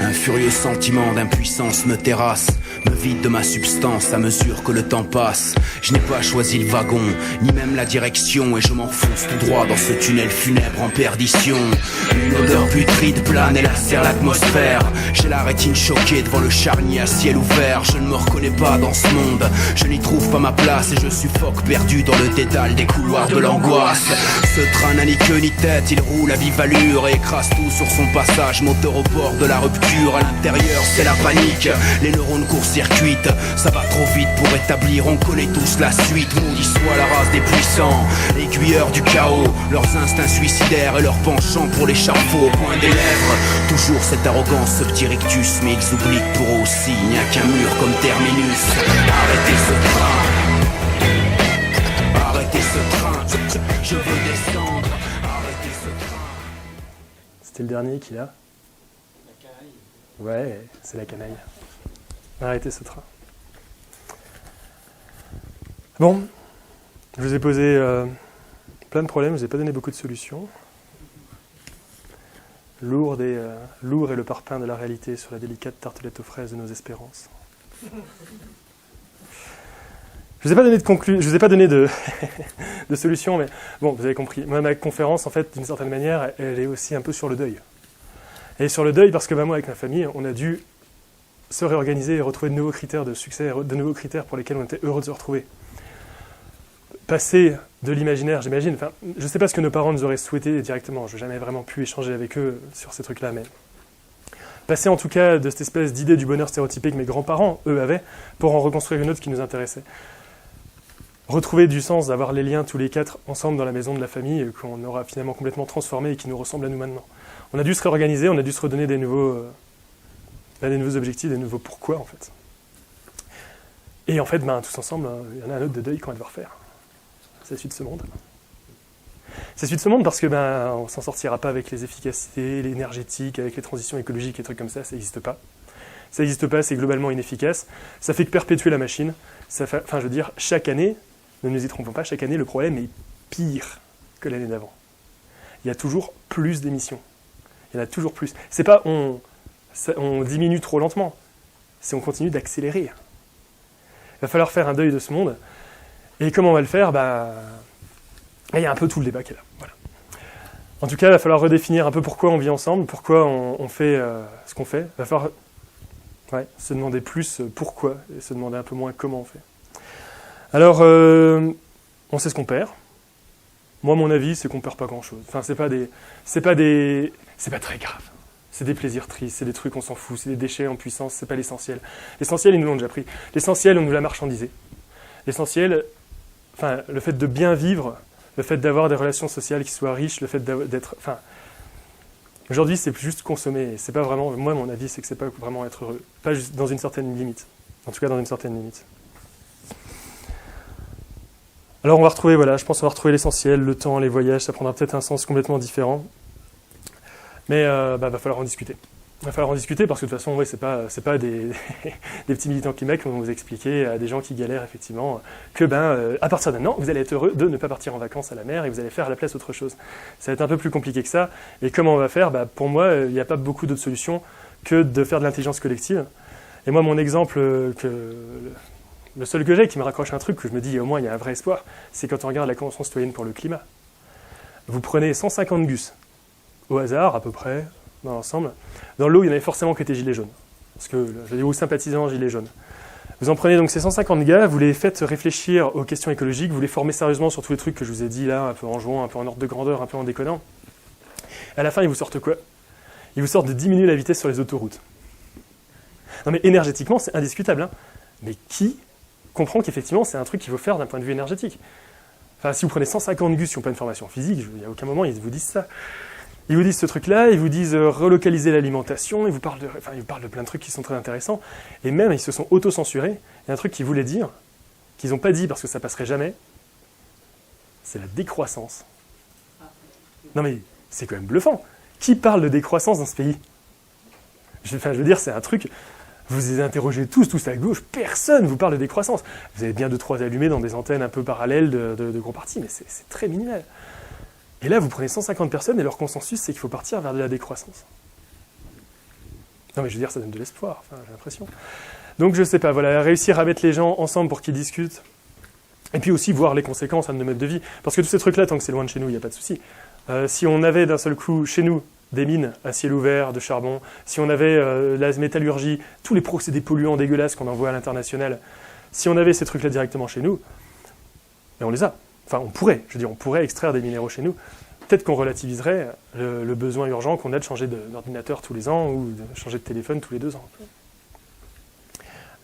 Un furieux sentiment d'impuissance me terrasse, me vide de ma substance à mesure que le temps passe. Je n'ai pas choisi le wagon, ni même la direction, et je m'enfonce tout droit dans ce tunnel funèbre en perdition. Une odeur putride plane et lacère l'atmosphère. J'ai la rétine choquée devant le charnier à ciel ouvert. Je ne me reconnais pas dans ce monde, je n'y trouve pas ma place et je suffoque perdu dans le dédale des couloirs de l'angoisse. Ce train n'a ni queue ni tête, il roule à vive allure et écrase tout sur son passage. Moteur au bord de la rupture, à l'intérieur c'est la panique. Les neurones court-circuitent, ça va trop vite pour établir, on connaît tous la suite. Maudit soit la race des puissants, aiguilleurs du chaos, leurs instincts suicidaires et leur penchant pour l'échafaud au point des lèvres. Toujours cette arrogance, ce petit rictus, mais ils oublient que pour eux aussi il n'y a qu'un mur comme terminus. Arrêtez ce train, arrêtez ce train, je veux descendre, arrêtez ce train. C'était le dernier qu'il a. Ouais, c'est la canaille. Arrêtez ce train. Bon, je vous ai posé plein de problèmes, je vous ai pas donné beaucoup de solutions. Lourd est le parpaing de la réalité sur la délicate tartelette aux fraises de nos espérances. Je vous ai pas donné je vous ai pas donné de solution, mais bon, vous avez compris. Moi, ma conférence, en fait, d'une certaine manière, elle est aussi un peu sur le deuil. Elle est sur le deuil parce que moi, avec ma famille, on a dû se réorganiser et retrouver de nouveaux critères de succès, de nouveaux critères pour lesquels on était heureux de se retrouver. Passer de l'imaginaire, j'imagine, enfin, je ne sais pas ce que nos parents nous auraient souhaité directement, je n'ai jamais vraiment pu échanger avec eux sur ces trucs-là, mais passer en tout cas de cette espèce d'idée du bonheur stéréotypé que mes grands-parents, eux, avaient, pour en reconstruire une autre qui nous intéressait. Retrouver du sens, d'avoir les liens tous les quatre ensemble dans la maison de la famille, qu'on aura finalement complètement transformé et qui nous ressemble à nous maintenant. On a dû se réorganiser, on a dû se redonner des nouveaux objectifs, des nouveaux pourquoi, en fait. Et en fait, tous ensemble, il y en a un autre de deuil qu'on va devoir faire. C'est la suite de ce monde. C'est la suite de ce monde parce que on ne s'en sortira pas avec les efficacités, l'énergétique, avec les transitions écologiques et trucs comme ça n'existe pas. Ça n'existe pas, c'est globalement inefficace. Ça fait que perpétuer la machine. Enfin, je veux dire, chaque année, ne nous y trompons pas, chaque année, le problème est pire que l'année d'avant. Il y a toujours plus d'émissions. Il y en a toujours plus. C'est pas on diminue trop lentement, c'est on continue d'accélérer. Il va falloir faire un deuil de ce monde. Et comment on va le faire ? Il y a un peu tout le débat qui est là. Voilà. En tout cas, il va falloir redéfinir un peu pourquoi on vit ensemble, pourquoi on fait ce qu'on fait. Il va falloir se demander plus pourquoi et se demander un peu moins comment on fait. Alors, on sait ce qu'on perd. Moi, mon avis, c'est qu'on perd pas grand-chose. Enfin, c'est pas très grave. C'est des plaisirs tristes, c'est des trucs on s'en fout, c'est des déchets en puissance, c'est pas l'essentiel. L'essentiel, ils nous l'ont déjà pris. L'essentiel, on nous l'a marchandisé. L'essentiel, le fait de bien vivre, le fait d'avoir des relations sociales qui soient riches, le fait d'être... Aujourd'hui, c'est juste consommer. C'est pas vraiment... Moi, mon avis, c'est que c'est pas vraiment être heureux. Pas juste dans une certaine limite. En tout cas, dans une certaine limite. Alors, on va retrouver, je pense qu'on va retrouver l'essentiel, le temps, les voyages, ça prendra peut-être un sens complètement différent. Mais va falloir en discuter. Il va falloir en discuter parce que de toute façon, c'est pas des petits militants climat qui vont vous expliquer à des gens qui galèrent effectivement que à partir de maintenant, vous allez être heureux de ne pas partir en vacances à la mer et vous allez faire à la place autre chose. Ça va être un peu plus compliqué que ça. Et comment on va faire ? Pour moi, il n'y a pas beaucoup d'autres solutions que de faire de l'intelligence collective. Et moi, mon exemple, le seul que j'ai qui me raccroche un truc, que je me dis au moins il y a un vrai espoir, c'est quand on regarde la Convention citoyenne pour le climat. Vous prenez 150 gus, au hasard à peu près, dans l'ensemble. Dans l'eau, il y en avait forcément qui étaient gilets jaunes. Parce que je dis aux sympathisants gilets jaunes. Vous en prenez donc ces 150 gars, vous les faites réfléchir aux questions écologiques, vous les formez sérieusement sur tous les trucs que je vous ai dit là, un peu en jouant, un peu en ordre de grandeur, un peu en déconnant. À la fin, ils vous sortent quoi ? Ils vous sortent de diminuer la vitesse sur les autoroutes. Non mais énergétiquement, c'est indiscutable. Hein. Mais qui comprend qu'effectivement, c'est un truc qu'il faut faire d'un point de vue énergétique ? Enfin, si vous prenez 150 gus qui n'ont pas une formation physique, il n'y a aucun moment ils vous disent ça. Ils vous disent ce truc-là, ils vous disent relocaliser l'alimentation, ils vous parlent de plein de trucs qui sont très intéressants. Et même, ils se sont auto-censurés. Il y a un truc qu'ils voulaient dire, qu'ils n'ont pas dit parce que ça passerait jamais, c'est la décroissance. Non mais, c'est quand même bluffant. Qui parle de décroissance dans ce pays ? Je veux dire, c'est un truc... Vous les interrogez tous à gauche, personne vous parle de décroissance. Vous avez bien 2-3 allumés dans des antennes un peu parallèles de gros partis, mais c'est très minimal. Et là, vous prenez 150 personnes et leur consensus, c'est qu'il faut partir vers de la décroissance. Non mais je veux dire, ça donne de l'espoir, j'ai l'impression. Donc je sais pas, voilà, réussir à mettre les gens ensemble pour qu'ils discutent, et puis aussi voir les conséquences de nos modes de vie. Parce que tous ces trucs-là, tant que c'est loin de chez nous, il n'y a pas de souci. Si on avait d'un seul coup, chez nous, des mines à ciel ouvert, de charbon, si on avait la métallurgie, tous les procédés polluants dégueulasses qu'on envoie à l'international, si on avait ces trucs-là directement chez nous, mais on les a. Enfin, on pourrait extraire des minéraux chez nous. Peut-être qu'on relativiserait le besoin urgent qu'on a de changer d'ordinateur tous les ans ou de changer de téléphone tous les 2 ans.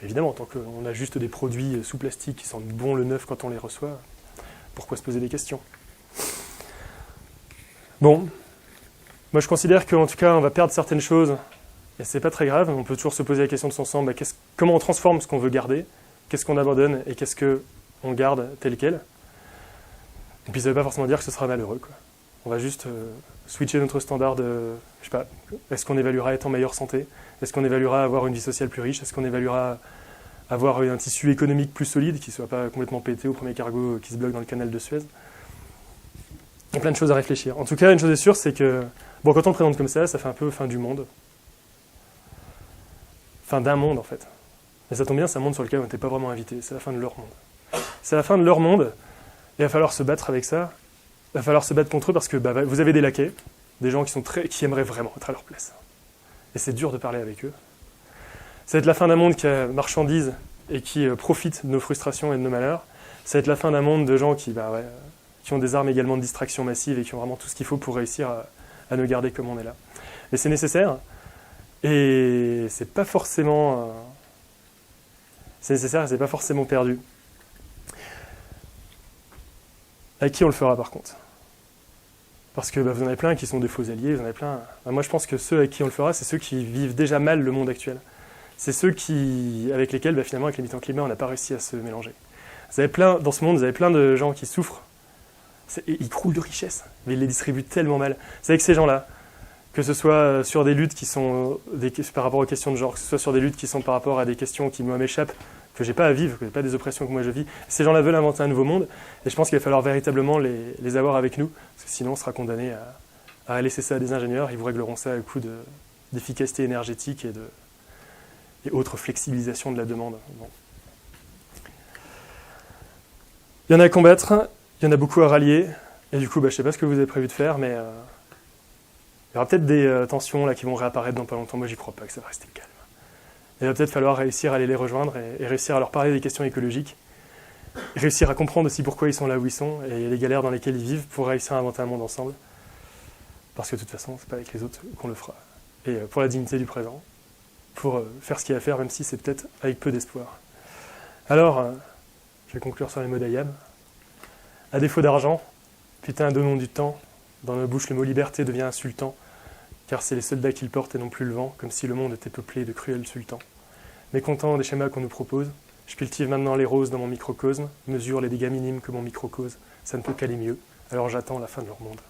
Évidemment, tant qu'on a juste des produits sous plastique qui sentent bon le neuf quand on les reçoit, pourquoi se poser des questions? Bon, moi je considère qu'en tout cas on va perdre certaines choses, et c'est pas très grave, on peut toujours se poser la question de son sang, comment on transforme ce qu'on veut garder, qu'est-ce qu'on abandonne et qu'est-ce qu'on garde tel quel. Et puis ça ne veut pas forcément dire que ce sera malheureux, quoi. On va juste switcher notre standard de, je sais pas, est-ce qu'on évaluera être en meilleure santé? Est-ce qu'on évaluera avoir une vie sociale plus riche? Est-ce qu'on évaluera avoir un tissu économique plus solide, qui ne soit pas complètement pété au premier cargo qui se bloque dans le canal de Suez? Il y a plein de choses à réfléchir. En tout cas, une chose est sûre, c'est que, bon, quand on le présente comme ça fait un peu fin du monde. Fin d'un monde, en fait. Mais ça tombe bien, c'est un monde sur lequel on n'était pas vraiment invité. C'est la fin de leur monde. C'est la fin de leur monde, et il va falloir se battre avec ça. Il va falloir se battre contre eux parce que vous avez des laquais, des gens qui aimeraient vraiment être à leur place. Et c'est dur de parler avec eux. Ça va être la fin d'un monde qui marchandise et qui profite de nos frustrations et de nos malheurs. Ça va être la fin d'un monde de gens qui ont des armes également de distraction massive et qui ont vraiment tout ce qu'il faut pour réussir à nous garder comme on est là. Mais c'est nécessaire, et c'est pas forcément... c'est nécessaire et c'est pas forcément perdu. À qui on le fera par contre? Parce que vous en avez plein qui sont des faux alliés, vous en avez plein... moi je pense que ceux à qui on le fera, c'est ceux qui vivent déjà mal le monde actuel. C'est ceux avec lesquels finalement avec les militants climat on n'a pas réussi à se mélanger. Dans ce monde, vous avez plein de gens qui souffrent, ils croulent de richesse, mais ils les distribuent tellement mal. C'est avec ces gens-là, que ce soit sur des luttes qui sont par rapport aux questions de genre, que ce soit sur des luttes qui sont par rapport à des questions qui moi m'échappent, que j'ai pas à vivre, que j'ai pas des oppressions que moi je vis. Ces gens-là veulent inventer un nouveau monde, et je pense qu'il va falloir véritablement les avoir avec nous, parce que sinon on sera condamné à laisser ça à des ingénieurs, ils vous régleront ça à coup d'efficacité énergétique et autres flexibilisation de la demande. Bon. Il y en a à combattre, il y en a beaucoup à rallier, et du coup, je ne sais pas ce que vous avez prévu de faire, mais il y aura peut-être des tensions là, qui vont réapparaître dans pas longtemps. Moi, j'y crois pas que ça va rester calme. Il va peut-être falloir réussir à aller les rejoindre et réussir à leur parler des questions écologiques, et réussir à comprendre aussi pourquoi ils sont là où ils sont, et les galères dans lesquelles ils vivent, pour réussir à inventer un monde ensemble. Parce que de toute façon, c'est pas avec les autres qu'on le fera. Et pour la dignité du présent, pour faire ce qu'il y a à faire, même si c'est peut-être avec peu d'espoir. Alors, je vais conclure sur les mots d'Ayam. À défaut d'argent, putain, donnons du temps. Dans nos bouches, le mot liberté devient insultant, car c'est les soldats qui le portent et non plus le vent, comme si le monde était peuplé de cruels sultans. Mécontent des schémas qu'on nous propose, je cultive maintenant les roses dans mon microcosme, mesure les dégâts minimes que mon micro cause. Ça ne peut qu'aller mieux, alors j'attends la fin de leur monde.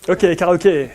Ok, karaoké.